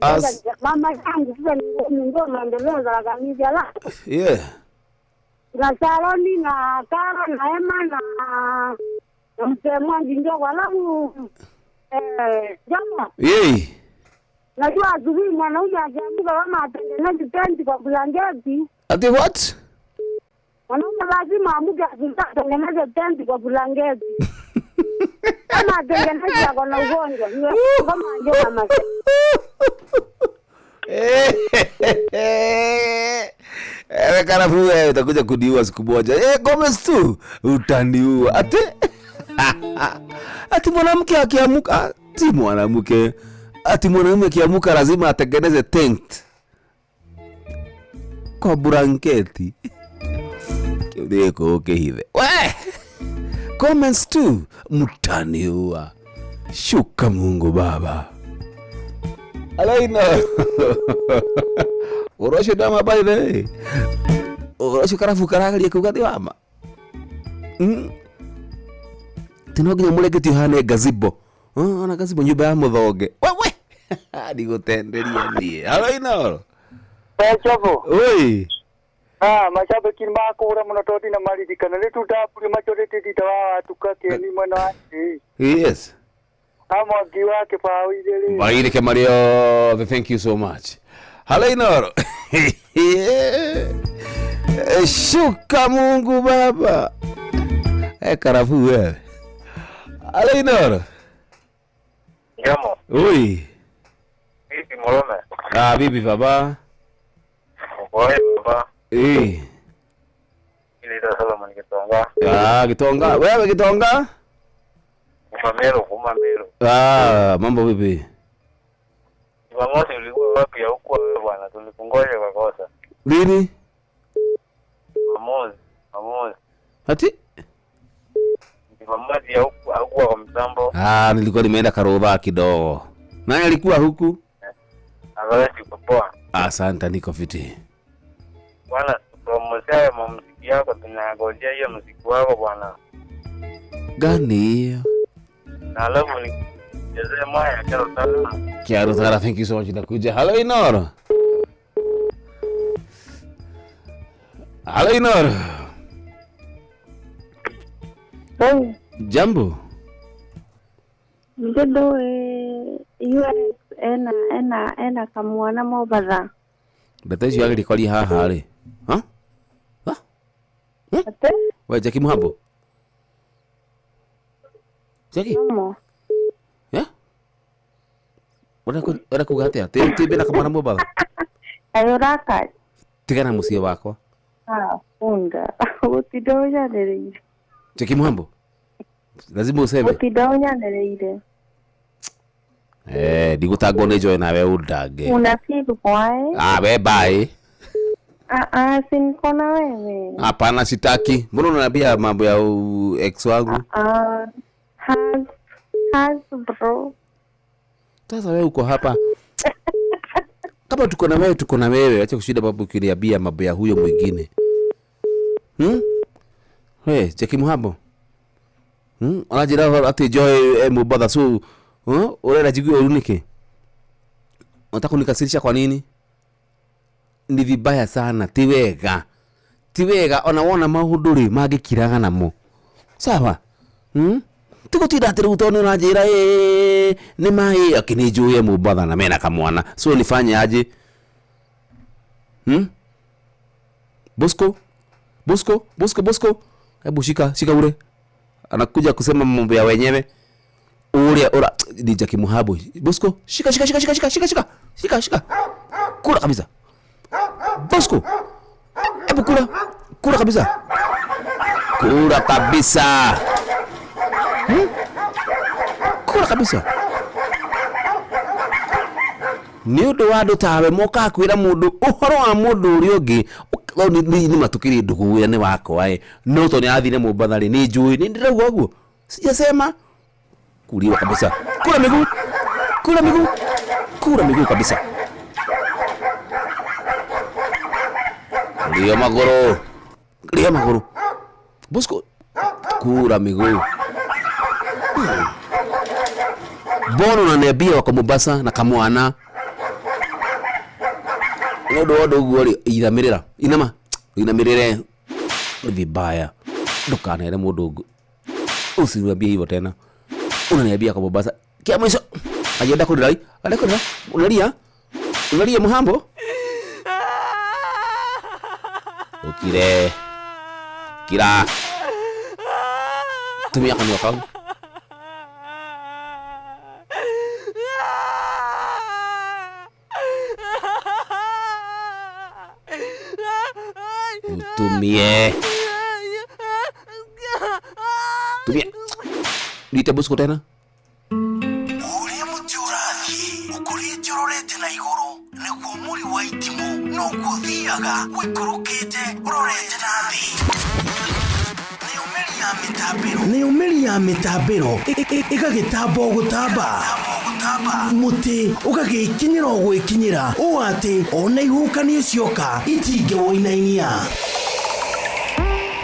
S21: mama yangu sasa ngo maendeleo za kanisa la. Na saloni na kara na ema na msemo ndio walamu jamaa. Najua azuri mwanaume ajamuka kama atengeneze tenti kwa blanketi.
S1: Ati what?
S21: Mwanaume lazima amuke atengeneze tenti kwa blanketi. Kama atengeneze ako na ugonjwa, kama ndio kama
S1: Karafu wewe utakuja kuniua siku moja. Gomez tu utaniua. Ati mwanamke akiamuka, ati mwanamke. Ati mwanamke akiamuka lazima atengeneze tent kwa blanketi. Kiudeko hivi. Comments tu mtaniua. Shuka Mungu Baba. Alaina. Orosho dama baile. Orosho karafu karagali kugati wama. Tinoginya muleketi hane gazibo. Ana gazibo nyumba ya muthoge. Wewe. Nigutenderia nie. Alaina.
S19: Chavo.
S1: Oi.
S19: Mashabiki makura muno toti na maridikana ni tutapuri majority ditawa tukake ni mwana.
S1: Yes.
S19: Amwagi wake pawile.
S1: Baile ke Mario, thank you so much. Alaina. Shuka Mungu Baba. Karafu wewe. Alaina.
S22: Yamo.
S1: Oi.
S22: Hivi morome.
S1: Bibi baba.
S22: Oye baba.
S1: Ile
S22: ndo Solomon Gitonga.
S1: Gitonga. Wewe Gitonga?
S22: Kumamero.
S1: Mambo vipi?
S22: Jumamosi ulikuwa wapi huko bwana? Tulikungoja kwa kosa.
S1: Lini?
S22: Jumamosi.
S1: Ati?
S22: Jumamosi huko hakuwa kwa mtambo.
S1: Nilikuwa nimeenda Karova kidogo. Nani alikuwa huku?
S22: Awezi kupoa.
S1: Asante, niko fiti.
S22: Bwana, promosia muziki yako, tunangojea hiyo muziki wako bwana.
S1: Gani hiyo?
S22: Na alafu ni jeze moya
S1: Kiaro Tara, thank you so much nakuja. Hello Inoro. Hello Inoro.
S21: Hey.
S1: Jambo.
S21: Ndio US ena kamwana Mombasa.
S1: Betaji yake likoli haha ri. Ha? Ha?
S21: Ate?
S1: Wewe Jackie Muhambo. Jackie?
S21: Mama.
S1: Ya? Ora kugatea. Te bena kamwana Mombasa.
S21: Ayoraka.
S1: Tigana musie wako.
S21: Funda. Utidoja ndereire.
S1: Jackie Muhambo. Lazima useme.
S21: Utidoja ndereire.
S1: Digutagwo ni joy nawe udage.
S21: Unafiki kwae?
S1: We bye.
S21: Siniko na wewe.
S1: Hapana, sitaki. Mbona unaniambia mambo ya ex wangu?
S21: Has bro.
S1: Sasa wewe uko hapa. Kama tuko na wewe, acha kushida babu kuniambia mambo ya huyo mwingine. Jackie Muhambo. Anajira ati joy Mombasa so urera jigwe urunike. Unataka kunikasirisha kwa nini? Ni vibaya sana, tiwega. Onaona mahuduri magikiraga namo. Sawa? Tikutinda ati ruto ni najira ni mai akinijuye Mombasa na mena kamwana. So nifanye aje? Bosco. Hebu shika ule. Anakuja kusema mambo ya wenyewe. Ora ni Jackie Muhambo. Bosco, shika. Kula kabisa. Bosco. Hebu kula kabisa. Kula kabisa. Ni undu wa ndu tawe moka kwira mundu uhoro wa mundu uri ungi ni matukiri ndugu wene wako no to ni athire Mombasa ri ni njui ni ndirauga uguo sijasema kuliwa kabisa. Kula miguu kabisa. Lia maguru. Bosco, kula miguu. Bono unaniambia wako Mombasa na kamwana. Ndio uguo ithamirira. Inamirire vibaya. Ndukanaire mundu ungu. Usiniambie hivyo tena. Unaniambia kwa Mombasa. Kia mwisho. Ajenda kulirai. Unalia Muhambo? Ukire. Kira. Tumia kanwa kau. Tumie. Nite Bosco tena.
S9: Uria mutiurathi ukurite urorete na iguru niguo muri wa itimu no kuthiaga wikurukite urorete na thi. Ni umeri ya mitambiro igagitambo gutamba muti ugagikinyira gwikinyira u ati ona ihukani cioka itinge woinainia.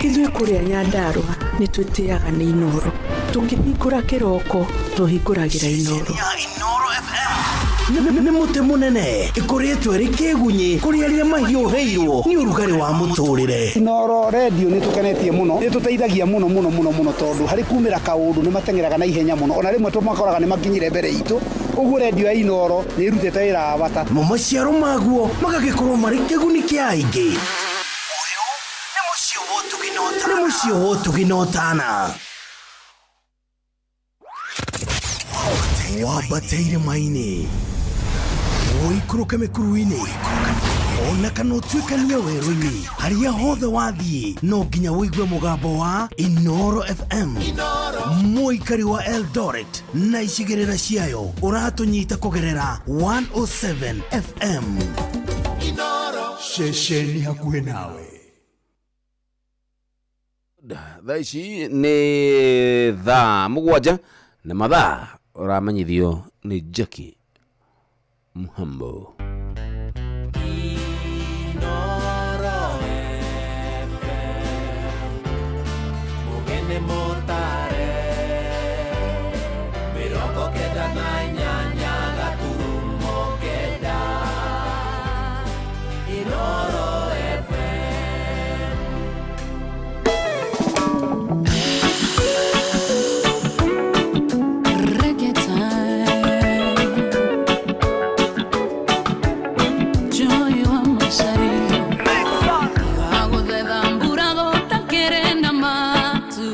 S3: Ithuĩ kũrĩa Nyandarua nĩ twĩtĩaga nĩ Inoro. Tũngĩhingũra kĩroko tũhingũragĩra Inoro.
S9: Nĩ mũtĩ mũnene ĩkoretwo ĩrĩ kĩgunyi kũrĩ arĩa mahiũhĩirwo nĩ ũrugarĩ wa mũtũrĩre.
S4: Inoro radio nĩ tũkenetie mũno, nĩ tũteithagia mũno tondũ harĩ kumĩra kaũndũ nĩ matengeraga na ihenya mũno, ona rĩmwe tũmakoraga nĩ makinyire mbere itũ. Ũguo radio ya Inoro nĩ ĩrutĩte wĩra wa bata.
S9: Maciaro maguo magagĩkorwo marĩ kĩguni kĩa aingĩ. Nĩ mũciĩ wotũginotana. Wambateire maini woikũrũke mĩkuru-inĩ ona kana ũtuĩkanie werũ-inĩ harĩa hothe wathiĩ no nginya wĩigue mũgambo wa Inoro FM. Mũikari wa Eldoret na icigĩrĩra ciayo ũratũnyita kũgerera 107 FM. Inoro
S4: ceceni hakuhĩ nawe.
S1: Thaici nĩ thaa mũgwanja na mathaa ũramanyithio nĩ Jackie Muhambo.
S15: Mugene motare mirongo kenda na inyanya gaturumo kenda Inoro FM.
S5: Reggae time. Joy wa Mashari. Hago de damburago takerena matu.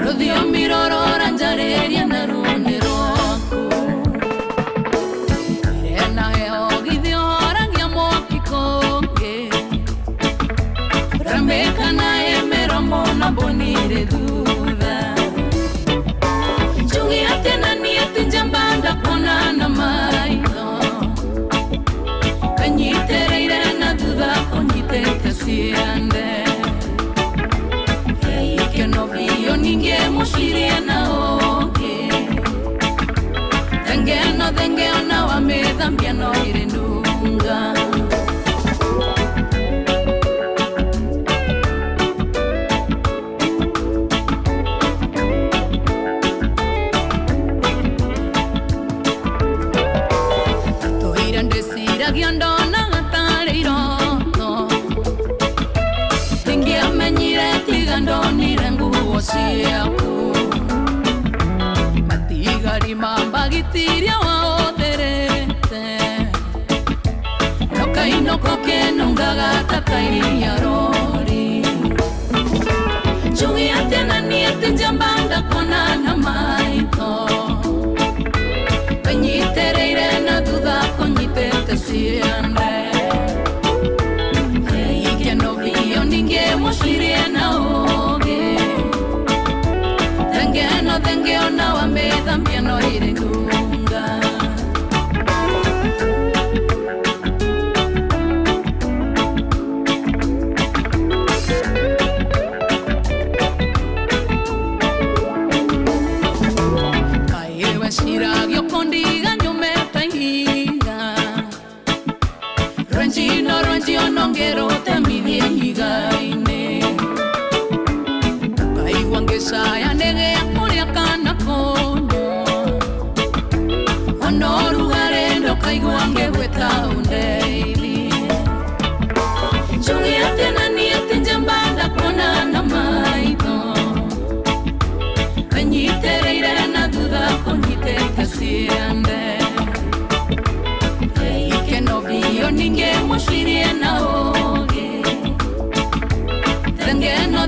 S5: Rodio miroro ranjareria na runeroku. Irena eo gidio rangia mokikonge. Rameka na emero mona bonire duda. Chungi atena nieti njambanda kona na maino. Kanyitereire na duda konyitete siande. Ike no vio ninge mushirie na oge. Denge ona wa me dambia no irenunga. Giandona gatariro no Tingia menyire tigandoni renguo ciaku Matigari mambagitiria waotherete Nokainoko kenungaga takairia rori Chungi atena nieti njambanda kona na maito Penyitereire na duda konyitete siande Ike no vio ninge mushirie na oge Denge ona wa me dambia no irenunga Kaewe shiragio kondiga nyumeta higa Ranjio nongero temidie higaine Kaiwangesha ya ndege ya kuria kana konyo Honoru garendo kaiwange weta undeili Chungi atena nieti njambanda kona na maito Kanyitereire na duda konyitete siande Ike no vio ninge mushirie na oge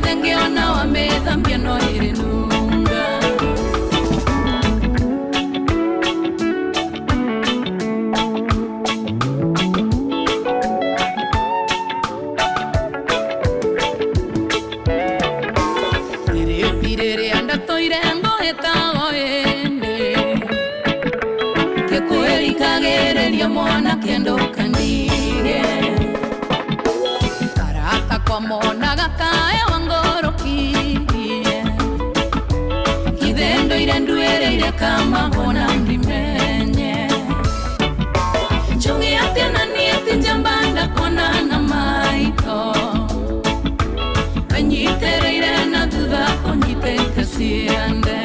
S5: Denge ona wa me dambia no irenunga Irere anda toire ngoeta oende Que kweli kagereria mwana kendo kandige Karata kwa mona gakae wangorokie Kidendo irenduereire kama hona ndimenye Chungi atena nieti njambanda kona na maito Penyitereire na duda konyitete siande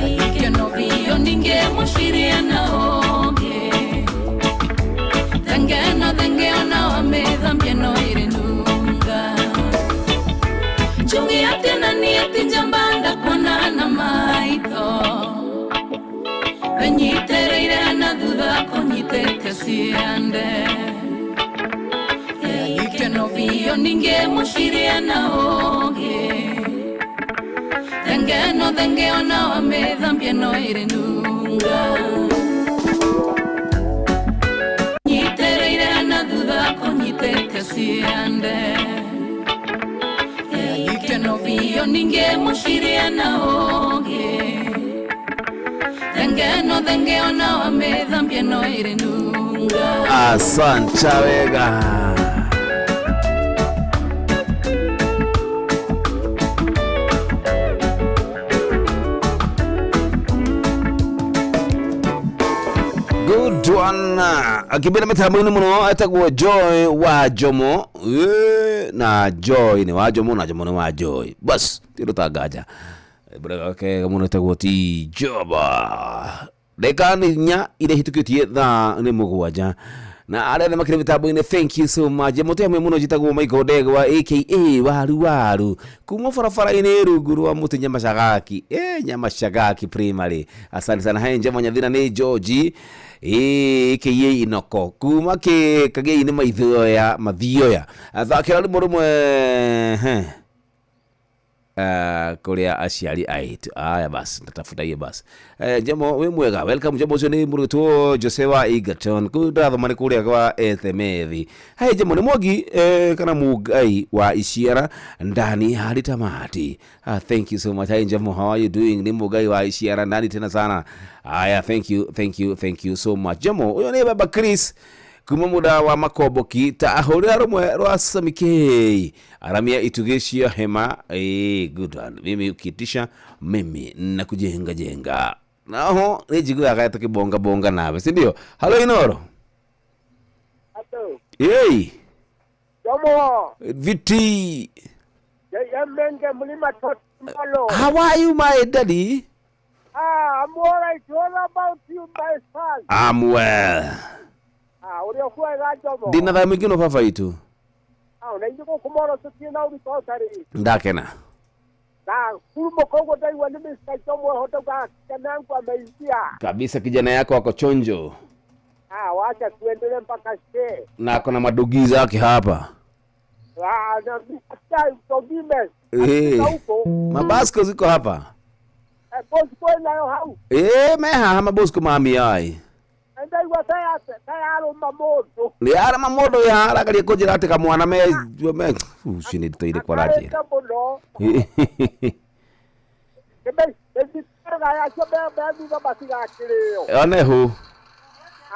S5: Ike no vio ninge mushirie na oge Denge ona wa me dambia no irenunga Chungi atena nieti njambanda kona na maito Penyitereire na duda konyitete siande Ike no vio ninge mushirie na oge Denge ona wa me dambia no irenunga Nyitereire na duda konyitete siande Ike no vio ninge mushirie na oge Denge ona wa me dambia no irenunga
S1: Asante wega. sana akibenda mitambo-ini muno etagwo Joy wa Jomo na Joy ni wa Jomo na Jomo ni wa Joy bas tirutangaja bura ke muno etagwo ti Joba dekani nya ile hitukitie tha ni mugwanja na arene makire mitambo-ini. Thank you so much moto ya muno jitagwo Michael Degwa aka waru kuma farafara-ini rungu rwa mutu Nyamashagaki Nyamashagaki primary. Asante sana hainje mwanyathina ni George aka Inoko kuma ke kagei-ini mathioya athakira ri murumwe kuria aciari aitu aya basi ndatafuta hiyo basi Jemo we mwega welcome Jemo ni muruto Josewa Egerton kudatho mani kuria kwa Ethemethi. Hai Jemo ni mwogi kana mugai wa Isiara ndani hadi tamati. Thank you so much. Hai Jemo, how are you doing? Ni mugai wa Isiara ndani tena sana. Aya thank you so much Jemo. Uyo ni baba Chris kuma muda wa Makoboki ta ahorera rumwe rwa Samikei aramia itugeshia hema good one. Mimi ukitisha mimi na kujenga naho nijigu akayata kibonga nawe si ndio? Hello Inoro.
S21: Hello.
S1: Hey.
S21: Jomo.
S1: Viti.
S21: Yamenge mulima totolo.
S1: How are you my daddy?
S21: I'm all right. What about you my son?
S1: I'm well.
S21: Uliokuwa Jomo.
S1: Dina da migino papa itu.
S21: Unaingo kumoro tutina ulitotari.
S1: Ndakena.
S21: Kulmo kongo dai wanimisa Jomo hotoka kanangu ameizia.
S1: Kabisa kijana yako wako chonjo.
S21: Wacha tuendelee mpaka she.
S1: Na kuna madogiza yake hapa.
S21: Na msai togime.
S1: Mabasko ziko hapa.
S21: Bosko nayo hau.
S1: Meha mabasko mami ai.
S21: Ndai wasaya tayaro mamodo.
S1: Ni ara mamodo ya ara kali kujira ate kamwana me usini tayire kwa raje.
S21: Kebe esitarga ya chobe bebi ga basiga kireo.
S1: Ane hu.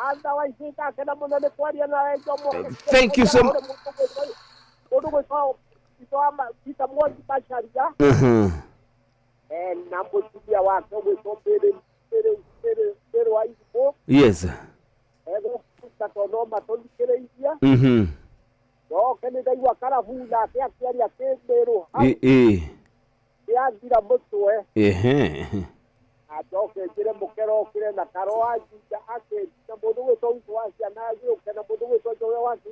S21: Anda waisika kana munane kwaria na Jomo.
S1: Thank you so much.
S21: Odugo sawa kitama kitamwa kipasharia. Na mbutia wake ogosombere pero wa ipo.
S1: Yes.
S21: Ego kutatoloma tolikereia. Yo kene dai wa karavula ya kiari ya kembero. Ya dira moto Adoke kire mukero kire na karoa jija ake na bodo we so wasi anayo kana bodo we so joya wasi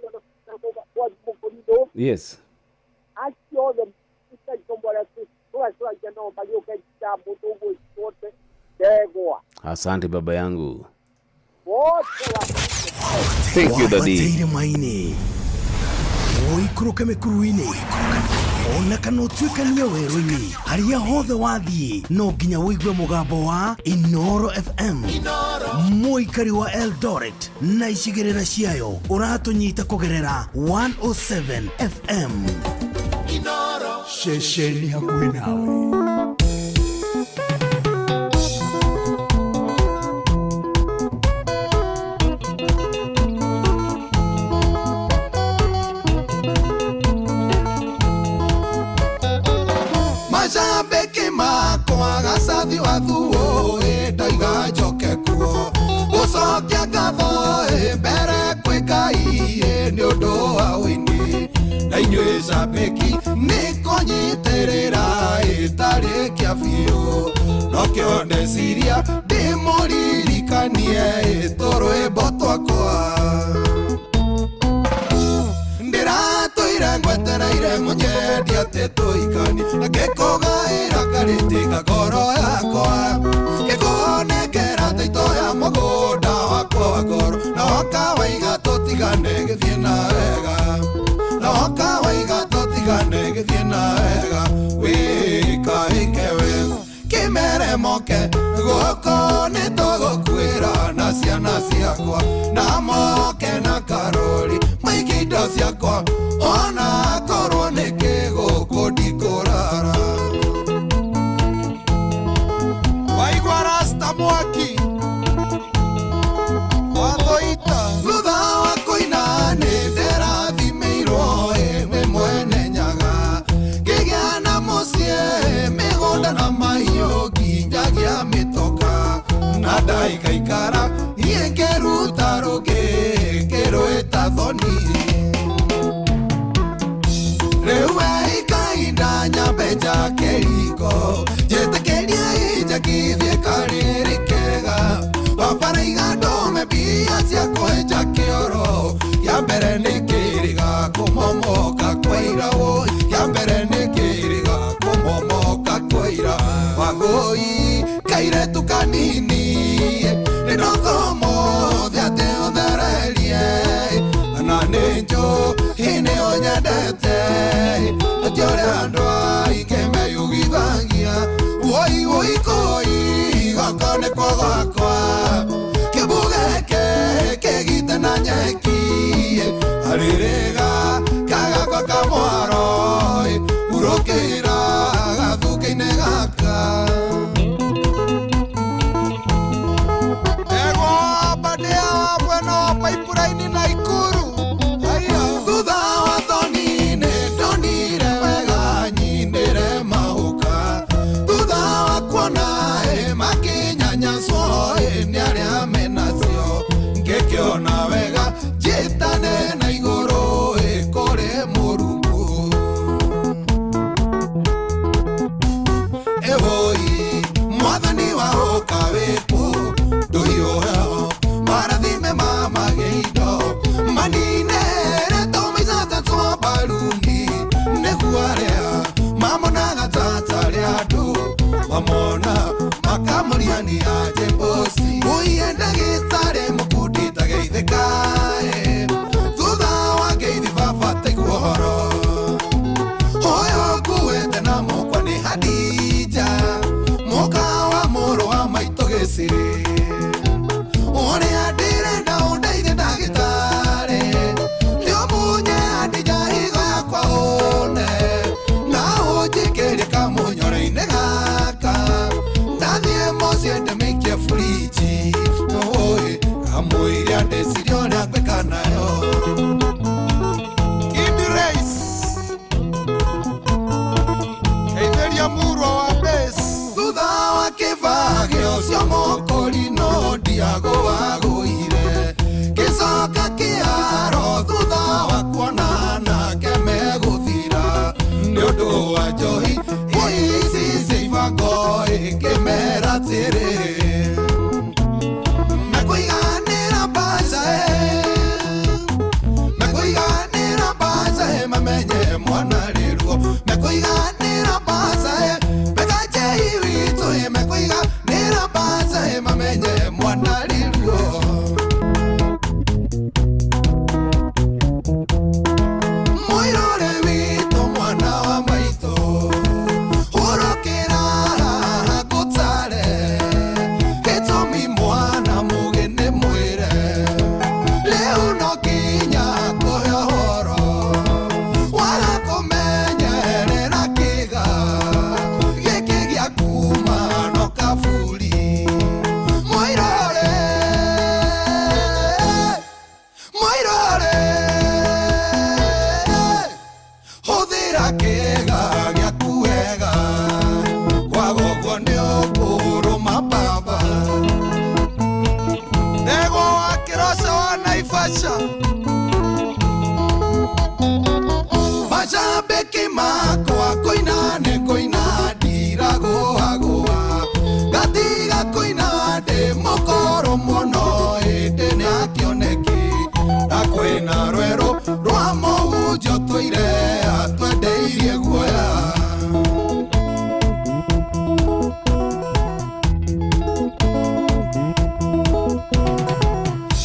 S21: na kwa mukorido.
S1: Yes.
S21: Akio de isa kombora kwa jana mbali ke cha bodo we sote degwa.
S1: Asante baba yangu.
S9: Thank you daddy. Oikuruke mekuruine. Ona kana tuikania werũ-inĩ haria hothe wathiĩ no nginya wĩigue mũgambo wa Inoro FM. Mũikari wa Eldoret na icigĩrĩra ciayo ũratũnyita kũgerera 107 FM. Inoro ceceni hakuhĩ nawe.
S18: Mazambeke makwa gacathi wathuo ndaiga njoke kuo ucokia ngatho mbere kwĩ Ngai nĩ ũndũ wa wĩini na inyuĩ Zambeki nĩ kũnyitĩrĩra ĩtarĩ kĩa biũ no kĩo ndeciria ndĩmũririkanie tũrwĩmbo twakwa ndiratũire ngwetereire mũnyendi atĩ tũikani na ngĩkũgaĩra karĩti ka ngoro yakwa ngĩkũnengera taito ya mũgũnda wakwa wa ngoro na woka waiga tũtigane gĩthiĩ na wega na woka waiga tũtigane gĩthiĩ na wega wĩkaĩke wega kĩmere moke gũkũ nĩ tũgũkuĩra na ciana ciakwa na moke na karori maige indo ciakwa ona korwo nĩ kĩgũkũ ndikũrara waigua rasta mwaki wathũita thutha wa kũina nĩ ndĩrathimĩirwo ĩmwe mwene nyaga ngĩgĩa na mũciĩ mĩgũnda na mahiũ nginyagia mĩtoka na ndaikaikara niĩ ngĩruta rũgĩ kwenja keriko jetekeria ija kithie kariri kega wabaraiga ndome mbia cia kwenja kioro ya mbere nĩ kĩrĩga kũmomoka kwa ira ya mbere nĩ kĩrĩga kũmomoka kwa ira wagũi kairetu kanini nĩ ndothomothe atĩ ũthererie na nĩ njũ nĩyo nyendete atĩ ũrĩa andũ aingĩ meyugithagia woi woi koi goko nĩ kwa gwakwa kĩbugeke kĩgite na nyeki arĩrĩga kagakwa kamwaro urũkĩra gathuke-inĩ gaka ego bandĩa mwena wa Pipeline na Ikuru thutha wa thoni nĩ ndonire wega nyinĩre mahũka thutha wa kuona makĩnyanyacwo nĩ arĩa menacio ngĩkĩona wega njĩtane na igũrũ kũrĩ Mũrungu ewoi mwathani wa ũka wĩkũ ndũhiũheo marathime mamagĩindo maninere tũmĩcata twa mbaruni nĩguo arĩa mamonaga tata rĩa andũ mamona makamũriania njemboci ũiye ndagĩtarĩ mũkundi tageithĩkaĩ thutha wa ngeithi baba taigua ũhoro ũyũ nguĩte na mũkwa nĩ Hadija mũka wa mũrũ wa maitũ Gĩcirĩ ũrĩa ndĩrenda ũndeithie ndagĩtarĩ nĩũmunye Hadija higo yakwa ũne na ũnjĩkĩrie kamũnyore-inĩ gaka ndathiĩ mũciĩ ndĩmĩikie buriji ũĩ kamũiria ndĩciria ũrĩa ngwĩka nayo Kid Race Keitheria Murwa wa Base thutha wa kĩbagio cio mokorino ndiagũagũire gĩcoka kĩaro thutha wa kuona nake megũthira nĩ ũndũ wa njohi ici cia ibango ĩkĩmera atĩrĩ mekũiganĩra mbaca mekũiganĩra mbaca mamenye mwana rĩruo mekũiganĩra mbaca mekajei witũ mekũiganĩra mbaca mamenye mwana rĩruo mũirũre witũ mwana wa maitũ ũrokĩra ngũtare gĩtũmi mwana mũgeni mwĩre rĩu no nginya kũhe ũhoro waga kũmenyerera kĩga gĩkĩ gĩa kuma no kaburi mũirũre mũirũre hũthĩra kĩga gĩaku wega kwaga ũguo nĩ ũkũrũma baba ndegwa wa Kĩroco wa Naivasha macambĩki makwa kũina nĩ kũina ndiragũagũa ngatiga kũina ndĩ mũkoro mũno hĩndĩ nĩakĩoneki na kwĩna rwerũ rwa mũhunjio tũire atwendeirie guoya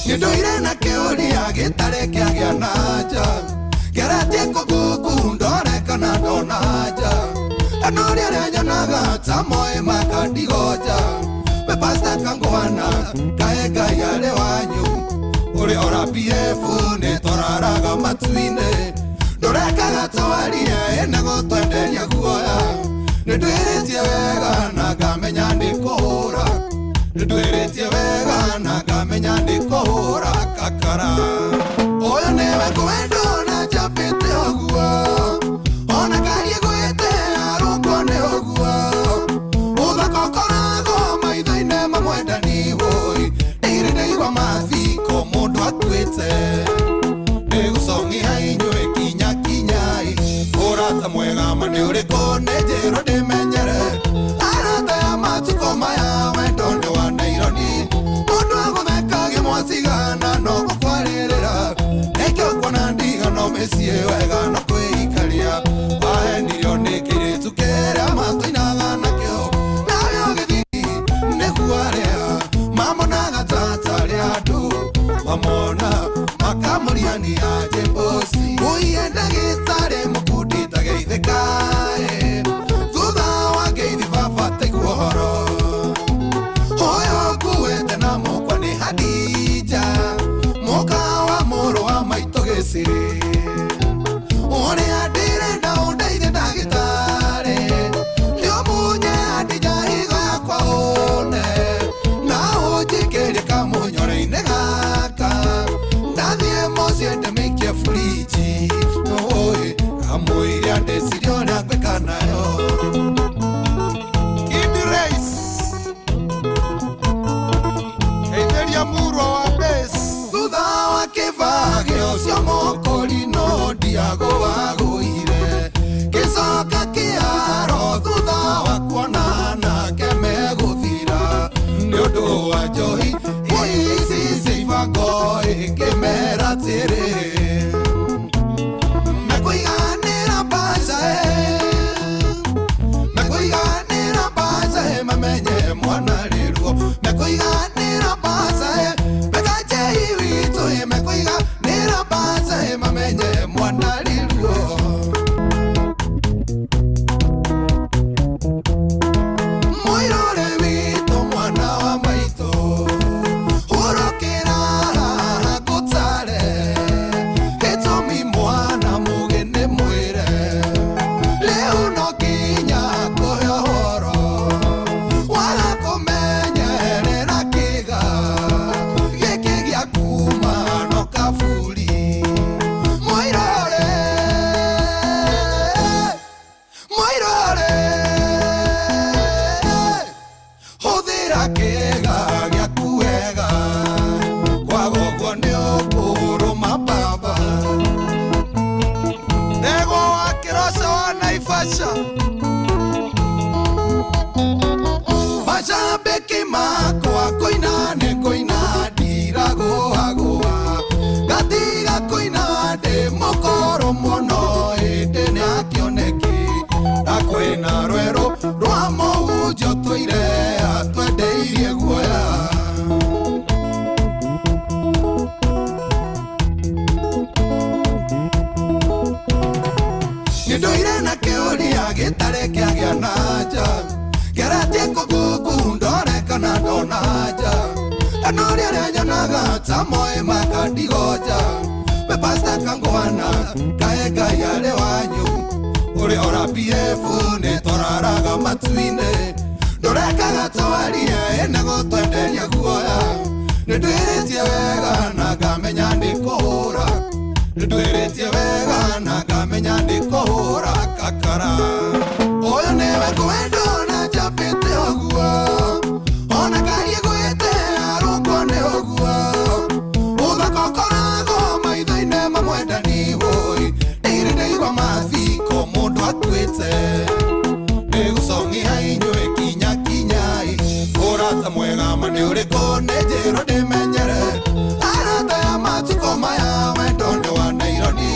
S18: nĩndũire na kĩũria gĩtarĩ kĩagĩa na nja geretie kũgungu ndonekana ndona nja no rĩrĩa nyonaga ta moĩ makandigoja we pasta kangwana kaĩ Ngai arĩ wanyu ũrĩ ora BF nĩ twararaga matu-inĩ ndũrekaga twarie na gũtwenderia guoya nĩndwĩrĩtie wega na ngamenya nĩ kũhũra nĩndwĩrĩtie wega na ngamenya nĩ kũhũra kakara ũyũ nĩwe kwendo na njambĩte ũguo ona kariĩ gwĩte arũngwo nĩ ũguo ũthaka ũkoragwo maitho-inĩ mamwendani wũi ndĩirĩ ndĩigua mathiko mũndũ akuĩte nĩgũcong'i ha inyuĩ kinya kinyai ũra Urata mwega mani uriko nejero ndimenyere Arata ya matuko maya wendone wa Nairobi Mundu agumekage mwasigana no gukwarerera Nekyo kwana ndiga no mesie wega no kwikaria Wahendirio nikiritu kere amantu inaga nakyo Nayo githigi nekuarea Mamona gatata riadu Mamona makamuriani aje bosi Uienda gitare mukudita geithekae Thutha wa geithi vavata ikuhoro Hoyo kuwete na mokwa ni Hadija Moka wa moro wa maito gesiri One adire na undaithe ndagitare Lio munye Hadija higo yakwa one Na ujikere kamunyore-ine gaka Ndathie mosiende mikie friji Oe kamwire andeciri oria ngwika nayo Kid Race Keitheria murwa wa base Thutha wa kivagio cio mokori no ndiago wagũire Gĩcoka kĩaro thutha wa kuona nake megũthira Nĩ ũndũ wa njohi ici ciibango ĩkĩmera tĩrĩ Mekũiganĩra mbaca Mekũiganĩra mbaca mamenye mwana rĩruo Mekũiganĩra mbaca Mekajei witũ Mekũiganĩra mbaca mamenye mwana rĩruo Mũirũre witũ mwana wa maitũ Hurũkĩra haha ngũtare Gĩtũmi mwana mũgeni mwĩre Rĩu no nginya ngũhe ũhoro Waga kũmenyerera kĩga Gĩkĩ gĩa kuma no kaburi Mũirũre Mũirũre Hũthĩra kĩga gĩaku wega Kwaga ũguo nĩ ũkũrũma baba Ndegwa wa Kĩroco wa Naivasha Macambĩki makwa kũina nĩ kũina ndiragũagũa Ngatiga kũina ndĩ mũkũrũ mũno hĩndĩ nĩakĩoneki Na kwĩna rwerũ rwa mũhunjio tũire atwendeirie guoya Nĩndũire na kĩũria gĩtarĩ kĩagĩa na nja Kĩratie kũgungu ndonekana ndona nja Ano rĩrĩa nyonaga ta moĩ makandigoja We pasta kangwana kae Ngai arĩ wanyu Ũrĩ ora PF nĩtwararaga matu-inĩ Ndũrekaga twarie ĩna gũtwenderia guoya Nĩndwĩrĩtie wega na ngamenya nĩkũhũra Nĩndwĩrĩtie wega na ngamenya nĩkũhũra kakara Ũyũ nĩwe ngwendo na njambĩte ũguo Ona Ngai gwĩte arũngwo nĩ ũguo Ũthaka ũkoragwo maitho-inĩ mamwendani hũi Nĩirĩ ndĩigua mathiko mũndũ atuĩte Nĩgũcong'ia inyuĩ kinya kinyai Ũrata mwega ma nĩ ũrĩkũ nĩ njĩrwo ndĩmenyere Arata ya matuko maya wendone wa Nairobi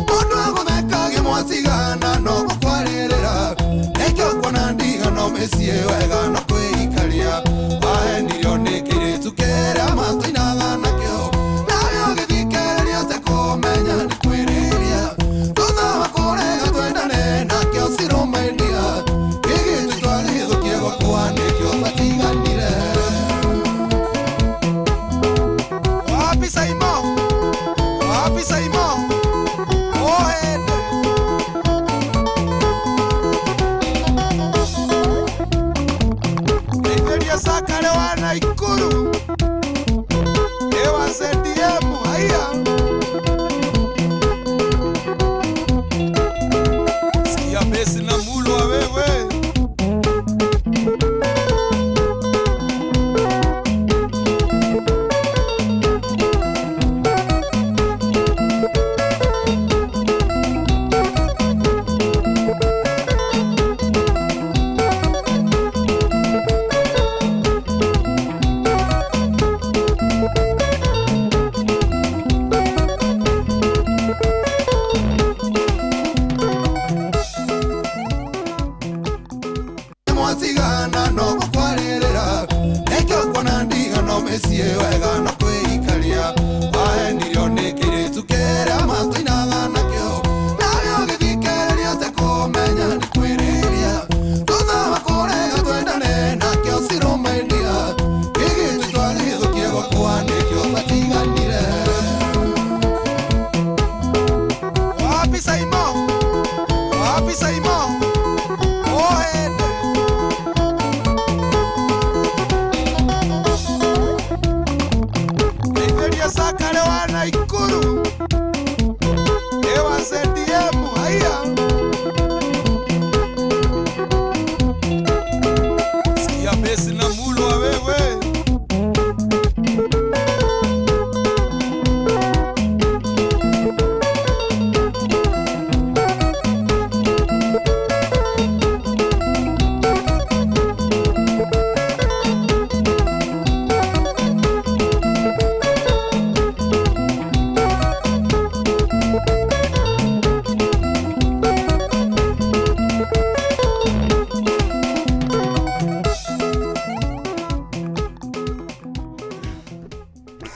S18: Mũndũ agũthekage mwatigana no gũkwarĩrĩra Nekyo kuona ndigano mĩciĩ wega no kwĩikaria Wahendirio nĩ kĩrĩtu kĩrĩa amantu inaga nakĩo Nayo gĩthikĩrĩria ũtekũmenya nĩ kwĩrĩria Thutha wa kũrega twendane nakĩo cirũme Wapi Simon? Ohende. Nigeria sakale wana Ikuru. Ewa ZDM haya. Sikia besi na mulu wa wewe.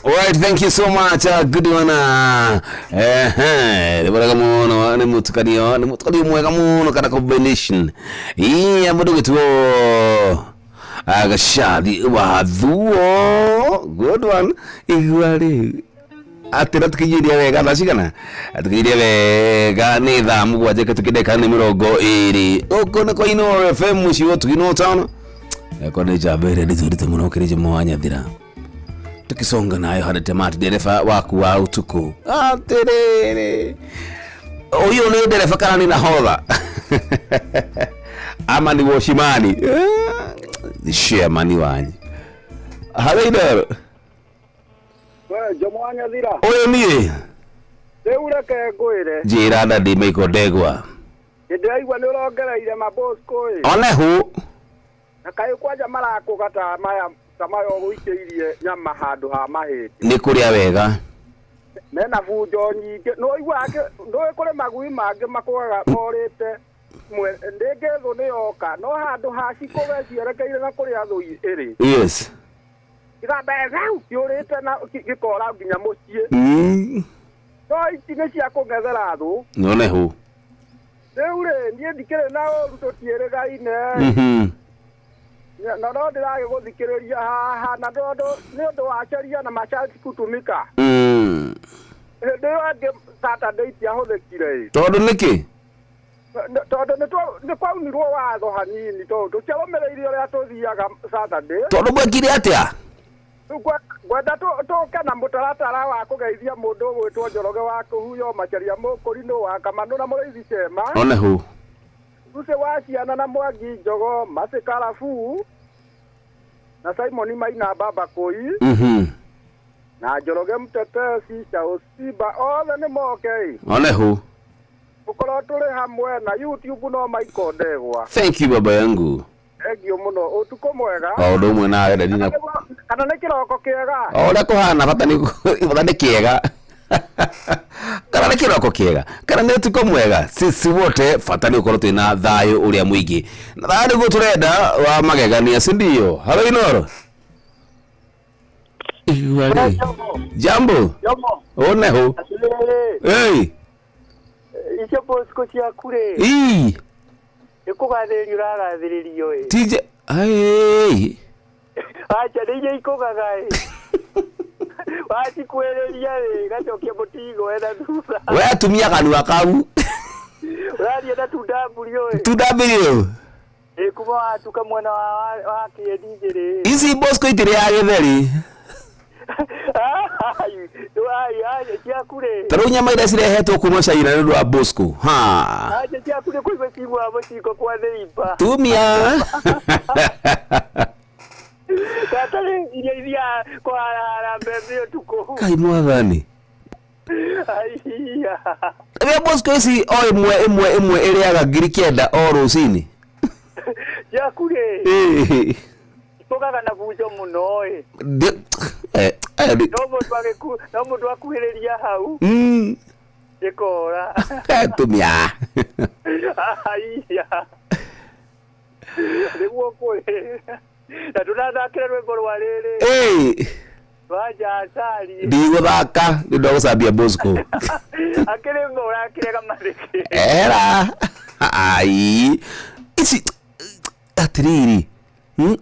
S1: Alright, thank you so much. Good one. Bora muno ni mutukanio mwega muno kana combination. Iya mudugu tu agashadi wadhuo. Good one. Igwali. Atira tukijiria wega bashikana. Tukijiria wega ni thamu gwaje tukideka ni mirongo iri. Okona ko ino FM mushiwo tukino town. Ekone jabere ndizurite muno kirije mwanya thira. Tukisonga nayo hada tamati dereva waku wa utuku. Aterere. Oyo ni dereva kana ni nahodha. Ama ni woshimani. Shemani wanyi. Halaidero.
S6: We jomwanya thira.
S1: Oyo niye.
S6: Deura ke goire.
S1: Jira da di meiko degwa.
S6: Ndiraigwa ni urongereire mabosco.
S1: One hu.
S6: Na kayo kwaja mara kugata maya kamayo guikeirie nyama handu ha mahindi
S1: ni kuria wega
S6: mena fujo nyingi no igwake ndo kure magui mange makoga morite ndegetho ni yoka no handu ha cikoge cierekeire na kuria thui iri
S1: yes
S6: ira bega yurite na gikora nginya mucie no iti ni cia kungethera thu
S1: none hu
S6: Deure nie dikere na ruto tierega ine na ndo ndirage guthikiriria haha na ndo ni undu wa charia na masharti kutumika ndio age Saturday tia huthikire
S1: tondu niki
S6: tondu ni kwa unirwo watho hanini tondu ciaromereirio ria tuthiaga Saturday
S1: tondu mwekire atia
S6: gwenda kana mutaratara wa kugeithia mundu gwitwo Njoroge wa kuhuyo macharia mukuri no wa Kamando na Mureithi Chema
S1: one hu
S6: Tuse wa ciana na Mwangi Njogo Masikarafu na Simon Maina Baba Koi na Njoroge Mtetesi cha Osiba ole ni moke
S1: one hu
S6: ukoro tuli hamwe na YouTube no Maiko Ndegwa.
S1: Thank you baba yangu.
S6: Egio muno utuko mwega
S1: Odo mwe nawe ndina
S6: kana ni kiroko kiega
S1: ora kuhana bata ni kiega kana ni kiroko kiega kana ni utuko mwega sisi wote fatani ukoro twina thayo uria mwingi na thayo go turenda wa magegania sindio halo inoro Iwale jambo one ho hey
S6: Icho Bosco cia kure ikugathiri uragathiririo
S1: tije ai
S6: acha nije ikugaga wati kwereria gacokia mutigo ena thusa
S1: we atumia kanua kau
S6: urari ena tudamburio
S1: tudamburio
S6: kuma atuka mwana wa kiedijere
S1: ici Bosco itire ya githeri
S6: ai cia kure
S1: taru nyama ira cirehetwo kuma China ndu wa Bosco ha
S6: acha cia kure kwa simu abo ciko kwa theipa
S1: tumia
S6: Katale iria kwa mbebe tuko
S1: kai mwathani
S6: aiya
S1: we Bosco ici o imwe iriaga ngiri kenda o rucini
S6: cia kure Pokaga na bujo muno no mundu akuhiriria hau ikora
S1: tumia
S6: aiya niguo kwe na tunathakira rwimbo rwa riri waja atari
S1: ndigũthaka nĩ ũndũ wa gũcambia Bosco
S6: akĩrĩ ngora akĩrega marĩkĩ
S1: era ai ici atiriri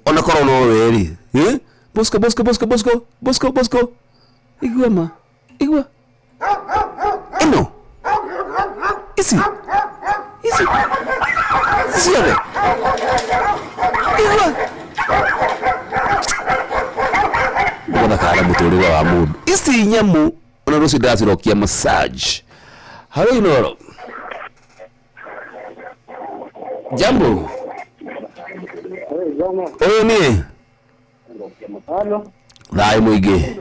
S1: ona korwo no weri Bosco igua ma igua ino ici Siore. Mbona kara muturire wa mundu. Ici nyamu ona ruci ndacirokia massage. Halo Inoro. Jambo. Oyo ni.
S21: Halo.
S1: Dai muigi.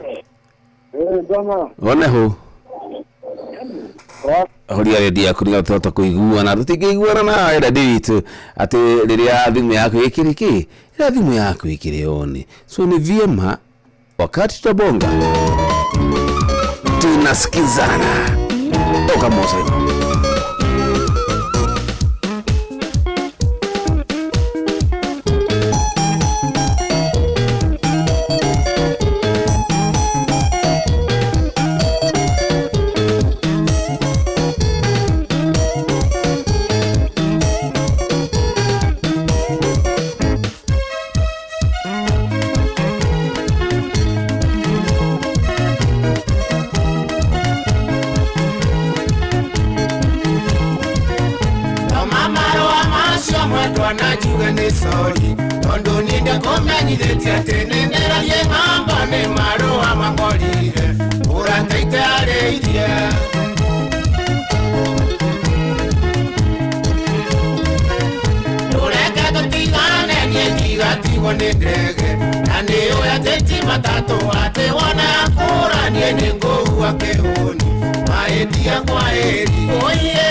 S21: Jama.
S1: Ona ho. Horia redia kuringa tota kuiguana tutingiguana na ira ditu ati riria thimu yako ikiriki ira thimu yako ikirioni so ni vyema wakati tutabonga tunasikizana toka mosa.
S15: Sorry, tondo ninde komenyire tiatene neraye ngamba ne maro amangorire urante itare irie ureka totigane nietiga tigo nindege nani oya teti matatu ate wana kura niene ngou akehuni maetia kwa eri oye.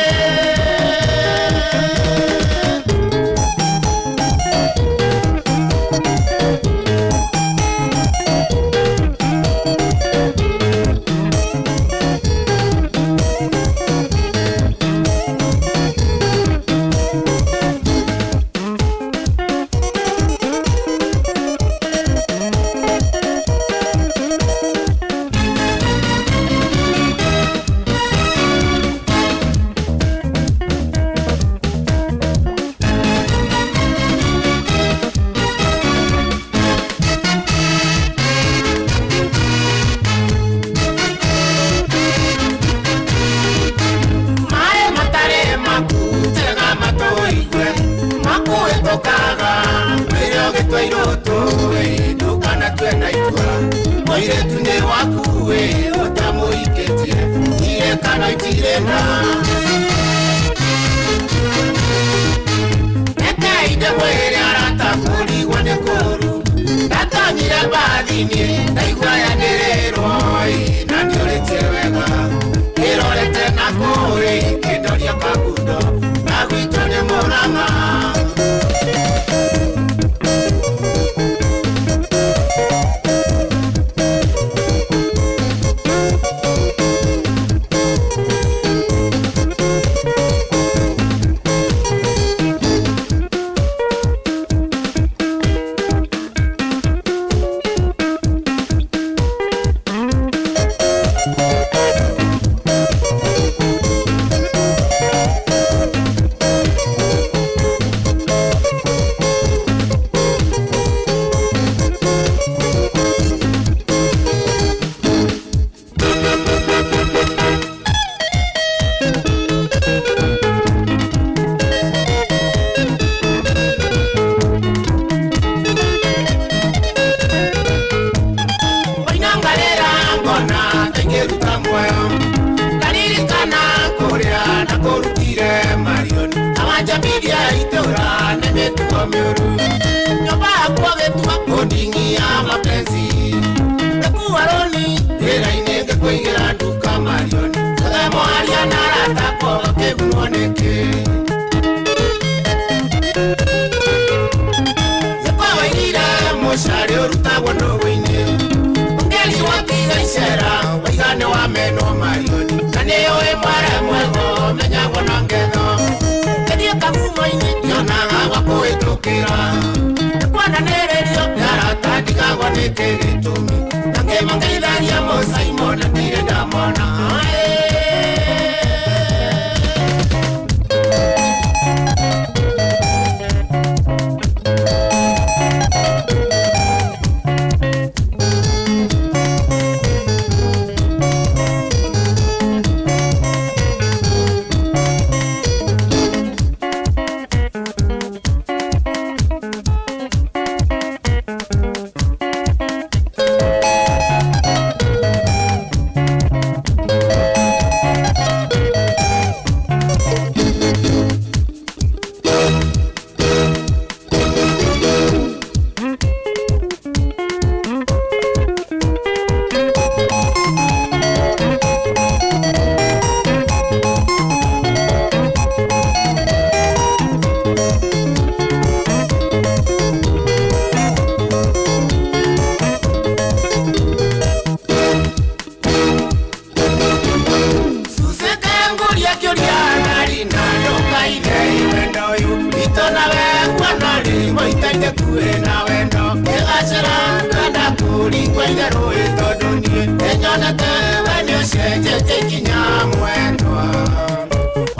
S15: Ito nawe kwanari moitaite kuwe na wendo Kegacera kanda kuri kwa idaro itodunie Enyonete wenye usenjete ikinya mwendwa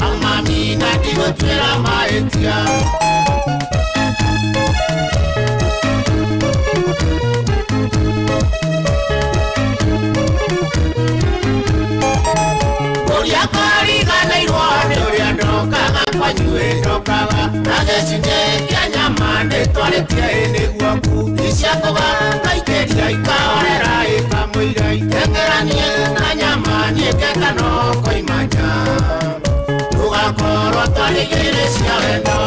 S15: Wamami na digo tuera maetia Uria kari gana irwane uria ndokaga kwa njue ndokaga Nagecinde kia nyama ndetwaretie ene guaku Isiakoga kaikeria ikaorera ikamuira Itengeranie na nyama niekeka noko imanya Tugakorwo twarigire cia wendo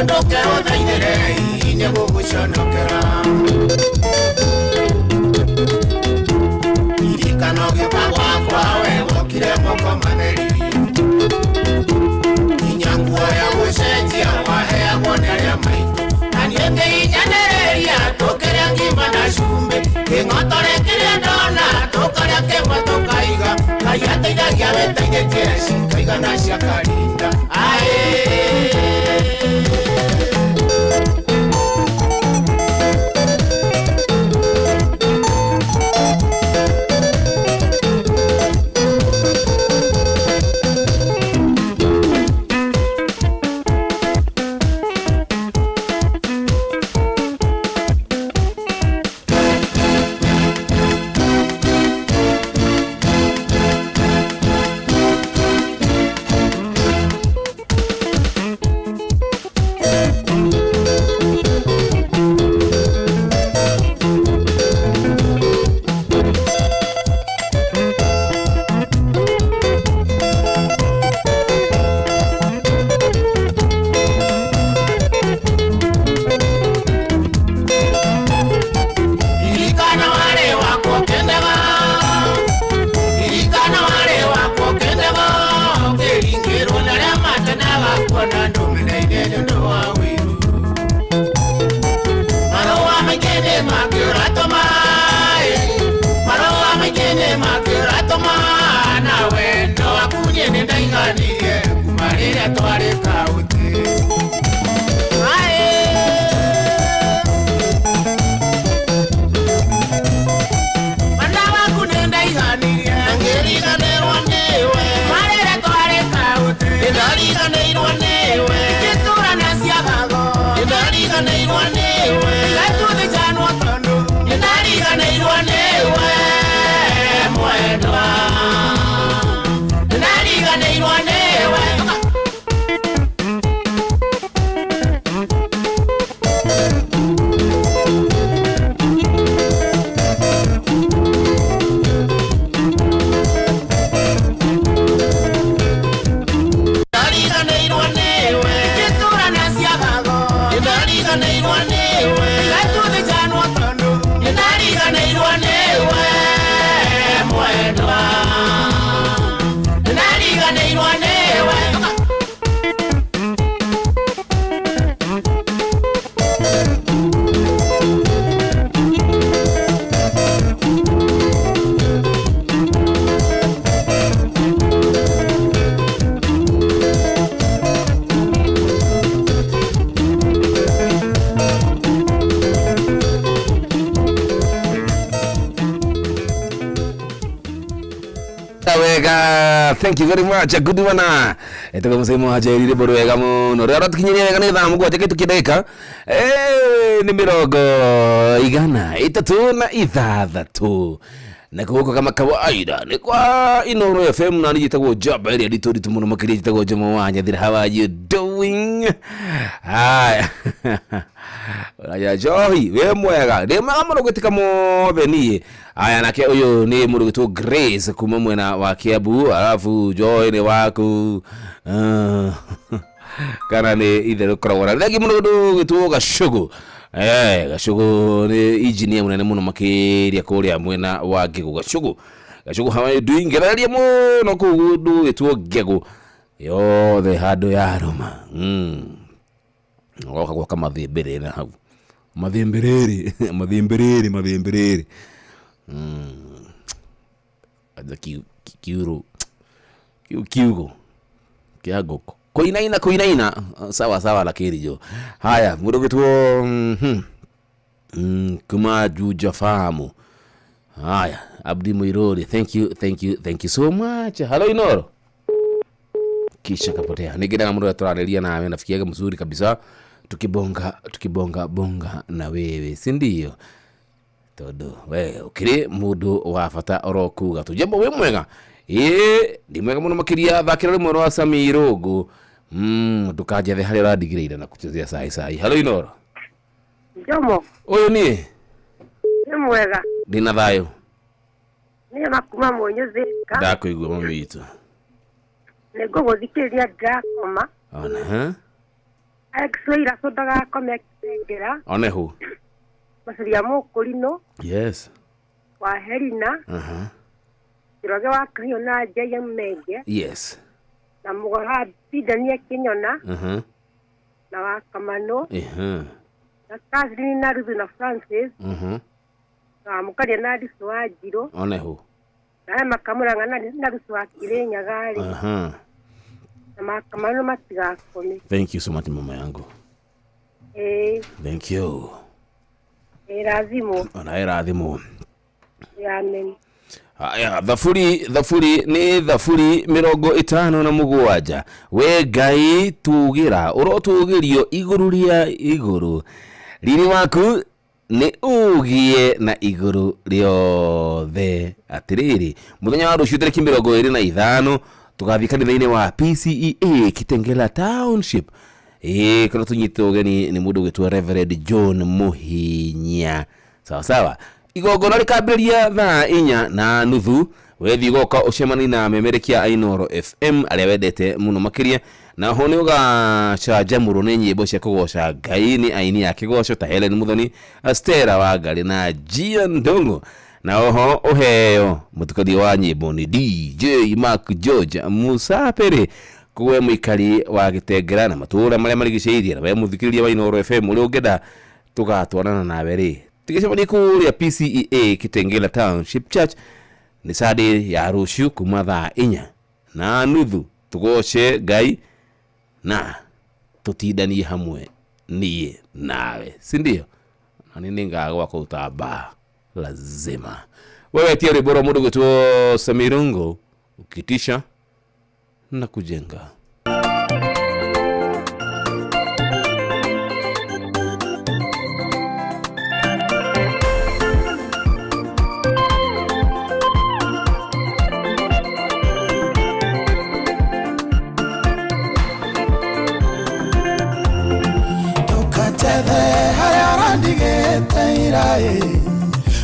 S15: Ndoke othainere ine guguconokera Irikano gĩũka gwakwa we wokire moko matheri Inya nguo ya gũcenjia waheagwo nĩ arĩa maitũ Na niĩ ngĩinyanĩrĩria tũkĩrĩa ngima na cumbĩ Kĩng'otore kĩrĩa ndona tũkarĩa kĩmwe tũkaiga Ngai ateithagia wĩteithĩtie cikaigana cia karinda Nariganĩirwo nĩwe
S1: wega. Thank you very much. Good one. Etoko msemo hajerire boru wega muno. Rero tukinyenya wega ni thamu gwa teke tukideka. Ni mirongo igana itatu na ithathatu. Na kuhuko kama kawaida ni kwa Inooro FM na nijitagwo Job area ditoritu muno makiri jitagwo Jomo wanya thira. How are you doing? Haya. Aya Johi we mwega de mama gwetika mothe nie. Aya nake uyu ni murugitwo Grace kuma mwena wa Kiambu, alafu Joy ni waku kana ni ithe korora legi murugitwo Gashugu. Gashugu ni engineer munene muno makiria kuria mwena wa Gegu. Gashugu how are you doing? Geraria muno kugudu gitwo Gegu yothe handu ya roma. Waka kwa kama mathembere na hau mathembere aza kiugo kiagoko koinaina sawa la kirijo. Haya murugitwo kuma juja fahamu. Haya Abdi Muirori, thank you so much. Hello Inooro. Kisha kapotea. Nigenda muru aturarelia na wewe nafikiaga mzuri kabisa. Tukibonga na wewe, si ndio? Todo wewe ukiri mudu wafata orokuga tujambo we mwega. Ndi mwega muno makiria thakira rimwe rwa Samirogo. Tukaje the hali radigireira na kuchezea sai. Hello Inooro.
S21: Jomo.
S1: Oyo ni?
S21: Ni mwega.
S1: Dina thayo.
S21: Ni makuma monyezeka.
S1: Ndakuigwa mami itu.
S21: Nego guthikiria ndakoma.
S1: Ona
S21: Exoira sodaga kome kengera.
S1: One hu.
S21: Masuria mukurino.
S1: Yes.
S21: Wa Herina. Kiroge wa Kahio na Jaya Menge.
S1: Yes.
S21: Na mugora bidania Kinyona. Na wa Kamano. Na Kazini na Rudu na Francis. Na mukaria na Diso wa Jiro.
S1: One hu.
S21: Na makamuranga na Diso wa Kirenya gali. Kamano matiga kome.
S1: Thank you so much mama yangu. Thank you.
S21: Erazimu.
S1: Ona erazimu.
S21: Amen.
S1: Haya thafuri ni thafuri 57 we Ngai tugira urotugirio iguru ria iguru riri waku ni ugie na iguru riothe atiriri muthenya wa rucio tariki 25 tugathi kanitha-ini wa PCEA Kitengela Township. Kana tunyitwo geni ni mundu gitwa Reverend John Muhinya. Sawa igongona rikambĩrĩria thaa 4:30 wethi goka ucemani na memerekia Inooro FM aria wendete muno makiria na ho ni ugachanjamũrwo ni nyĩmbo cia kũgoca Ngai ni aini ya kĩgoco ta Helen Muthoni, Astera Wangari na Gia Ndongo. Na oho uheo mutukathio wa nyĩmbo ni DJ Mark George Musapere kuwe muikari wa Gitengera na matura maria marigicĩirie na we muthikiriria wa Inooro FM uri ungenda tugatwarana nawe ri tigicemani kuria PCEA Kitengela Township Church ni sade ya rucio kuma thaa 4:30 tugoce Ngai na tutindanie hamwe niĩ nawe, si ndio? Na nini ngagwa kutaba lazima wewe tia riboro mundu gitwo Samirungo ukitisha na kujenga.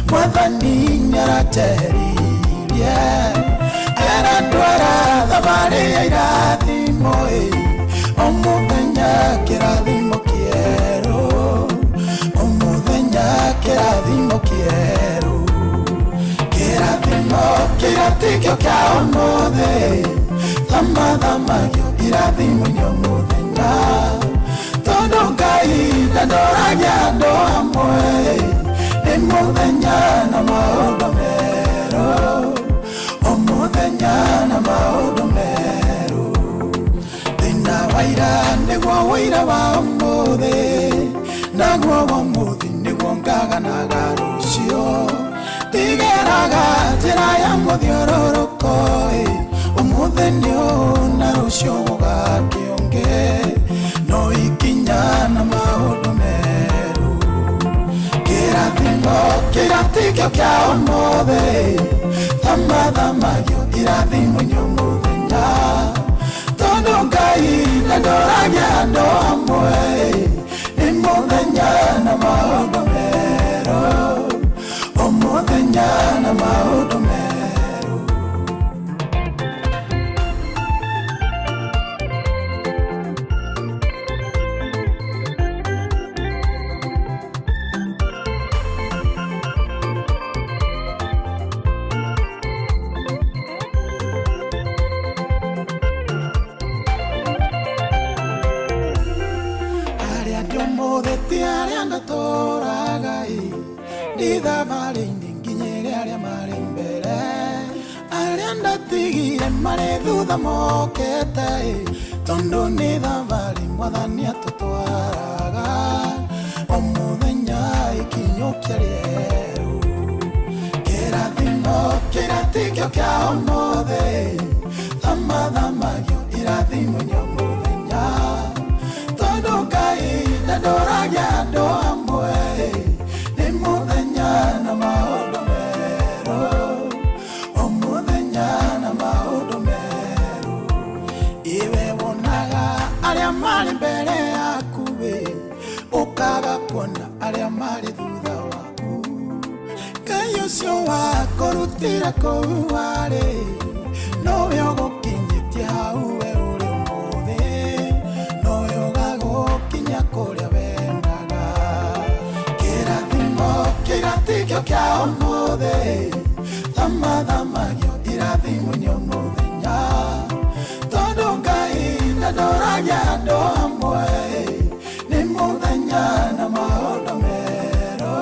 S18: Mwathani nyarateririe arandwara thabari ya irathimo omuthenya kirathimo kieru omuthenya kirathimo kieru kirathimo kiratikio kia omuthe thama kio irathimo ni omuthenya tondu Ngai ndandoragia andu amwe muthenya na maundu meru omuthenya na maundu meru thina waira niguo wira wa umuthi naguo wa umuthi niguo ngaganaga rucio tigeraga njira ya muthiororoko umuthenio na rucio gugakionge no ikinya na maundu meru kirathimo kiratikio kia umothe thamathamagio irathimo nyumuthenya tondu Ngai ndandoragia andu amwe ni muthenya na maundu meru umuthenya na maundu meru mare thutha mokete tondu ni thavari mwathani atutwaraga umuthenya ikinyukia rieru kirathimo kiratikio kia umothe thamathamagio irathimo nyumuthenya tondu Ngai ndandoragia andu amwe ni muthenya na maundu meru umuthenya na maundu meru iwe wonaga aria mari mbere yaku ukaga kuona aria mari thutha waku Ngai ucio wakurutira kou wari nowe ugukinyitie hau we uri umuthi nowe ugagukinya kuria wendaga kirathimo kiratikio kia umuthi thamathamagio irathimo nyumuthenya tondu Ngai ndandoragia andu amwe ni muthenya na maundu meru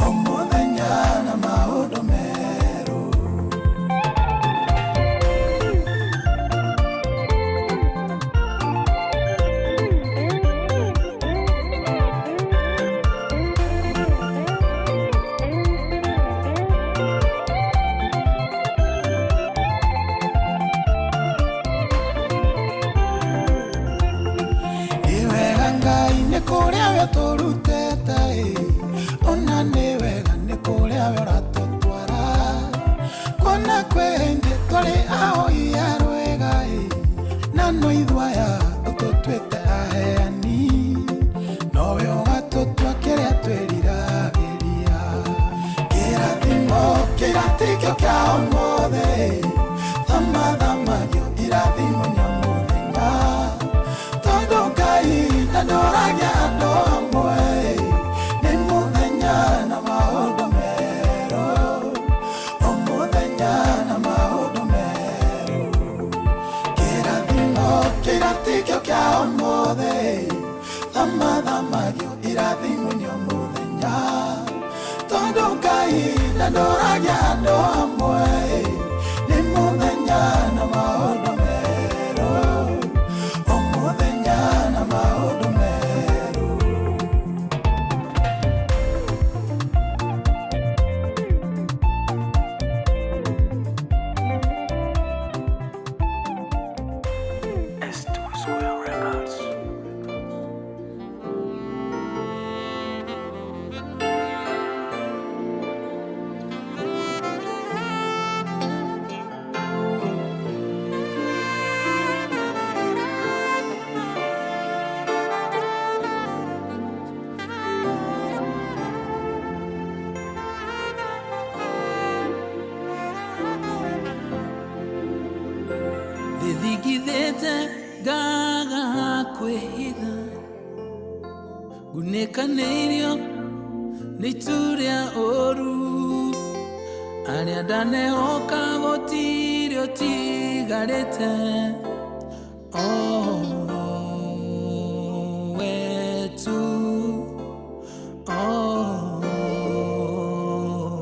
S18: umuthenya na maundu meru kuria we turutete ona ni wega ni kuria we uratutwara kona kwende turi aho iya rwega na no ithwaya ututwete aheani nowe ugatutwa kiria twiriragiria kirathimo kiratikio kia umothe thamathamagio irathimo nyamuthenya tondu Ngai ndandoragia andu amwe ni muthenya na maundu meru umuthenya na maundu meru kirathimo kiratikio kia umothe thamathamagio irathimo nyumuthenya tondu Ngai ndandoragia andu amwe ni muthenya na maundu meru umuthenya na maundu meru
S5: thigithite ngaga kwihitha gunikanirio ni turia oru aria ndanehoka gutirio tigarite wetu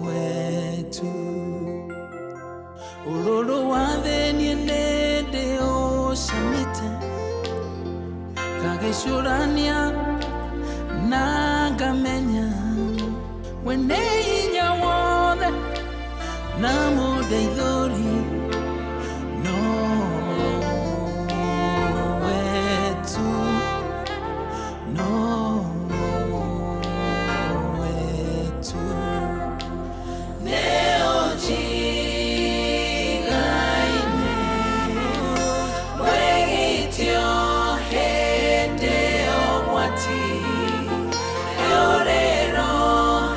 S5: wetu ururu wathenie nende oshamite kagicurania na ngamenya wene hinya wothe na mundu Deithori no wetu no wetu Neo jigaine Mwegitio hende omwati Eorero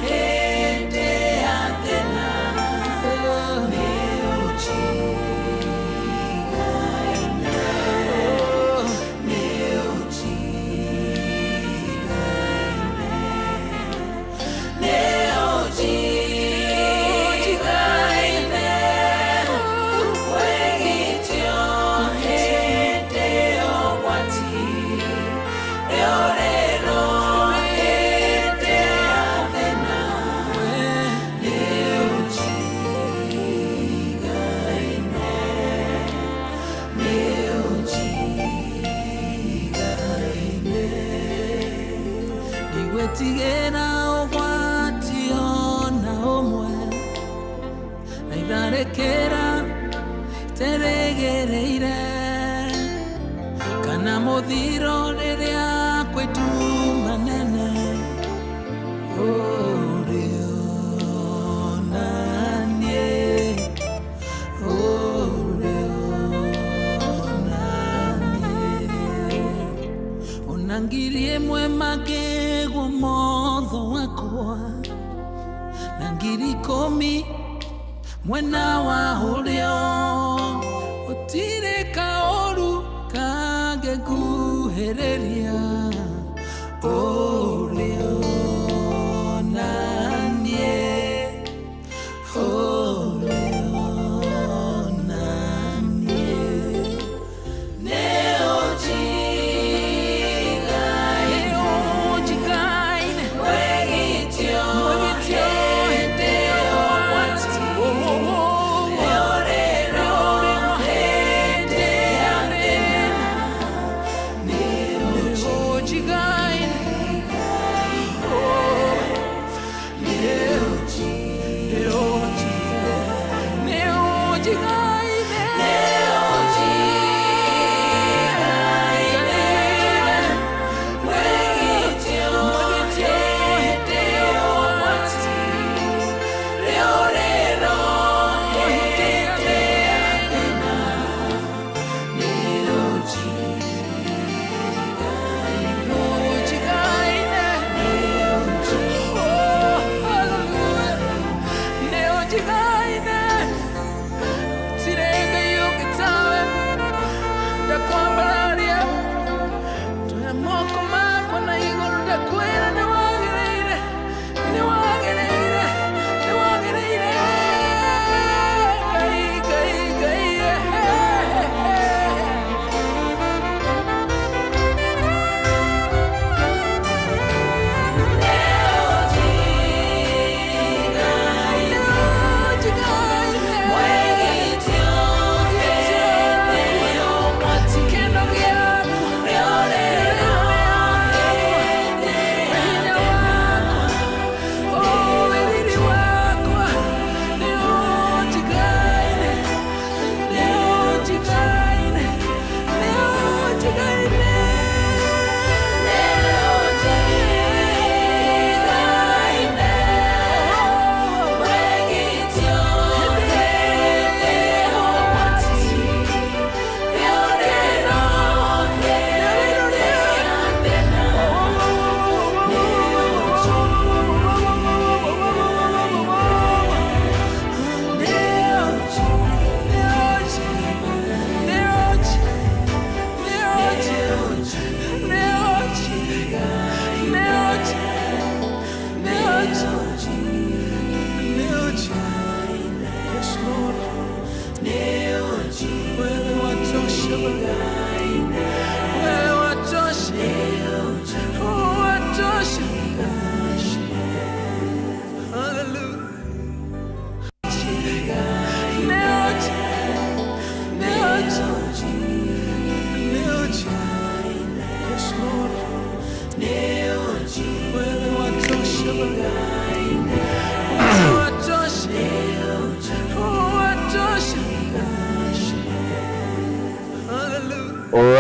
S5: hende athena Neo jigaine Neo jigaine Neo jigaine Mwegitio hende omwati Eorero hende athena Neo jigaine Neo jigaine Ndigwetigĩra ũgwati ona ũmwe na itharĩkĩra iterĩgĩrĩire kana mũthiro rĩrĩa kwĩtu manene ũrĩ onanie ũrĩ onanie ona ngiri ĩmwe makĩgwo motho wakwa na ngiri 10 mwena wa ũrĩo gũtirĩ kaũru kangĩkuhĩrĩria ũrĩ onanie ũrĩ onanie Neo jigaine Mwegitio hende omwati Eorero hende athena Neo jigaine Neo jigaine Neo jigaine Mwegitio hende omwati Eorero hende athena Neo jigaine Oh, hallelujah Neo jigaine Tirega yukitawe Ndakwambararia Tuyamoko makwa na iguru ndakwera Niwagereire Niwagereire Niwagereire Gai gai gai Neo jigaine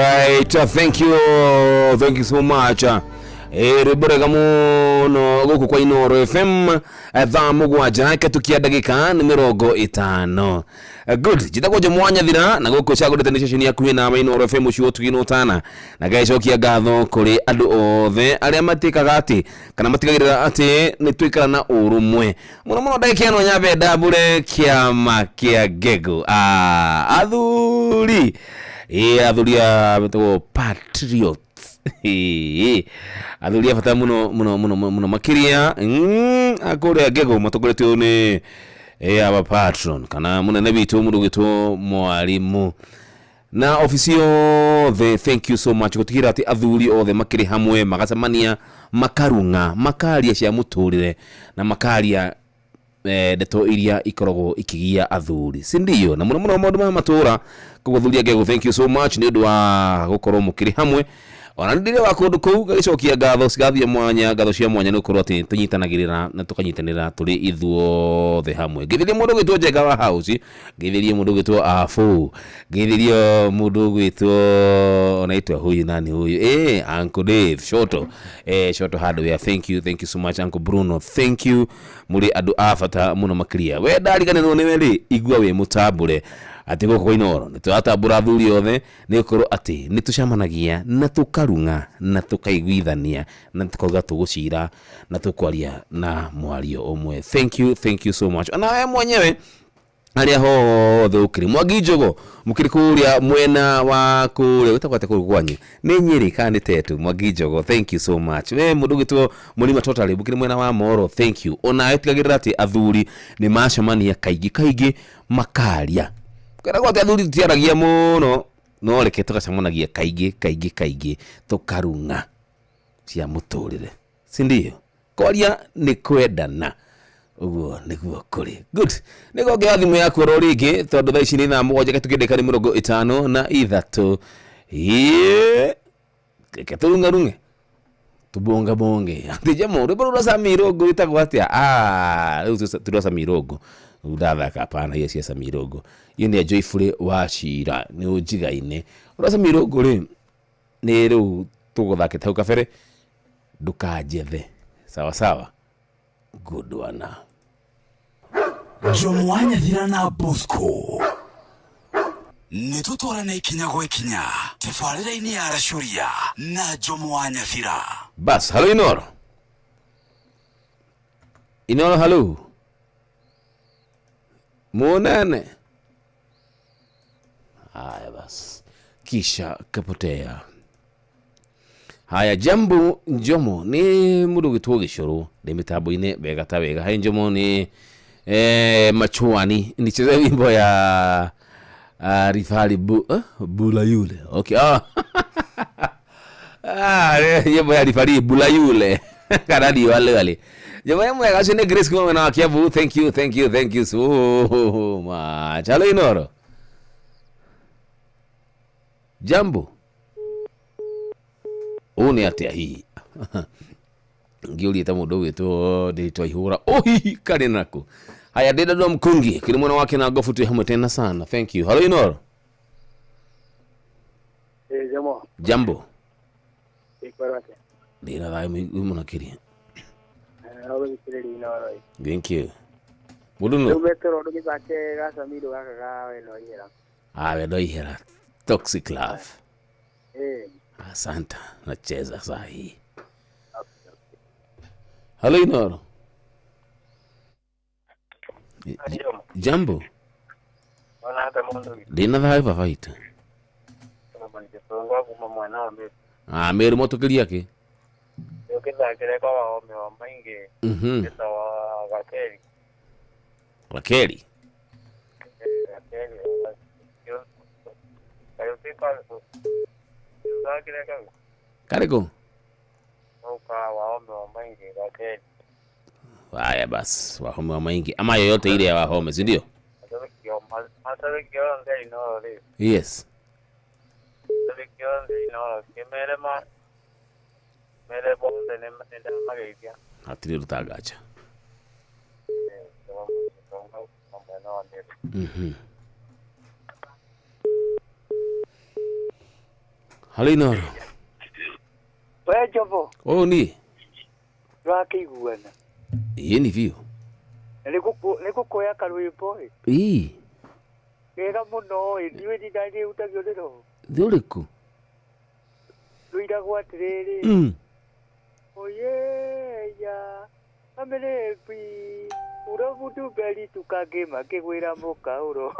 S1: right, thank you so much. Riborega muno guku kwa Inoro FM thaa mugwanja ketukia ndagika ni 50. Good, jitagwo mwanya thira na guku cagurite ni station yaku na Inoro FM ucio tuginutana na gaicokia ngatho kuri andu othe aria matikaga ati kana matigagirira ati ni twikara na urumwe muno ndagika no nyabe ndabure kiama kia Gego athuri athuria betwo patriot athuria bata muno makiria akore Gego matokoretio ni aba patron kana munene bitu mundu gitwo mwalimu na ofisio the thank you so much gutikira ati athuri othe makiri hamwe magacemania makarunga makaria cia muturire na makaria ndeto iria ikorogo ikigia athuri sindio na muno maundu ma matura kuguthuria Gego thank you so much ni undu wa gukorwo mukiri hamwe ona ndire wa kundu kuu gagicokia ngatho cigathia mwanya ngatho cia mwanya ni ukorwo ati tunyitanagirira na tukanyitanira turi ithuothe hamwe ngithirie mundu gwitwo Njenga wa house ngithirie mundu gwitwo Afu ngithirie mundu gwitwo onaitwa huyu nani huyu Uncle Dave Shoto hardware thank you so much Uncle Bruno thank you muri andu afata muno makiria we ndariganirwo ni we igua we mutambure ati goko Inoro nitwatambura athuri othe ni ukorwo ati nitucamanagia na tukarunga na tukaiguithania na tukoga tugucira na tukwaria na mwario omwe thank you so much na we mwenyewe aria hothe ukiri Mwangi Njogo mukiri kuria mwena wa kuria utakwate kurugwanyu ni Nyeri kandi tetu Mwangi Njogo thank you so much we mundu gitwo Mulima Totally mukiri mwena wa Moro thank you ona etigagirira ati athuri ni macamania kaigi makaria kana kwa athuri tiaragia muno no reke tukacamanagia kaigi tukarunga cia muturire sindio kwaria ni kwendana uguo niguo kuri good nigo ngiathimu yaku ro ringi tondu thaa ici ni thaa mugwanja gatukindika ni 53 ke turungarunge tubonge ati jamo ri bora Samirogo itagwa atia riu Samirogo udathaka hapana hiyo si Samirogo hiyo ni Joyful wa Shira ni ujigaine Samirogo ri ni riu tuguthake tau kabere ndukanjethe sawa good one
S9: Jomwanya thira na Bosco nitutwarana ikinya gwe kinya tafarira-ini ya Rashuria na Jomwanya thira
S1: bas hello Inoro hello Monane haya bas kisha kapotea haya jambo Njomo ni mundu gitwo Gicuru ni mitambo-ini wega ta wega hai Njomo ni machuani nicheze wimbo ya Rifari Bula yule okay yebo ya Rifari Bula yule karadi wale Jamani mwega asine Grace kwa na Kiabu thank you so much hello Inoro jambo une atia hii ngiuli ta mundu gitwo nditwa ihura ohi kari naku haya deda ndo mkungi kile mwana wake na gofu tu hamwe tena sana thank you hello Inoro jambo
S6: ikorate
S1: dina dai muna kiri thank you muduno
S6: ubetoro ndo gibake ga Samiro gaka ga we no ihera
S1: we no ihera Toxic Love asante nacheza saa hii hello Inoro jambo
S22: Wana hata mundu
S1: dina dai vaita Meru motukiri yake
S22: yokenda kile kwa waume wa maingi pesa wa
S1: Rakeli Kariko
S22: uka waume wa maingi Rakeli
S1: haya bas wahome wa maingi ama yoyote ile ya wahome si ndio yes hatiri rutagacha Halinoro.
S19: We Jobo.
S1: Oh ni.
S19: Rakiguana.
S1: Yeni vio.
S19: Niko ya karwimbo. Wega muno ndiwe ndindari utagio rero.
S1: Nduriku.
S19: Ruira gwatiriri. Oye ya. Amerepi. Urabudu beli tukagema kegwira mukauro.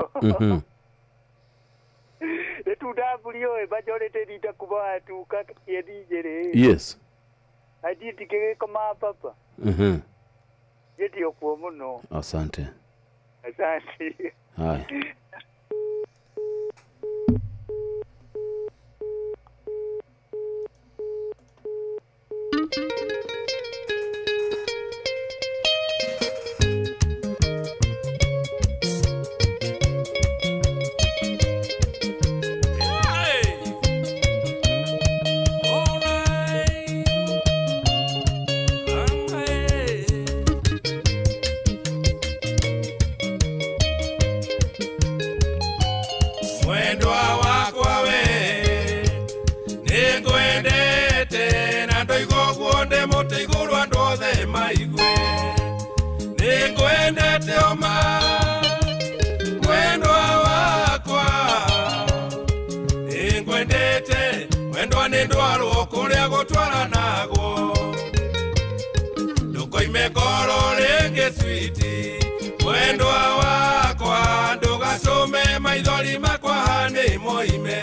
S19: Etudabulio bajorete dita kuba tuka yedijere.
S1: Yes.
S19: Ajiti kege kama papa. Yeti okuo muno.
S1: Asante.
S19: Asante.
S1: Hai.
S11: Mwendwa wakwa we ningwendete na ndoigo guonde muti iguru andu othe maigwe ningwendete oma mwendwa wakwa ningwendete mwendwa ni ndwarwo kuria gutwaranago ndukoime ngoro ringi switi mwendwa wakwa ndugatume maithori makwa hani moime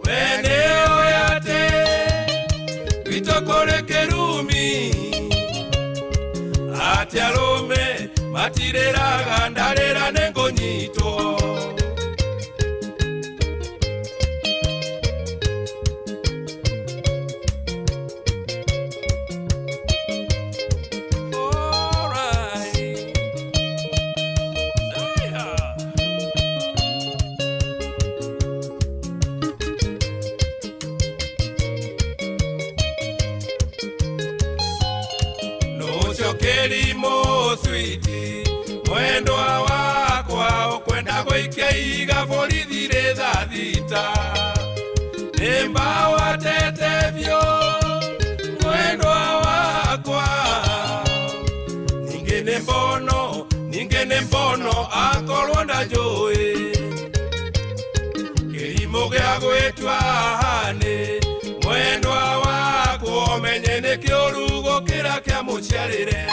S11: wene oyate witokore kerumi ati arume matiriraga ndarira nengunyitwo Kerimo switi mwendwa wakwa ukwenda goikia iga borithi retha thita nimba watetevyo mwendwa wakwa ningene mbono akorwo ndajui kirimo gia gwitwa hane mwendwa wakwa menye nä kä å rugo kä ra kä a må ciarä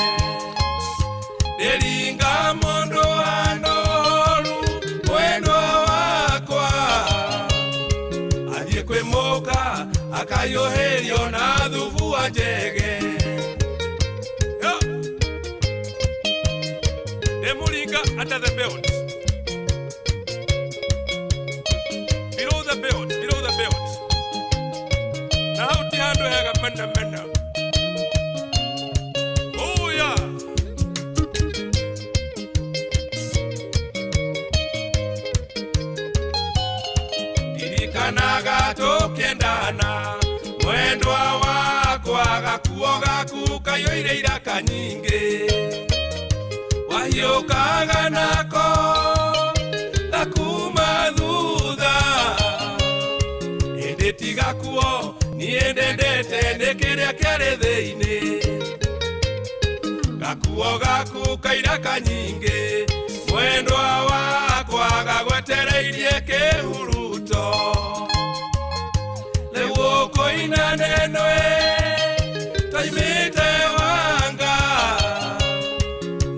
S11: ndäringa må ndå anoru mwendwa wakwa athiä kwä må ka akayå hä rio na thubua njege ndä må ringa under the belt below the belt na hau ti handu hega mena oya ndirikanaga tukiendana mwendwa wakwa gakuo gaku kaiyũire iraka nyingĩ wahiũkaga nako gakuma thutha ĩndĩ ti gakuo niĩ ndendete nĩ kĩrĩa kĩarĩ thĩinĩ gakuo gaku kairaka nyingĩ mwendwa wakwa gagwetereirie kĩhuruto rĩu ũkũina nenwe toimĩte wanga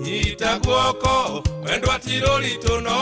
S11: nyita guoko wendwa ti rũritũ no